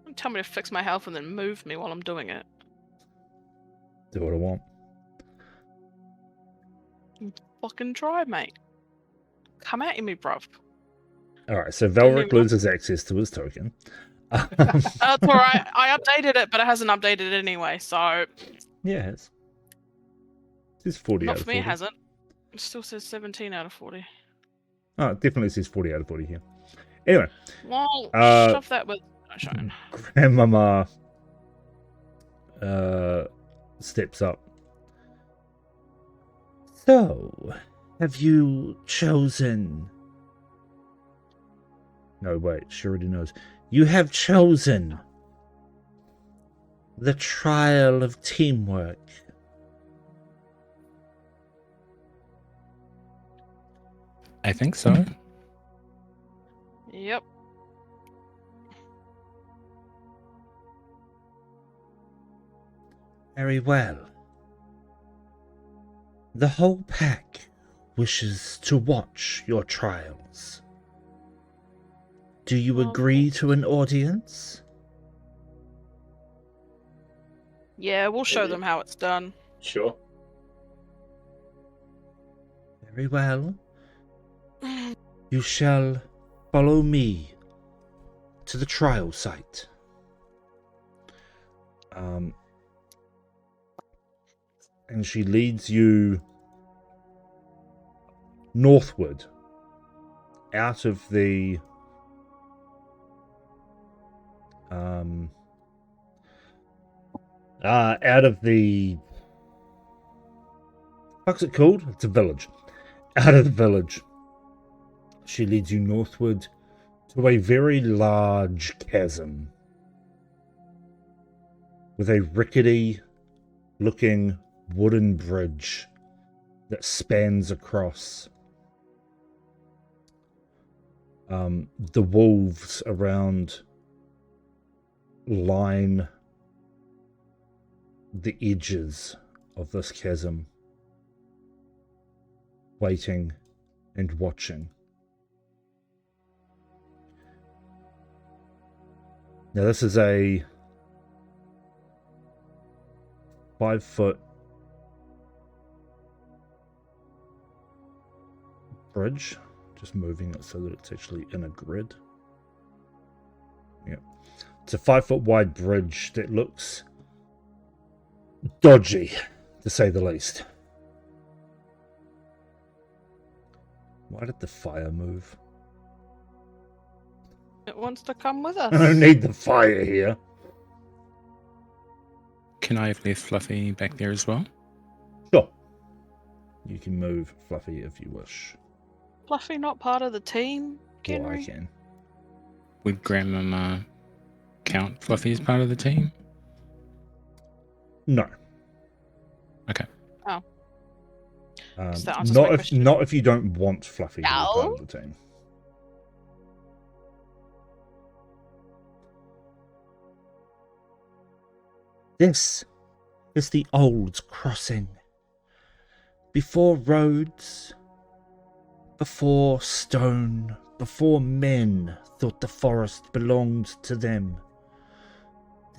Don't tell me to fix my health and then move me while I'm doing it. do what I want. Fucking try, mate. Come at me, bruv. Alright, so Didn't Valric even- loses access to his token. That's alright. I updated it, but it hasn't updated anyway, so. Yeah, it has. It says 40 Not out for of me, 40. it hasn't. It still says 17 out of 40. Oh, it definitely says 40 out of 40 here. Anyway, Well, Uh, shove that with sunshine. Grandmama steps up. So, have you chosen... No, wait, she already knows. You have chosen the trial of teamwork. I think so. Yep. Very well. The whole pack wishes to watch your trials. Do you agree to an audience? Yeah, we'll show Maybe. them how it's done. Sure. Very well. You shall follow me to the trial site. And she leads you northward out of the what's it called? It's a village. Out of the village. She leads you northward to a very large chasm with a rickety looking wooden bridge that spans across. The wolves around line the edges of this chasm, waiting and watching. Now this is a 5-foot bridge, just moving it so that it's actually in a grid. Yeah, it's a 5-foot wide bridge that looks dodgy, to say the least. Why did the fire move? It wants to come with I don't us. need the fire here. Can I have left Fluffy back there as well? Sure. You can move Fluffy if you wish. Fluffy not part of the team, Or I Henry? can. Would Grandmama count Fluffy as part of the team? No. Okay. Oh. So that answers my Not if question. not if you don't want Fluffy to be No. part of the team. This is the old crossing. Before roads, before stone, before men thought the forest belonged to them.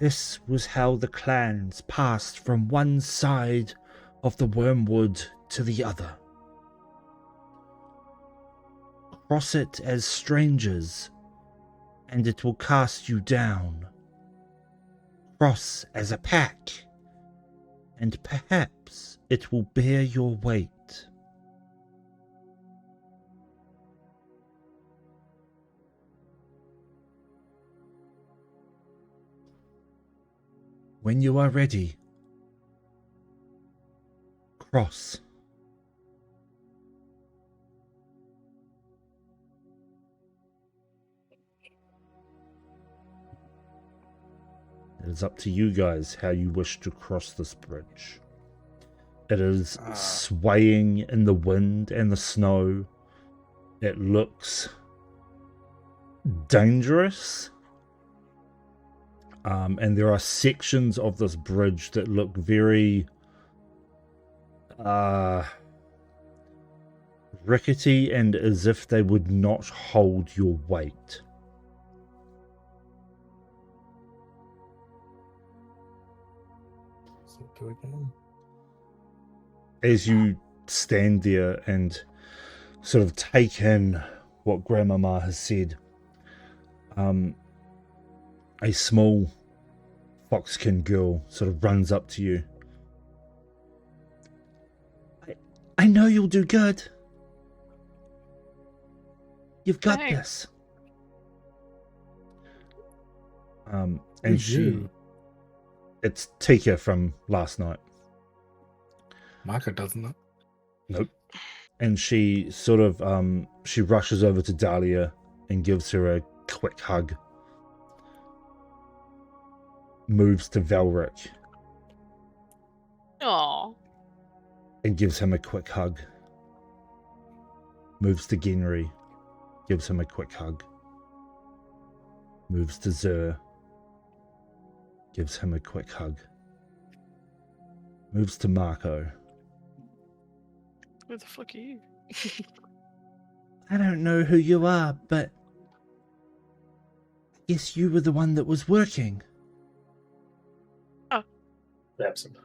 This was how the clans passed from one side of the wormwood to the other. Cross it as strangers, and it will cast you down. Cross as a pack, and perhaps it will bear your weight. When you are ready, cross. It is up to you guys how you wish to cross this bridge. It is swaying in the wind and the snow. It looks dangerous. And there are sections of this bridge that look very rickety and as if they would not hold your weight. As you stand there and sort of take in what Grandmama has said, a small foxkin girl sort of runs up to you. I know you'll do good. You've got Thanks. this. And it's Tikka from last night. Marco doesn't it? Nope. And she sort of she rushes over to Dahlia and gives her a quick hug. Moves to Velric Aw. and gives him a quick hug. Moves to Genry, gives him a quick hug. Moves to Zur, gives him a quick hug. Moves to Marco. Who the fuck are you? I don't know who you are, but I guess you were the one that was working. Oh. Absent.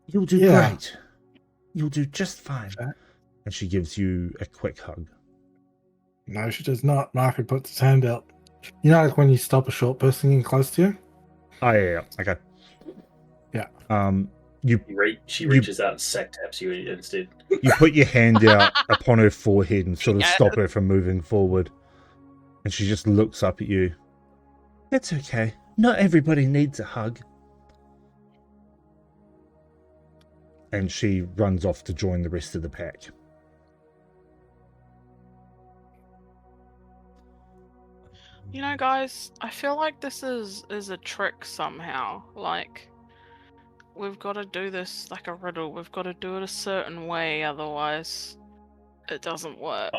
You'll do Yeah. great. You'll do just fine. Okay. And she gives you a quick hug. No, she does not. Marco puts his hand out. You know, like when you stop a short person getting close to you? Oh, yeah. Okay. Yeah. She reaches out and sack taps you instead. You put your hand out upon her forehead and sort of Yes. stop her from moving forward. And she just looks up at you. It's okay. Not everybody needs a hug. And she runs off to join the rest of the pack. You know, guys, I feel like this is a trick somehow. Like, we've got to do this like a riddle. We've got to do it a certain way, otherwise it doesn't work.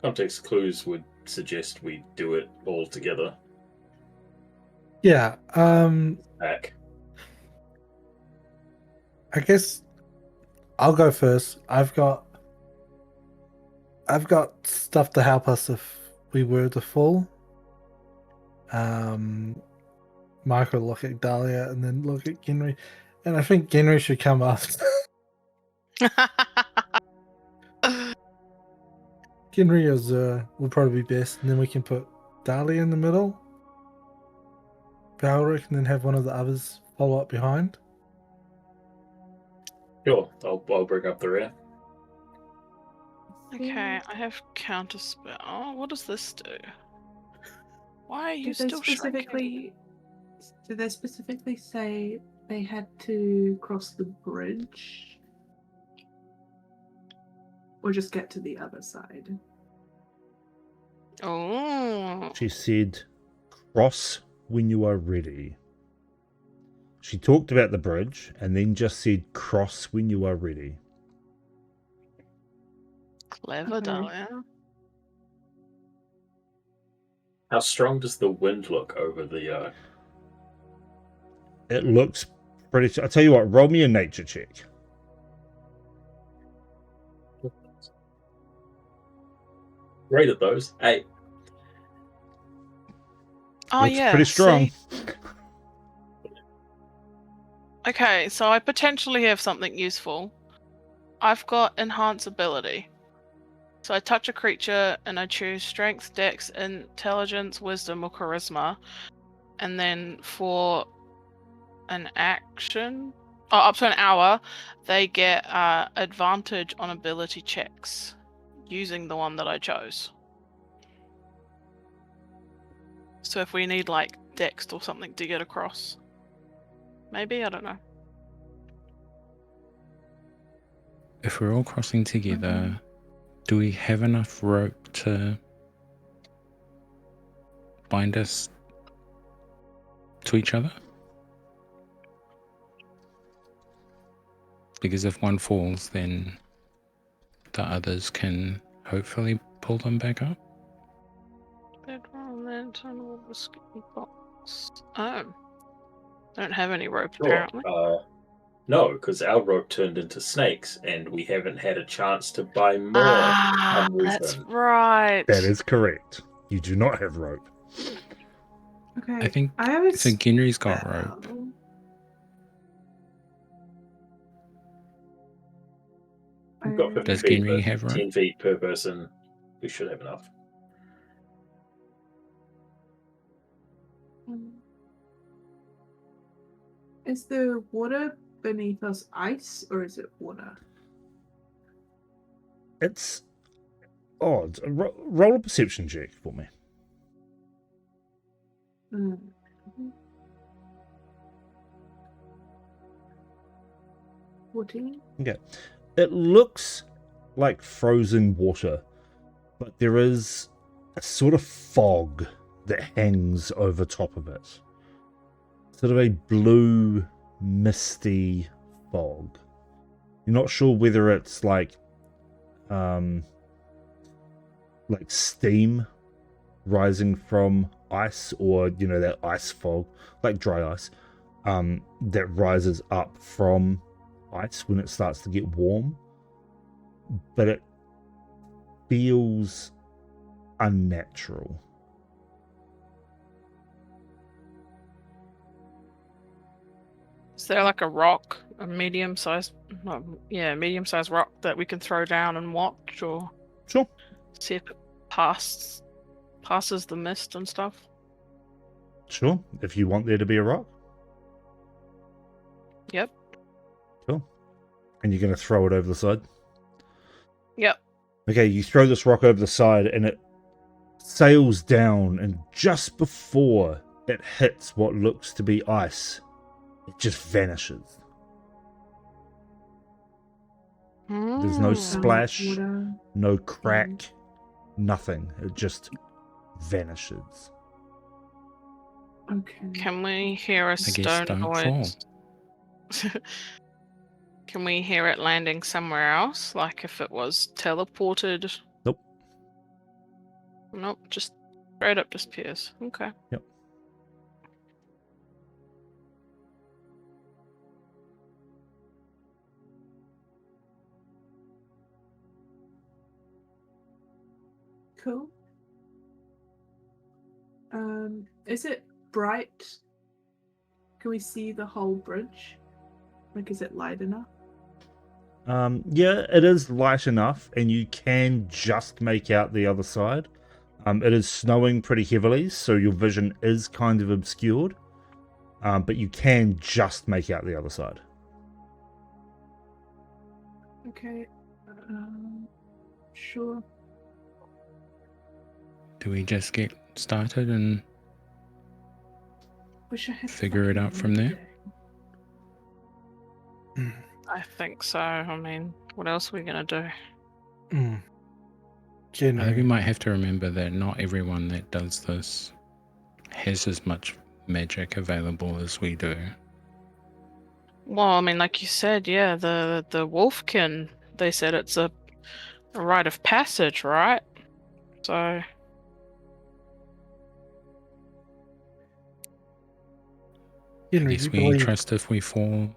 Context clues would suggest we do it all together. Yeah. Back. I guess I'll go first. I've got stuff to help us if we were to fall. Michael look at Dahlia and then look at Genry. And I think Genry should come after. Genry is will probably be best, and then we can put Dahlia in the middle. Valric, and then have one of the others follow up behind. Sure, I'll bring up the rear. Okay, I have counterspell. What does this do? Why are you Did they still shrinking? specifically say they had to cross the bridge? Or just get to the other side? Oh. She said, cross when you are ready. She talked about the bridge and then just said, cross when you are ready. Clever, Okay. Dahlia. How strong does the wind look over the... It looks pretty... I'll tell you what, roll me a nature check. Great at those. Hey, Oh Looks yeah. pretty strong. See? Okay, so I potentially have something useful. I've got enhance ability. So I touch a creature and I choose strength, dex, intelligence, wisdom, or charisma. And then for an action, up to an hour, they get advantage on ability checks using the one that I chose. So if we need like dex or something to get across. Maybe, I don't know. If we're all crossing together, do we have enough rope to bind us to each other? Because if one falls, then the others can hopefully pull them back up. Bedroll, lantern, or whiskey box. Oh. Don't have any rope, sure. apparently. No, because our rope turned into snakes, and we haven't had a chance to buy more. That's right. That is correct. You do not have rope. Okay. I think I have a so. Genry's got rope. spell. We've got 50 Does feet, Genry but have rope? 10 feet per person. We should have enough. Is the water beneath us ice or is it water? It's odd. Roll a perception check for me. Mm. 14? Okay. It looks like frozen water, but there is a sort of fog that hangs over top of it. Sort of a blue, misty fog. You're not sure whether it's like steam rising from ice, or that ice fog, like dry ice, that rises up from ice when it starts to get warm, but it feels unnatural. there like a rock, a medium-sized rock that we can throw down and watch, or Sure. see if it passes the mist and stuff? Sure. If you want there to be a rock. Yep. Cool. And you're going to throw it over the side? Yep. Okay, you throw this rock over the side and it sails down, and just before it hits what looks to be ice, it just vanishes. There's no splash, Water. no crack, nothing. It just vanishes. Okay. Can we hear a guess stone don't noise? Can we hear it landing somewhere else? Like if it was teleported? Nope. Nope, just straight up disappears. Okay. Yep. Cool. Is it bright? Can we see the whole bridge? Like, is it light enough? Yeah, it is light enough, and you can just make out the other side. It is snowing pretty heavily, so your vision is kind of obscured, but you can just make out the other side. Okay. Sure. Do we just get started and Wish I had figure it fucking out from there? day. I think so. I mean, what else are we gonna do? I think we Generally, might have to remember that not everyone that does this has as much magic available as we do. Well, I mean, like you said, yeah, the wolfkin, they said it's a rite of passage, right? So I Henry, guess you we believe trust if we fall,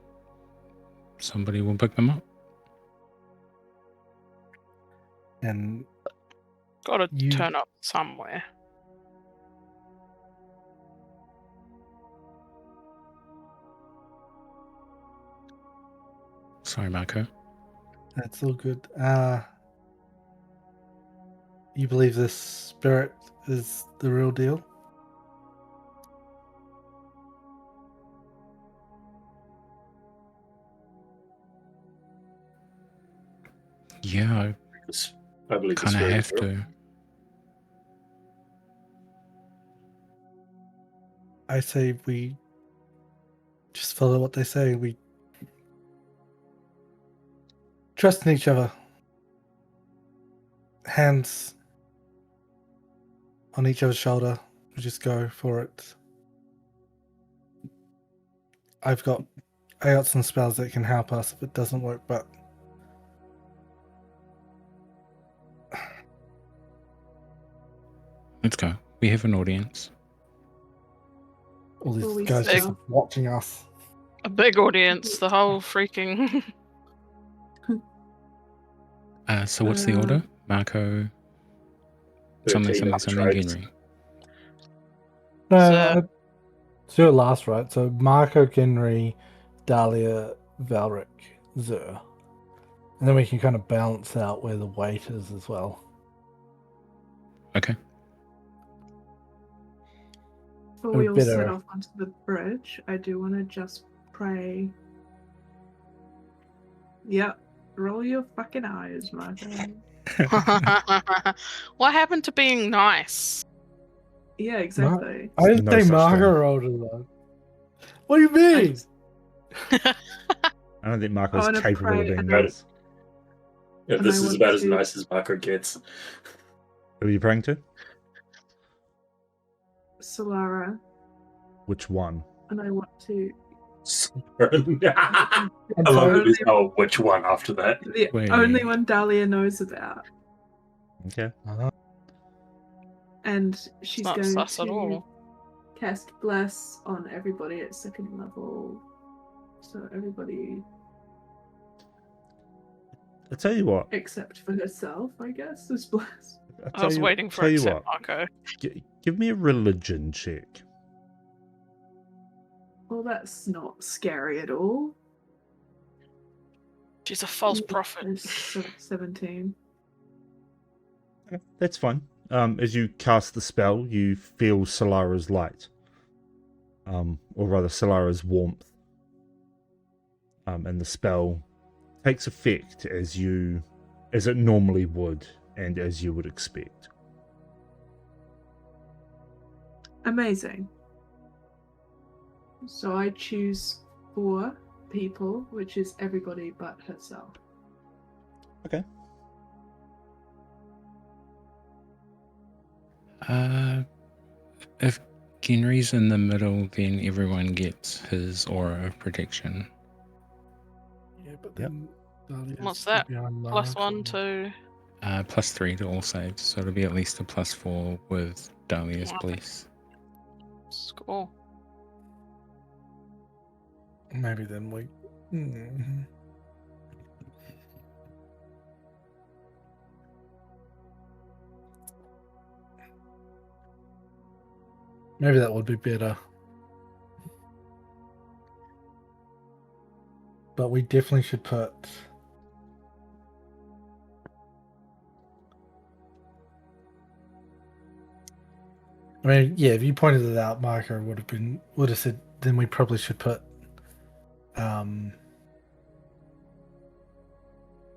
somebody will pick them up. and gotta You- turn up somewhere. Sorry, Marco. that's all good. You believe this spirit is the real deal? Yeah, I believe I kind of spirit have is real. to. I say we just follow what they say. We trust in each other. Hands on each other's shoulder. We just go for it. I got some spells that can help us if it doesn't work, but Let's go. We have an audience. all these Well, we guys just still- watching us. A big audience, the whole freaking. So what's the order? Marco, something, 13 something, trades. Henry. No, it's your last, right? So Marco, Genry, Dahlia, Valric, Zur. And then we can kind of balance out where the weight is as well. Okay. Before we all set better- off onto the bridge, I do want to just pray. Yep. Roll your fucking eyes, Marco. What happened to being nice? Yeah, exactly. I didn't No say such Marco thing. rolled it though. What do you mean? I don't think Marco's I wanna capable of pray being and nice. Yeah, And this I is want about as to- nice as Marco gets. Who are you praying to? Solara, Which one? and I want to. I And love so- that there's no which one after that. The Wait. only one Dahlia knows about. Okay. And she's Not going sus at to all. cast Bless on everybody at second level. So everybody I'll tell you what. except for herself, I guess, is blessed. I was waiting for tell you except what. Marco. Give me a religion check. Well, that's not scary at all. She's a false prophet. It's 17. That's fine. As you cast the spell, you feel Solara's light. Or rather, Solara's warmth. And the spell takes effect as it normally would, and as you would expect. Amazing. So I choose 4 people, which is everybody but herself. Okay. If Genry's in the middle, then everyone gets his aura of protection. Yeah, but Yep. then Dahlia's What's that? behind Plus Mark 1 and- to. +3 to all saves, so it'll be at least a +4 with Dahlia's Wow. Bliss. Score. Maybe then we. Maybe that would be better. But we definitely should put. I mean, yeah, if you pointed it out, Marco would have said. Then we probably should put.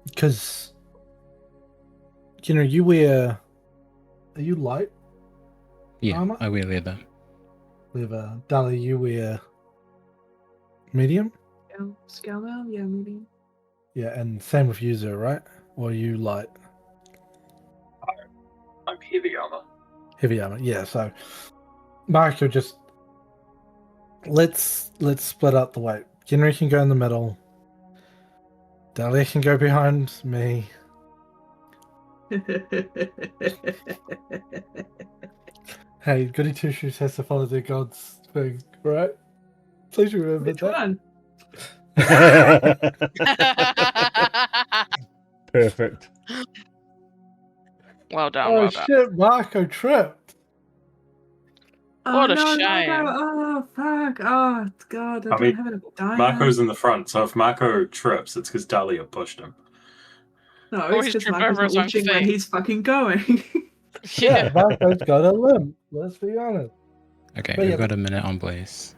Because you wear. Are you light? Yeah, Armor? I wear leather. Leather. Dahlia, you wear. Medium? Scale mail? Yeah, medium. Yeah, and same with you, Zer, right? Or are you light? I'm heavy armor. Heavy armor. Yeah, so Marco, just let's split up the weight. Henry can go in the middle. Dahlia can go behind me. Hey, Goody Two Shoes has to follow their god's thing, right? Please remember Which that. one? Perfect. Well done, Oh well done. shit, Marco tripped. What a no, shame. Oh, fuck. Oh, God. I I don't mean, have a diamond. Marco's in the front, so if Marco trips, it's because Dahlia pushed him. No, Or it's he's because tripped Marco's over not his own watching where feet. he's fucking going. Yeah, Marco's got a limp. Let's be honest. Okay, But we've yeah, got a minute on Blaze.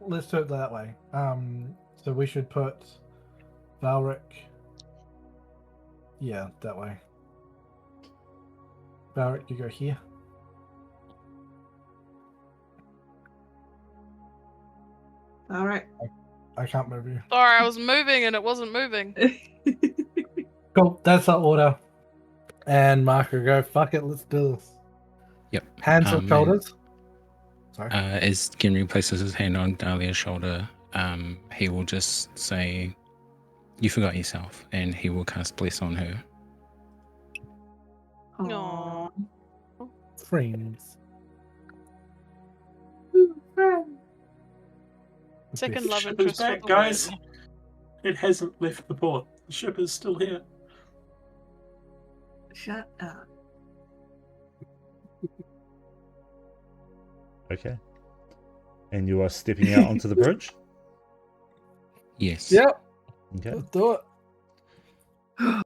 Let's do it that way. So we should put Valric. Yeah, that way. Valric, you go here. All right. I can't move you. Sorry, I was moving and it wasn't moving. Cool, that's our order. And Marco, go. Fuck it, let's do this. Yep. Hands on and, shoulders. Sorry. As Genry places his hand on Dahlia's shoulder, he will just say, "You forgot yourself," and he will cast Bless on her. Aw. Friends. Second Best. love Ship is interest back, for the guys. win. It hasn't left the port. The ship is still here. Shut up. Okay. And you are stepping out onto the bridge? Yes. Yep, Okay. let's do it. All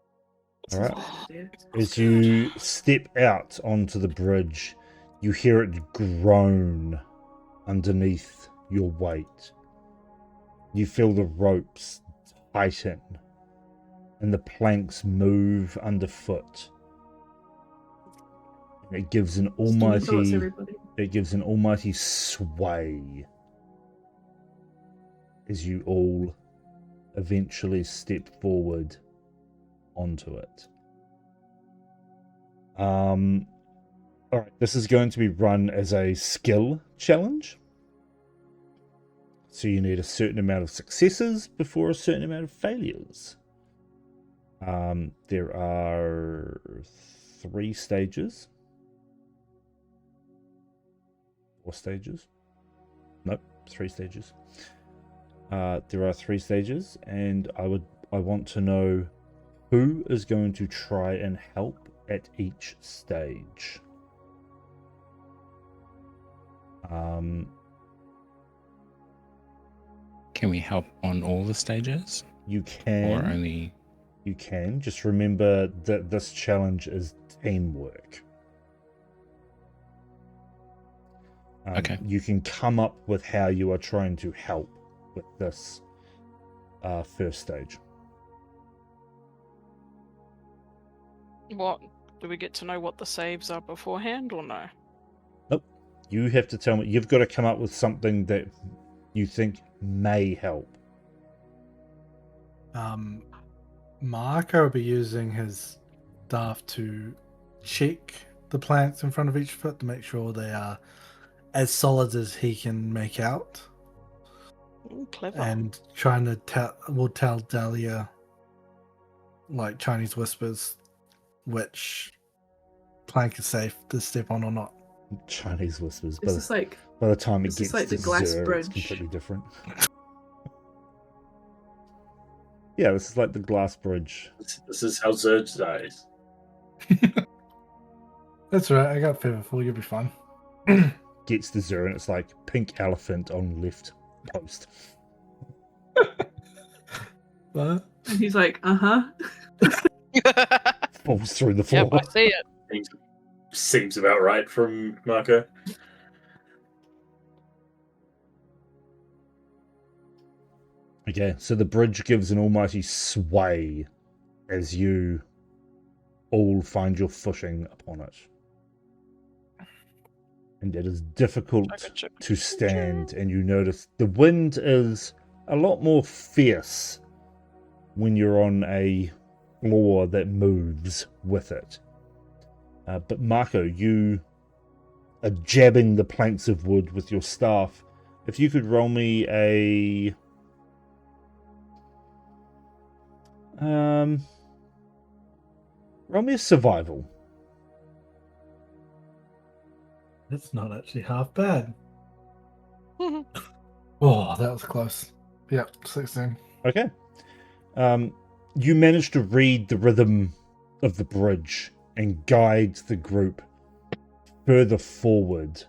right. Yeah. As you step out onto the bridge, you hear it groan underneath your weight. You feel the ropes tighten and the planks move underfoot. It gives an Thoughts, almighty everybody. sway as you all eventually step forward onto it. All right, this is going to be run as a skill challenge. So you need a certain amount of successes before a certain amount of failures. There are 3 stages. 4 stages? Nope, 3 stages. There are 3 stages, and I want to know who is going to try and help at each stage. Can we help on all the stages? You Or can. only... You can. Just remember that this challenge is teamwork. Okay. You can come up with how you are trying to help with this first stage. What? Do we get to know what the saves are beforehand or no? Nope. You have to tell me. You've got to come up with something that you think may help. Marco will be using his staff to check the planks in front of each foot to make sure they are as solid as he can make out. Clever. And trying to tell Dahlia, like Chinese whispers, which plank is safe to step on or not. Chinese whispers. This is like By the time it this is gets like to the glass Zer, it's bridge. completely different. Yeah, this is like the glass bridge. This is how Zurge dies. That's right. I got Featherful. You'll be fine. Gets to Zer, and it's like pink elephant on left post. What? and he's like, Falls through the floor. Yep, I see it. Seems about right from Marco. Okay, so the bridge gives an almighty sway as you all find your footing upon it. And it is difficult to stand, and you notice the wind is a lot more fierce when you're on a floor that moves with it. But Marco, you are jabbing the planks of wood with your staff. If you could roll me a... roll me a survival. That's not actually half bad. Mhm. Oh, that was close. Yep, 16. Okay. You manage to read the rhythm of the bridge and guide the group further forward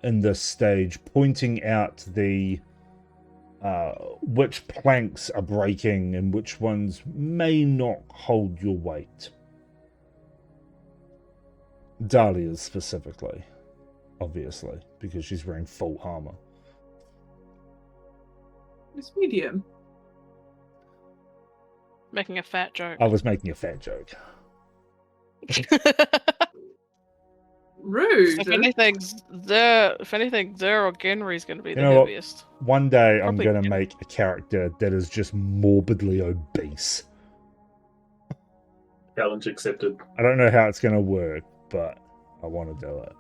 in this stage, pointing out the which planks are breaking and which ones may not hold your weight. Dahlia's specifically, obviously, because she's wearing full armor. it's medium. Making a fat joke. I was making a fat joke. Rude. If anything, Zer or Genry's going to be You the know what? heaviest. One day I'm Probably going to Gen- make a character that is just morbidly obese. Challenge accepted. I don't know how it's going to work, but I want to do it.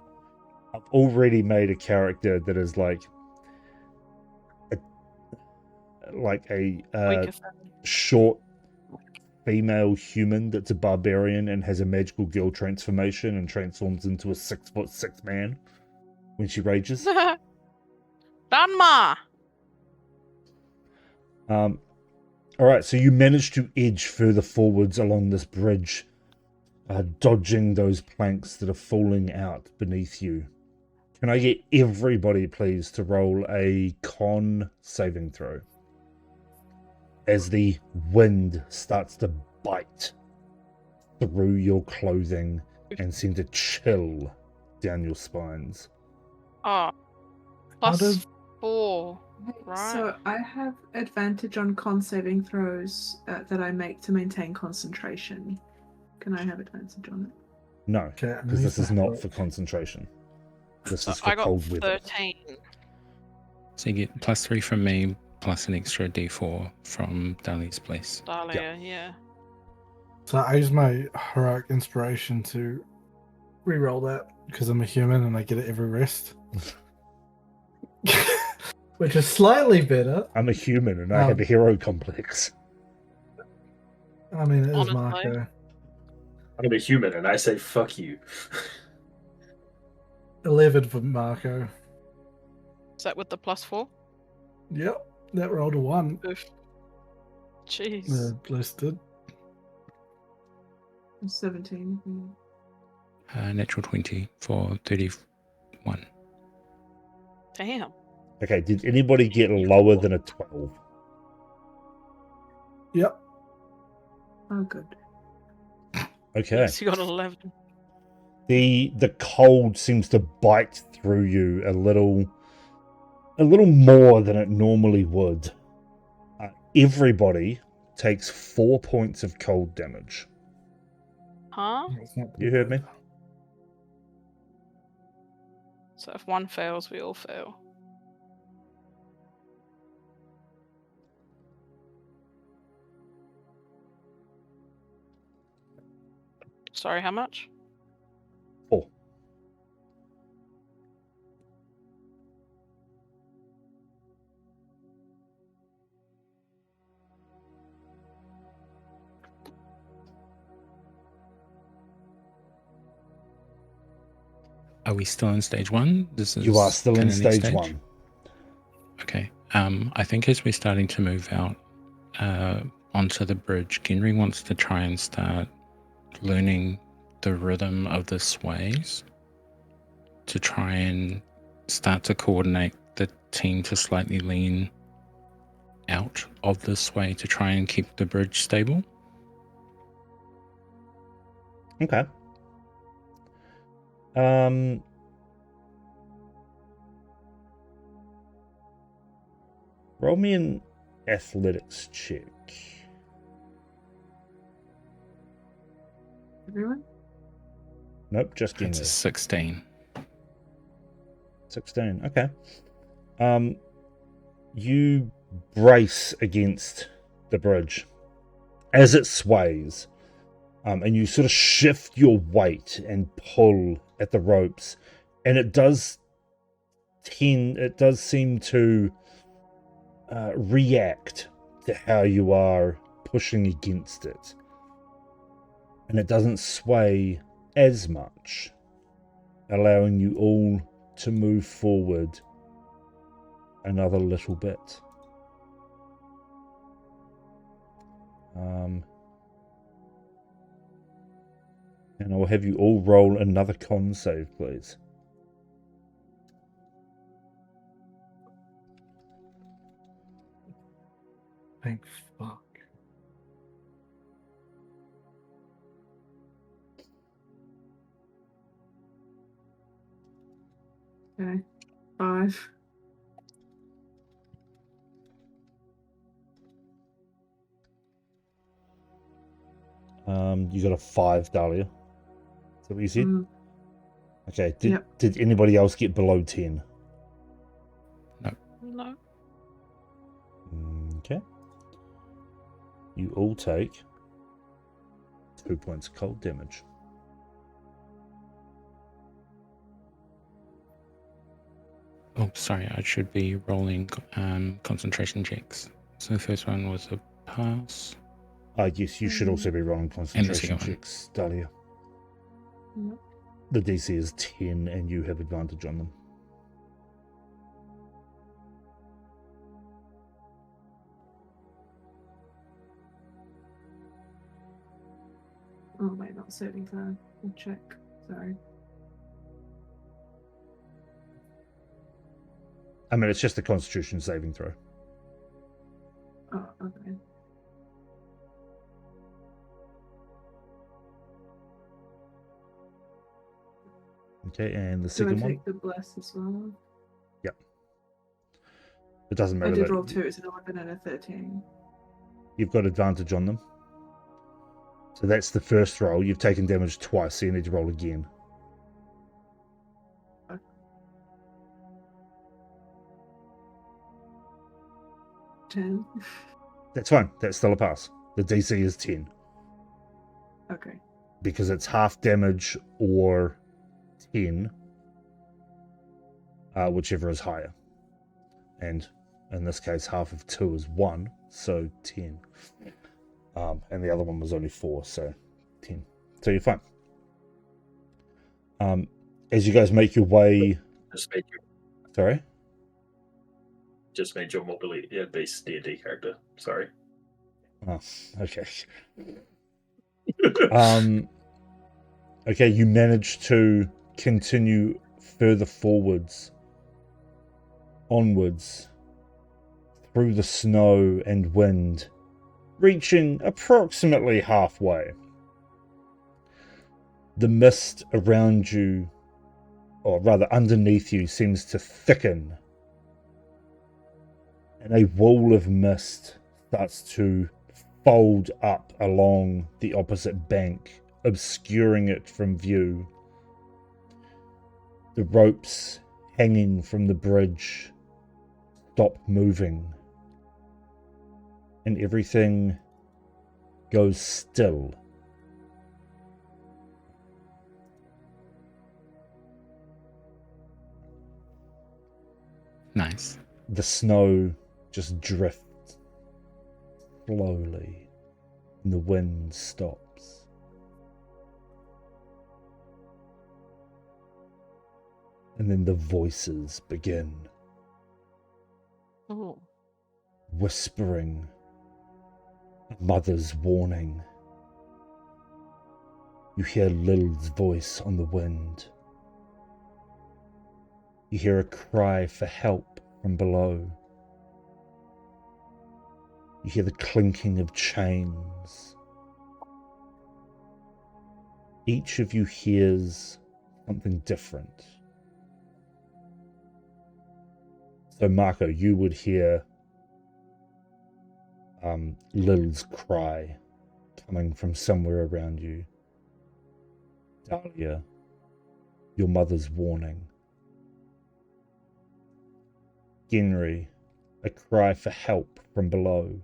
I've already made a character that is like a Weaker fat. short female human that's a barbarian and has a magical girl transformation and transforms into a 6'6" man when she rages. Danma! All right, so you manage to edge further forwards along this bridge, dodging those planks that are falling out beneath you. Can I get everybody, please, to roll a con saving throw as the wind starts to bite through your clothing and seem to chill down your spines? Oh. How Plus does- 4. Right. So I have advantage on con saving throws that I make to maintain concentration. Can I have advantage on it? No, Okay, because this is not for concentration. This is for I got cold weather. 13. So you get +3 from me, plus an extra D4 from Dahlia's place. Dahlia, yeah. So I use my heroic inspiration to re-roll that because I'm a human and I get it every rest. Which is slightly better. I'm a human and I have a hero complex. I mean, it is Honestly. Marco. I'm a human and I say fuck you. 11 for Marco. Is that with the +4? Yep, that rolled a 1. Oof. Jeez. Listed. 17. Natural 20 for 31. Damn. Okay, did anybody get lower than a 12? Yep. Oh, good. Okay. Yes, you got 11. The cold seems to bite through you a little more than it normally would. Everybody takes 4 points of cold damage. Huh? You heard me? So if one fails, we all fail. Sorry, how much? 4. Are we still in stage 1? This is You are still in kinda next stage 1. Okay. I think as we're starting to move out onto the bridge, Genry wants to try and start learning the rhythm of the sways to try and start to coordinate the team to slightly lean out of the sway to try and keep the bridge stable. Okay. Roll me an athletics check. Everyone? Nope, just It's a Genry. 16. 16. Okay. You brace against the bridge as it sways, and you sort of shift your weight and pull at the ropes, and it does seem to react to how you are pushing against it, and it doesn't sway as much, allowing you all to move forward another little bit. And I'll have you all roll another con save, please. Thank fuck. Okay. 5. You got a 5, Dahlia. Is that what you said? Okay. Yep. Did anybody else get below 10? No. Okay. You all take 2 points of cold damage. Oh, sorry, I should be rolling concentration checks. So the first one was a pass. Yes, you should also be rolling concentration second one. checks, Dahlia. Yep. The DC is 10 and you have advantage on them. Oh, wait, not saving throw. I'll check. Sorry. I mean, it's just a constitution saving throw. Oh, okay. Okay, and the Do I second one? take the bless as well? Yep. It doesn't I matter. did that roll 2, it's an 11 and a 13. You've got advantage on them. So that's the first roll. You've taken damage twice, so you need to roll again. Okay. 10. That's fine. That's still a pass. The DC is 10. Okay. Because it's half damage or 10, whichever is higher. And in this case, half of 2 is 1, so 10. And the other one was only 4, so 10. So you're fine. As you guys make your way... Sorry? Just made your mobility base D&D character. Sorry. Oh, okay. Okay, you manage to continue further forwards onwards through the snow and wind, reaching approximately halfway. The mist around you, or rather underneath you, seems to thicken, and a wall of mist starts to fold up along the opposite bank, obscuring it from view. The ropes hanging from the bridge stop moving, and everything goes still. Nice. The snow just drifts slowly, and the wind stops. And then the voices begin, Oh. whispering a mother's warning. You hear Lil's voice on the wind. You hear a cry for help from below. You hear the clinking of chains. Each of you hears something different. So Marco, you would hear Lil's cry coming from somewhere around you. Dahlia, your mother's warning. Genry, a cry for help from below.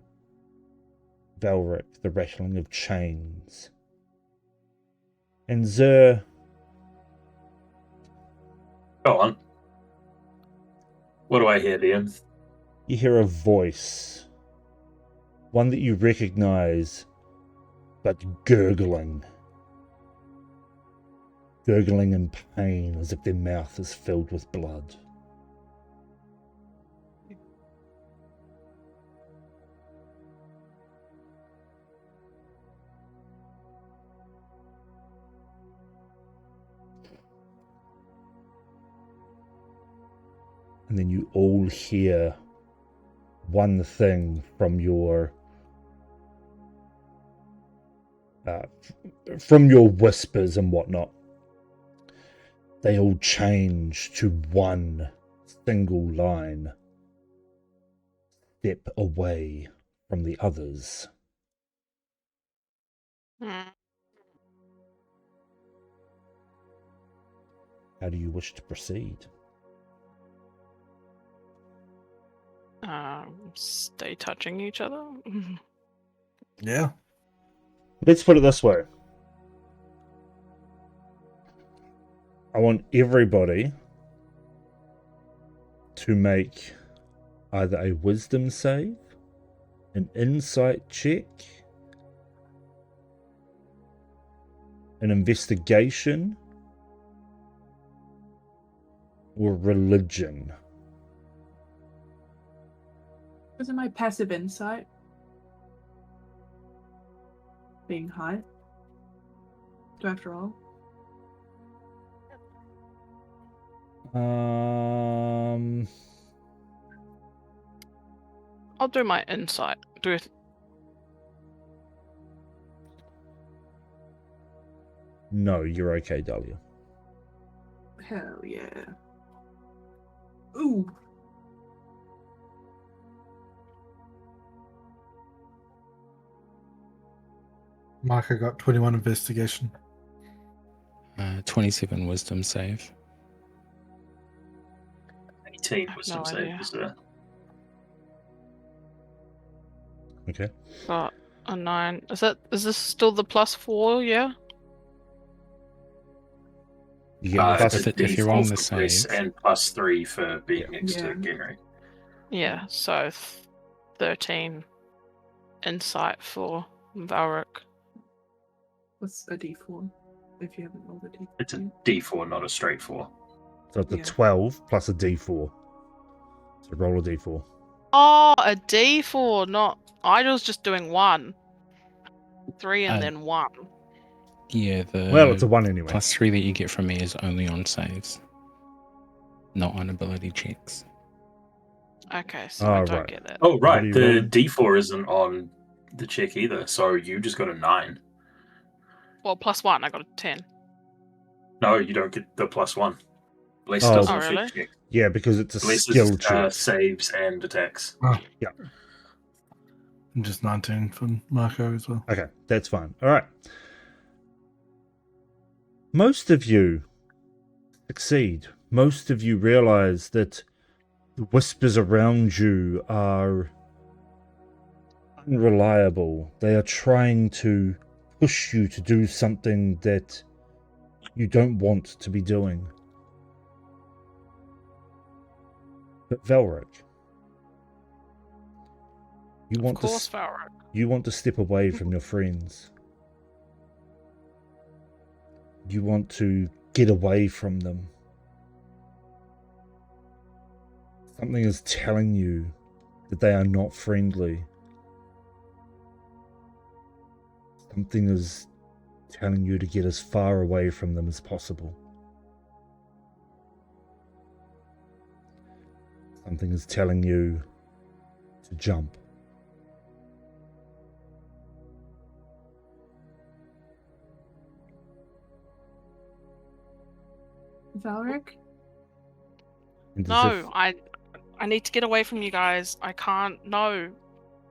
Velric, the rattling of chains. And Zer, Go on. What do I hear, Liam? you hear a voice. One that you recognize, but gurgling. Gurgling in pain as if their mouth is filled with blood. And then you all hear one thing from your whispers and whatnot. They all change to one single line. Step away from the others. Mm. How do you wish to proceed? Stay touching each other. Yeah. Let's put it this way. I want everybody to make either a wisdom save, an insight check, an investigation, or religion. Wasn't my passive insight being high? Do I have to roll? I'll do my insight. Do it. No, you're okay, Dahlia. Hell yeah. Ooh. Marco got 21 investigation. 27 wisdom save. 18 I have wisdom no save, idea. is there? Okay. Got a 9. Is this still the +4? Yeah. You get plus, It's a if you're D4 on the for Chris save. and +3 for being next Yeah. to Henry. Yeah. So 13 insight for Valric. What's a d4? If you haven't rolled a d4. It's a yet? D4, not a straight 4. so it's a Yeah. 12 plus a d4. So roll a d4. Oh, a D4, not. I was just doing 1. 3 and Uh, then 1. Yeah, the Well, it's a 1 anyway. +3 that you get from me is only on saves, not on ability checks. Okay, so Oh, I don't right. get that. Oh, What are right. you The rolling? D4 isn't on the check either, so you just got a 9. Well, +1, I got a 10. No, you don't get the +1. Bless Oh. doesn't Oh, affect really? check. Yeah, because it's a Bless skill is check. saves and attacks. And just 19 for Marco as well. Okay, that's fine. All right. Most of you succeed. Most of you realize that the whispers around you are unreliable. They are trying to push you to do something that you don't want to be doing. But Velric, Of course, Valrak. you want to step away from your friends. You want to get away from them. Something is telling you that they are not friendly. Something is telling you to get as far away from them as possible. Something is telling you to jump. Valric? And as No, I need to get away from you guys. I can't. No,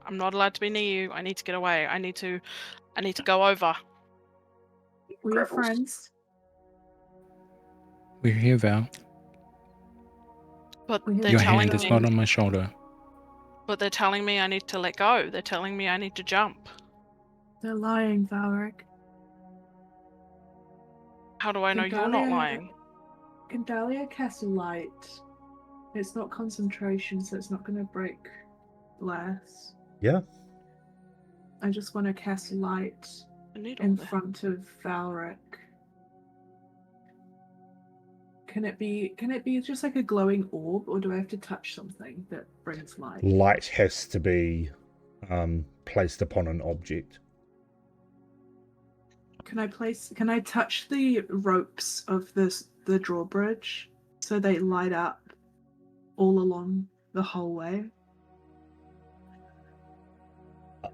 I'm not allowed to be near you. I need to get away. I need to go over. We're your Grapples. friends. We're here, Val. But Well, they're Your telling hand is me. not on my shoulder. But they're telling me I need to let go. They're telling me I need to jump. They're lying, Valric. How do I know you're not Gedalia- lying? Can Dahlia cast a light? It's not concentration, so it's not going to break glass. Yeah. I just want to cast light I need all in this. front of Valric. Can it be just like a glowing orb, or do I have to touch something that brings light? Light has to be placed upon an object. Can I touch the ropes of the drawbridge so they light up all along the whole way?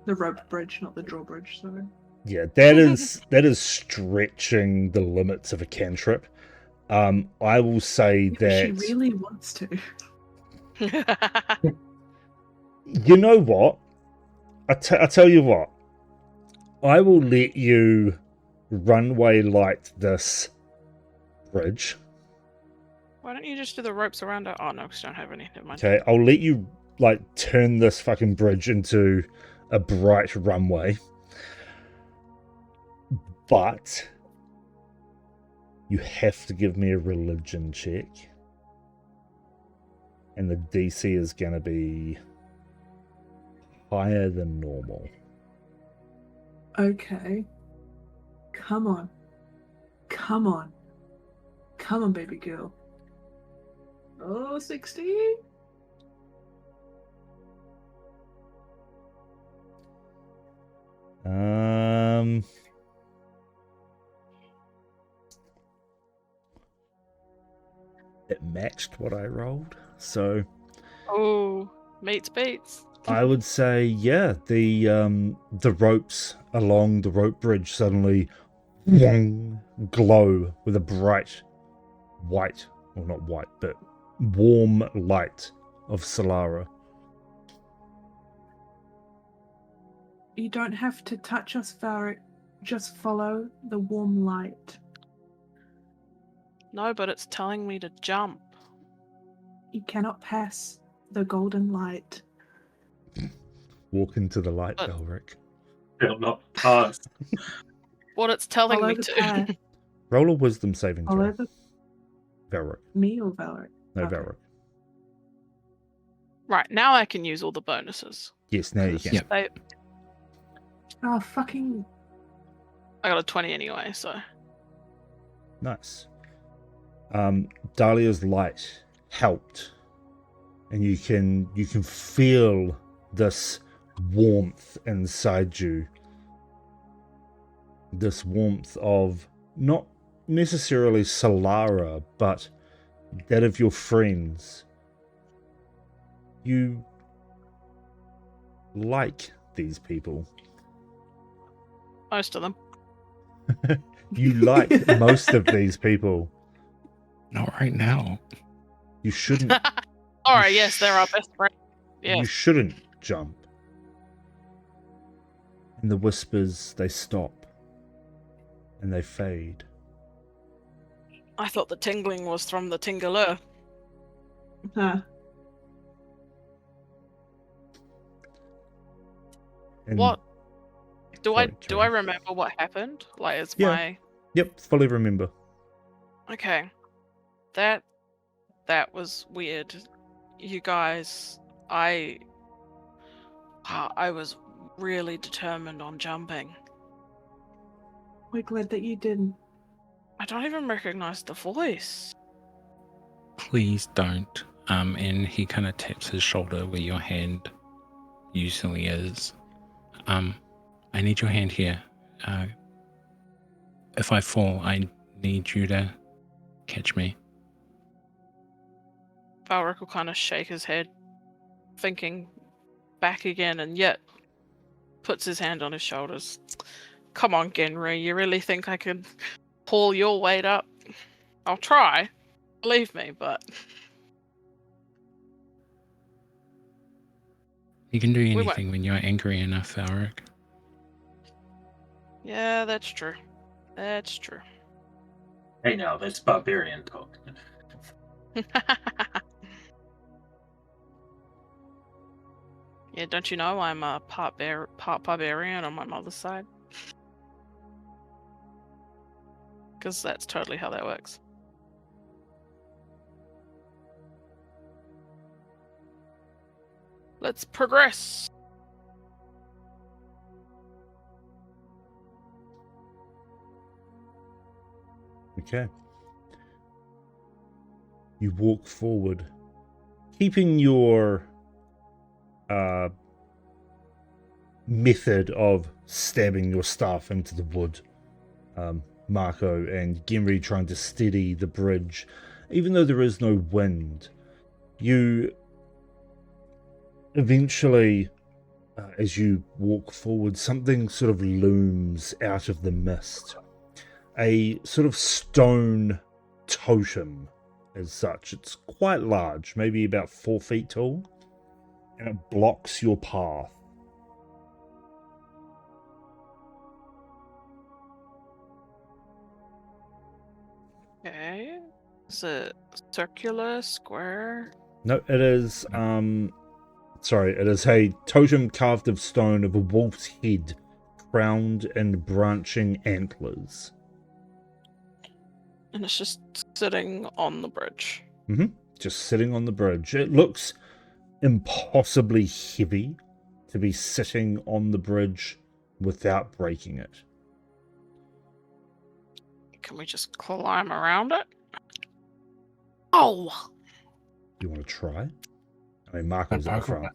The rope bridge, not the drawbridge, sorry. Yeah, that is stretching the limits of a cantrip. I will say If that she really wants to. you know what? I tell you what. I will let you runway light this bridge. Why don't you just do the ropes around it? Oh no, because I don't have any. Never mind. Okay, I'll let you like turn this fucking bridge into a bright runway. But you have to give me a religion check. And the DC is going to be higher than normal. Okay. Come on. Come on. Come on, baby girl. Oh, 60? It matched what I rolled. So Oh, meets beats. I would say, yeah, the ropes along the rope bridge suddenly glow with a bright white, well not white, but warm light of Solara. You don't have to touch us, Varric. Just follow the warm light. No, but it's telling me to jump. You cannot pass the golden light. Walk into the light, But- Belric. They'll not pass. What it's telling Follow me the to. path. Roll a wisdom saving Follow throw. the Belric. me or Valric? No, Okay. Belric. Right, now I can use all the bonuses. Yes, now you can. Yep. Oh, fucking. I got a 20 anyway, so. Nice. Dahlia's light helped, and you can feel this warmth inside you. This warmth of not necessarily Solara, but that of your friends. you like these people. Most of them. You like most of these people. Not right now. You shouldn't. All right, yes, they're our best friends. You Yes. shouldn't jump. And the whispers, they stop. And they fade. I thought the tingling was from the tingleur. Huh. And What? Do Sorry, I Karen. remember what happened? Like, it's Yeah. my Yep, fully remember. okay. That was weird. You guys, I was really determined on jumping. We're glad that you didn't. I don't even recognize the voice. Please don't. And he kind of taps his shoulder where your hand usually is. I need your hand here. If I fall, I need you to catch me. Valric will kind of shake his head, thinking back again, and yet puts his hand on his shoulders. Come on, Genry, you really think I can pull your weight up? I'll try, believe me, but You can do won't. anything when you're angry enough, Valric. Yeah, that's true. That's true. Hey, now that's barbarian talk. Yeah, don't you know I'm a part barbarian on my mother's side? Because that's totally how that works. Let's progress. Okay. You walk forward, keeping your method of stabbing your staff into the wood. Marco and Genry trying to steady the bridge, even though there is no wind. You eventually, as you walk forward, something sort of looms out of the mist. A sort of stone totem as such. It's quite large, maybe about 4 feet tall, and it blocks your path. Okay. Is it circular, square? No, it is it is a totem carved of stone of a wolf's head, crowned and branching antlers. And it's just sitting on the bridge. Just sitting on the bridge. It looks impossibly heavy to be sitting on the bridge without breaking it. Can we just climb around it? Oh! You want to try? I mean, Marco's at the front.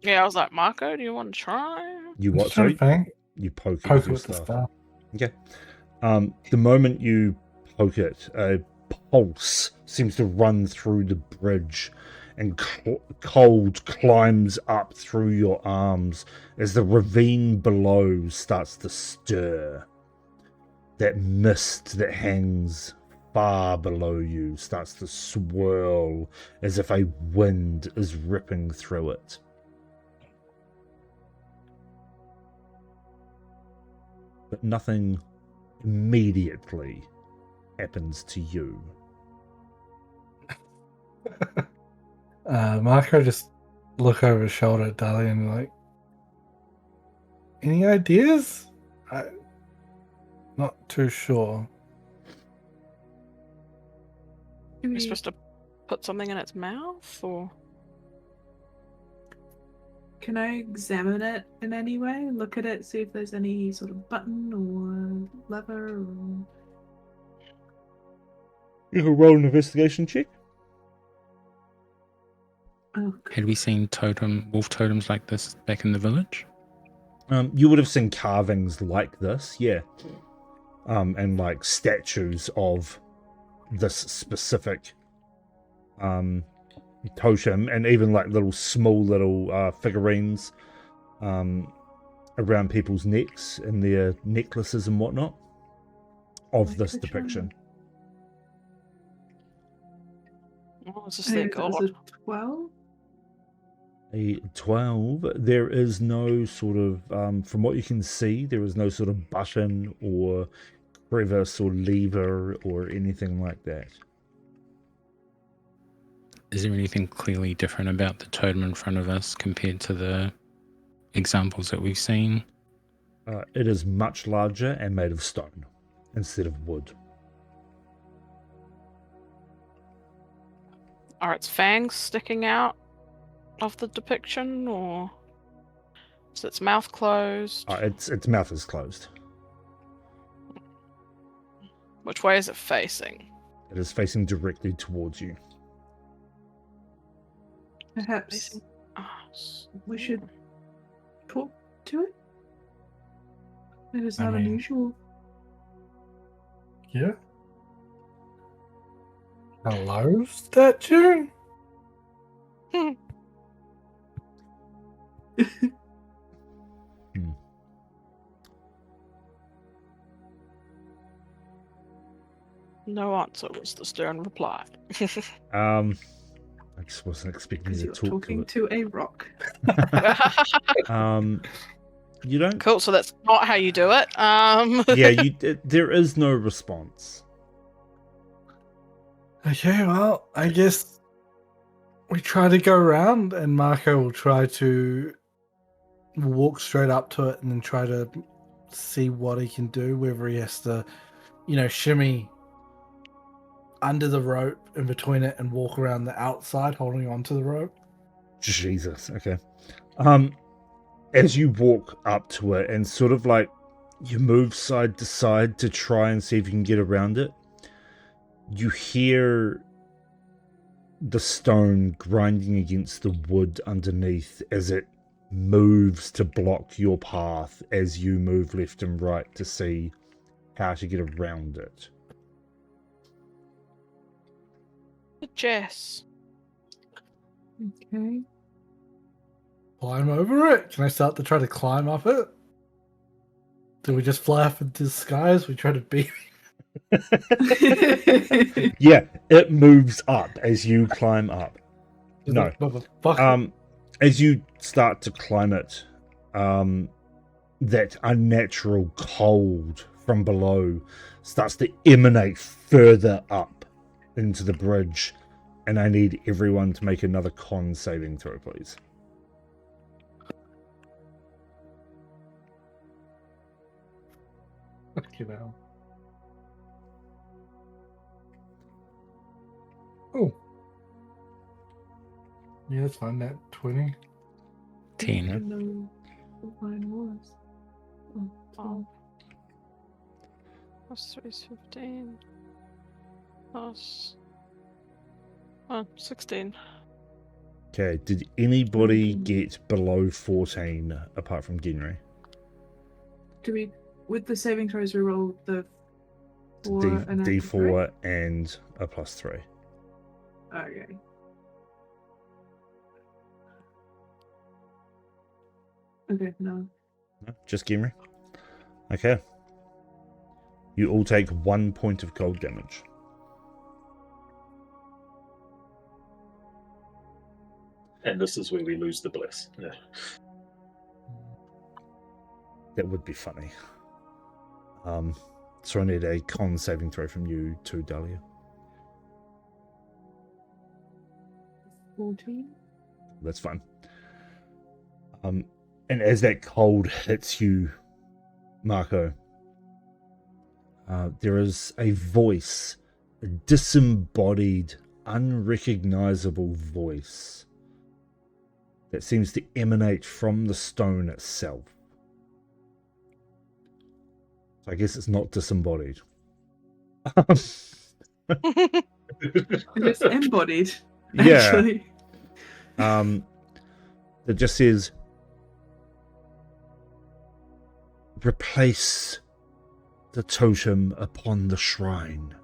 Yeah, I was like, Marco, do you want to try? You what? Sure Sorry? thing. You poke it Poke with it your with the staff. staff. Okay. The moment you poke it, a pulse seems to run through the bridge, and cold climbs up through your arms as the ravine below starts to stir. That mist that hangs far below you starts to swirl as if a wind is ripping through it. But nothing immediately happens to you. Marco just look over his shoulder at Dahlia and like, any ideas? Not too sure. Are we supposed to put something in its mouth, or? Can I examine it in any way? Look at it, see if there's any sort of button or lever or... You can roll an investigation check. Oh, Had we seen wolf totems like this back in the village? You would have seen carvings like this, yeah. And like statues of this specific totem, and even like small little figurines around people's necks and their necklaces and whatnot of Like this a depiction. Oh, is this I their think that was god? a 12. A 12. There is no sort of, from what you can see, there is no sort of button or crevice or lever or anything like that. Is there anything clearly different about the totem in front of us compared to the examples that we've seen? It is much larger and made of stone instead of wood. Are its fangs sticking out of the depiction, or is its mouth closed? Its mouth is closed. Which way is it facing? It is facing directly towards you. Perhaps Facing us. we should talk to it? It is I not mean- unusual. Yeah. Hello, statue? No answer was the stern reply. I just wasn't expecting Because you you're to talk talking to to a rock. it. You don't. Cool, so that's not how you do it. Yeah, there is no response. Okay, well, I guess we try to go around and Marco will try to walk straight up to it and then try to see what he can do, whether he has to, shimmy under the rope in between it and walk around the outside holding onto the rope. Jesus. Okay. As you walk up to it and sort of like you move side to side to try and see if you can get around it, you hear the stone grinding against the wood underneath as it moves to block your path as you move left and right to see how to get around it. Jess. Okay. Climb over it. Can I start to try to climb up it? Do we just fly up into the skies? We try to beat. Yeah, it moves up as you climb up. No. As you start to climb it, that unnatural cold from below starts to emanate further up into the bridge, and I need everyone to make another con saving throw, please. Fucking hell. Oh. Yeah, that's fine. That 20. 10. I know what mine was. Oh. Plus 3 is 15. Plus 16. Okay, did anybody get below 14 apart from Genry? Do we, with the saving throws, we roll the 4 and a D4 and a plus 3. Okay. Okay, no. No, just Genry? Okay. You all take 1 point of cold damage. And this is where we lose the bliss. Yeah. That would be funny. So I need a con saving throw from you too, Dahlia. 14. That's fine. And as that cold hits you, Marco, there is a voice, a disembodied, unrecognizable voice that seems to emanate from the stone itself. So I guess it's not disembodied. It's embodied, Yeah. actually. It just says, replace the totem upon the shrine.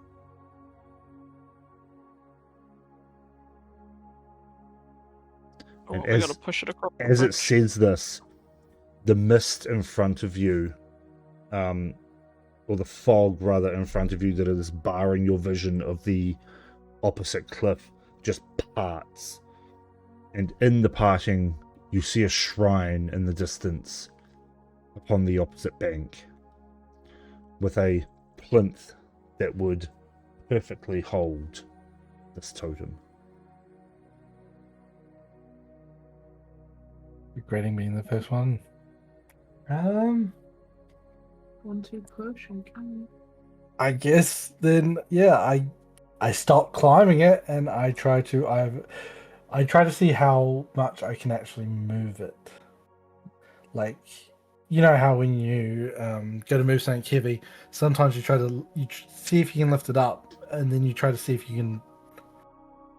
And we gotta push it across. the as it bridge. says this, the mist in front of you, or the fog rather in front of you that is barring your vision of the opposite cliff, just parts. And in the parting, you see a shrine in the distance upon the opposite bank with a plinth that would perfectly hold this totem. Regretting being the first one. Want to push? Okay. I guess then, yeah, I stop climbing it and I try to see how much I can actually move it. Like, you know how when you go to move something heavy, sometimes you see if you can lift it up, and then you try to see if you can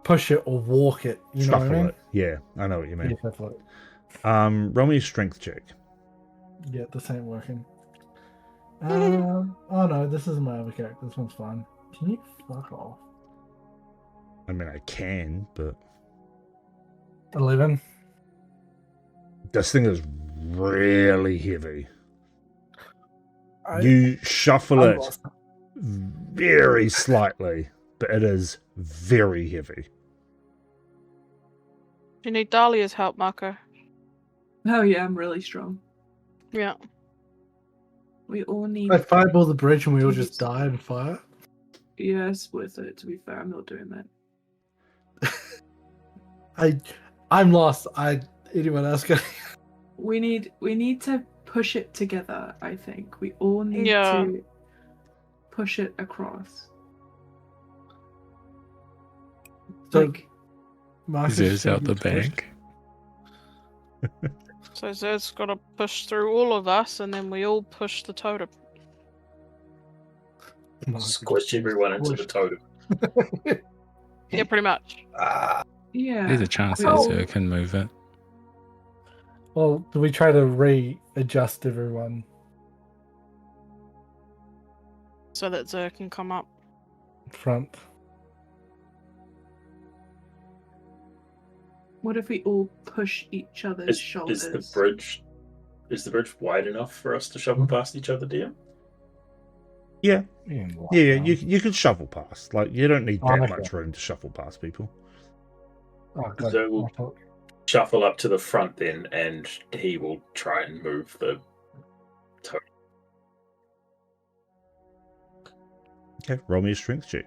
push it or walk it. You know what I Shuffle mean? it. Yeah, I know what you mean. Yeah, shuffle it. Roll me a strength check. Yeah, this ain't working. Oh no, this isn't my other character. This one's fine. Can you fuck off? I mean, I can, but 11. this thing is really heavy. You shuffle I'm it lost. very slightly, but it is very heavy. Do you need Dahlia's help, Marco? Oh yeah, I'm really strong. Yeah. We all need. I fireball the bridge and we all just die in fire. Yeah, it's worth it. To be fair, I'm not doing that. I'm lost. Anyone else got? We need to push it together. I think we all need Yeah. to push it across. So Like, Marcus Zer's said out the he pushed. bank. So Zed's got to push through all of us, and then we all push the totem. Marcus Squish everyone into the pushed. totem. Yeah, pretty much. yeah. There's a chance that Oh. Zer can move it. Well, do we try to readjust everyone So that Zer can come up. front? What if we all push each other's shoulders? Is the bridge wide enough for us to shovel past each other, dear? Yeah, Yeah, you can shovel past. Like, you don't need that okay. much room to shuffle past people. Oh, good. So we'll I thought- shuffle up to the front then, and he will try and move the totem. Okay, roll me a strength check.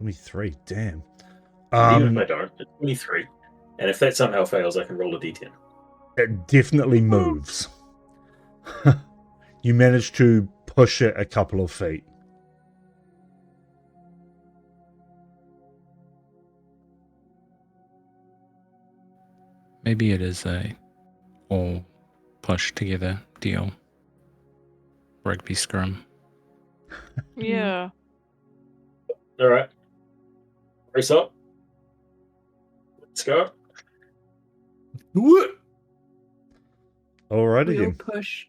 $23, damn. Even if I don't, it's 23. And if that somehow fails, I can roll a d10. It definitely moves. You manage to push it a couple of feet. Maybe it is a all push together deal. Rugby scrum. Yeah. Alright. Race up. Let's go. What? Alrighty We'll then. push.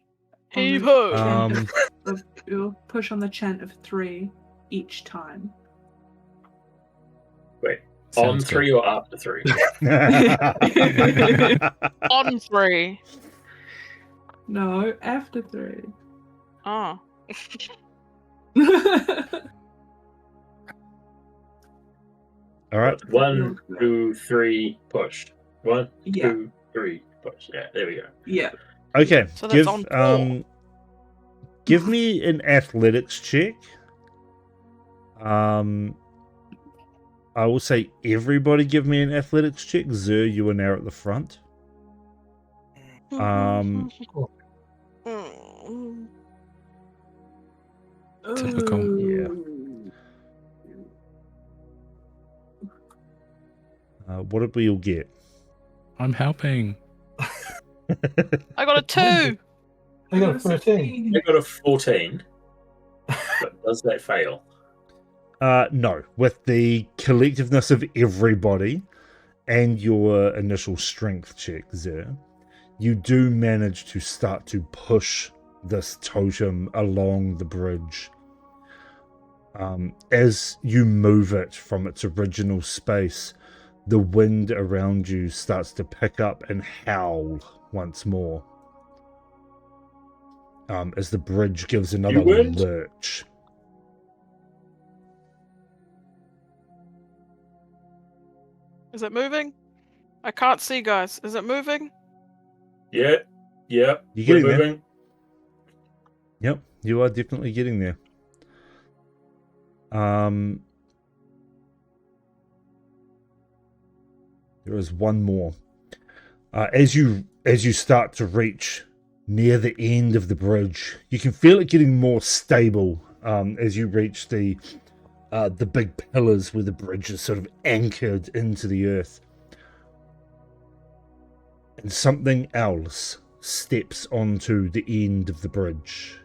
Heave on ho! the Um, chant of- we'll push on the chant of 3 each time. On Sounds 3 good. or after 3? On 3. No, after 3. Oh. Alright. 1, 2, 3, push. 1, Yeah. 2, 3, push. Yeah, there we go. Yeah. Okay. So that's on 4. Give me an athletics check. I will say everybody give me an athletics check. Zer, you are now at the front. Typical. Yeah. What did we all get? I'm helping. I got a 2! I got a 13. I got a 14. But does that fail? No. With the collectiveness of everybody and your initial strength check, Zer, you do manage to start to push this totem along the bridge. As you move it from its original space, the wind around you starts to pick up and howl once more. As the bridge gives another wind? lurch. Is it moving? I can't see, guys. Is it moving? Yeah. You're We're getting there. moving. Yep, you are definitely getting there. There is one more. As you start to reach near the end of the bridge, you can feel it getting more stable as you reach the big pillars where the bridge is sort of anchored into the earth. And something else steps onto the end of the bridge.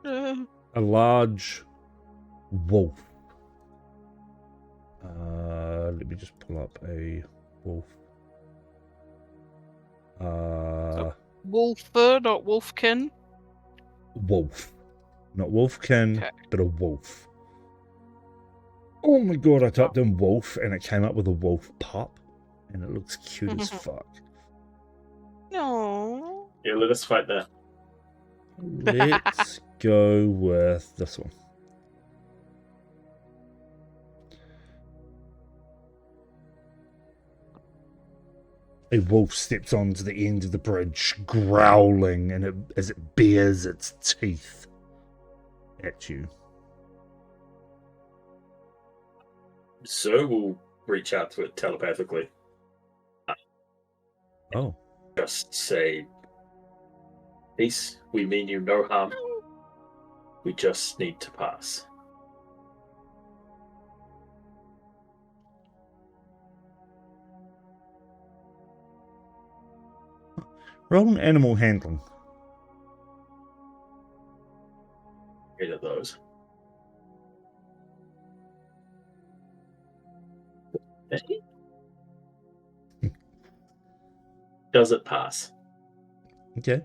A large wolf. Let me just pull up a wolf. Wolfer, not wolfkin. Wolf. Not wolfkin, Okay. but a wolf. Oh my god, I typed in wolf and it came up with a wolf pup. And it looks cute as fuck. No. Yeah, let us fight that. Let's go with this one. A wolf steps onto the end of the bridge, growling, and as it bares its teeth at you. So we'll reach out to it telepathically. Oh. Just say, peace, we mean you no harm. We just need to pass. Roll an animal handling. 8 of those. Does it pass? Okay.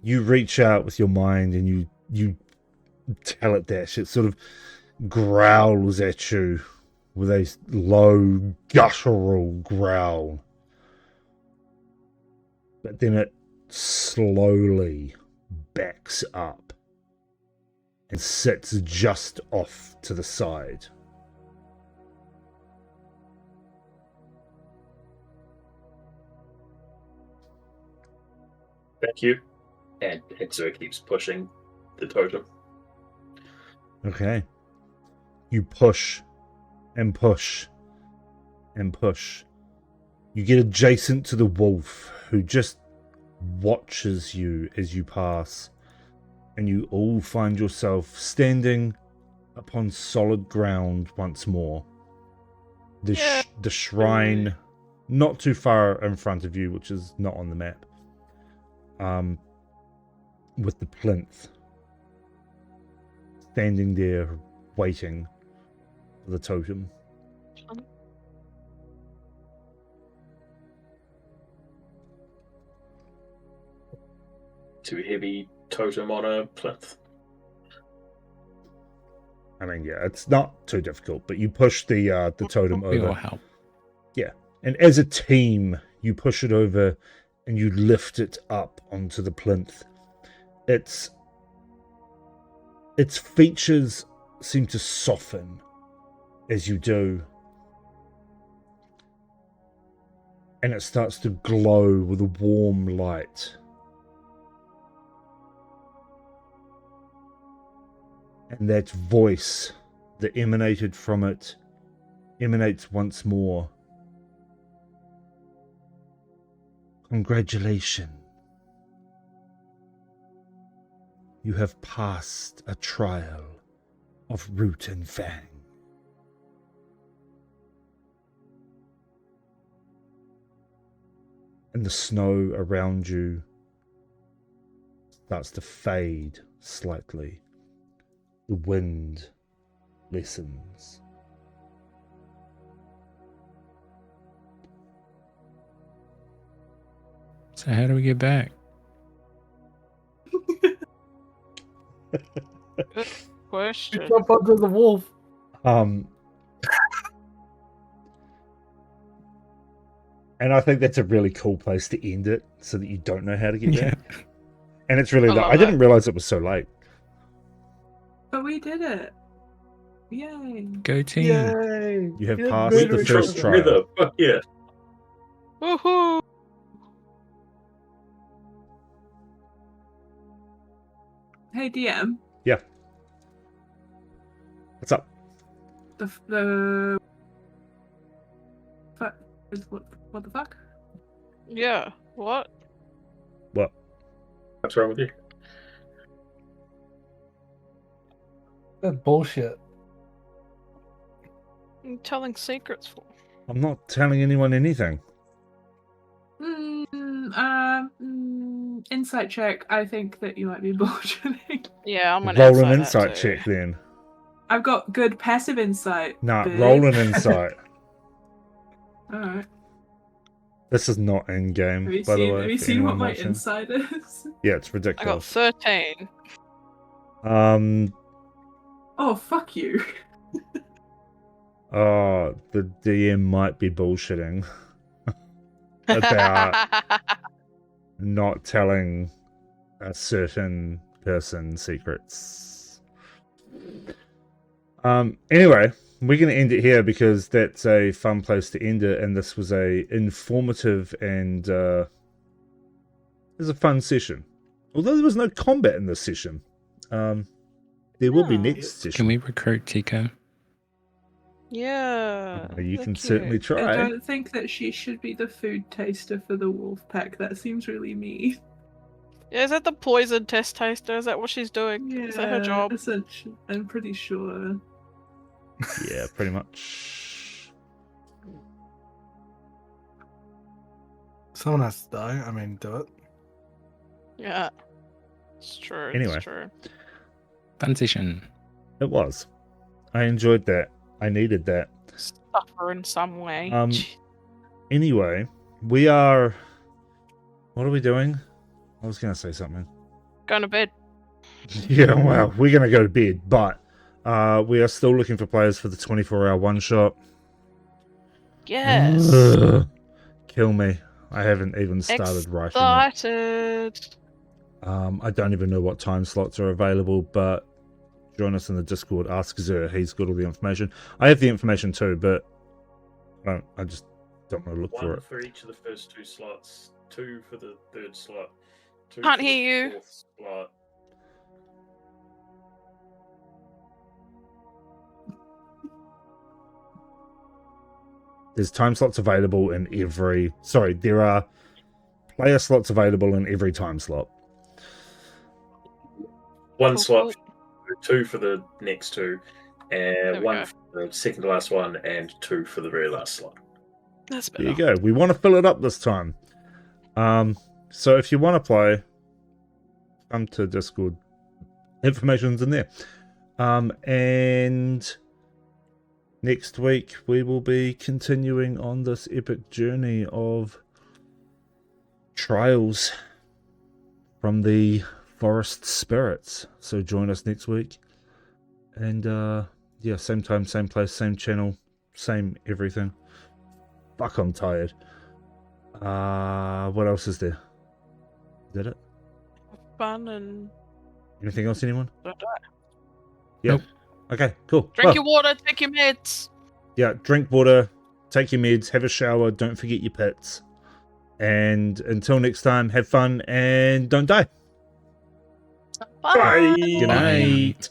You reach out with your mind and you tell it that. It sort of growls at you with a low, guttural growl. But then it slowly backs up and sits just off to the side. Thank you. And so it keeps pushing the totem. Okay. You push and push and push. You get adjacent to the wolf, who just watches you as you pass, and you all find yourself standing upon solid ground once more. The shrine not too far in front of you, which is not on the map, with the plinth standing there waiting for the totem. Too heavy totem on a plinth. I mean, yeah, it's not too difficult, but you push the totem We all over. help. Yeah, and as a team, you push it over and you lift it up onto the plinth. Its features seem to soften as you do, and it starts to glow with a warm light. And that voice that emanated from it emanates once more. Congratulations. You have passed a trial of Root and Fang. And the snow around you starts to fade slightly. The wind lessens. So how do we get back? Question. Jump onto the wolf. And I think that's a really cool place to end it, so that you don't know how to get Yeah. there. And it's really I late. love I didn't that. realize it was so late. But we did it. Yay. Go team. Yay! You have You're passed We the murdering first each trial. other. together. Fuck yeah. Woohoo! Hey DM, Yeah. What's up? the fuck is what the fuck? Yeah. What? What? What's wrong with you? That's bullshit. I'm telling secrets for. I'm not telling anyone anything. Insight check. I think that you might be bullshitting. Yeah, I'm gonna Roll an insight insight that too. check then. I've got good passive insight. Nah, babe. roll an insight. Alright. This is not in game, Have you by the seen, way. have you for seen what anyone my watching. insight is? Yeah, it's I got ridiculous. 13. Oh, fuck you. Oh, the DM might be bullshitting about not telling a certain person secrets. Anyway, we're going to end it here because that's a fun place to end it, and this was a informative and it was a fun session. Although there was no combat in this session. There will be No. next session. Can we recruit Tikka? Yeah. You they're can cute. certainly I try. don't think that she should be the food taster for the wolf pack. That seems really mean. Yeah, is that the poison test taster? Is that what she's doing? Is that her job? Essentially, I'm pretty sure. Yeah, pretty much. Someone has to die. I mean, do it. Yeah. It's true. Anyway. It's true. Fun session. It was. I enjoyed that. I needed that. Suffer in some way. Anyway, we are. What are we doing? I was going to say something. Going to bed. Yeah, well, we're going to go to bed, but we are still looking for players for the 24-hour one-shot. Yes. Ugh. Kill me. I haven't even started writing it. Excited. I don't even know what time slots are available, but join us in the Discord. Ask Zer. He's got all the information. I have the information too, but I just don't want to look for One it. for each of the first 2 slots, 2 for the 3rd slot, 2 Can't for the hear you. 4th slot. There's time slots available in every... Sorry, there are player slots available in every time slot. 1 Cool, slot, cool. 2 for the next 2, There and we 1 go. for the second to last one, and 2 for the very last slot. That's better. There you go. We want to fill it up this time. So if you want to play, come to Discord. Information's in there. And next week we will be continuing on this epic journey of trials from the forest spirits. So join us next week. And yeah, same time, same place, same channel, same everything. Fuck, I'm tired. What else is there? Is that it? Fun and Anything else, anyone? don't die. Yeah. Nope. Okay, cool. Drink Well, your water, take your meds. yeah, drink water, take your meds, have a shower, don't forget your pits. And until next time, have fun and don't die. Bye. Good Bye. night.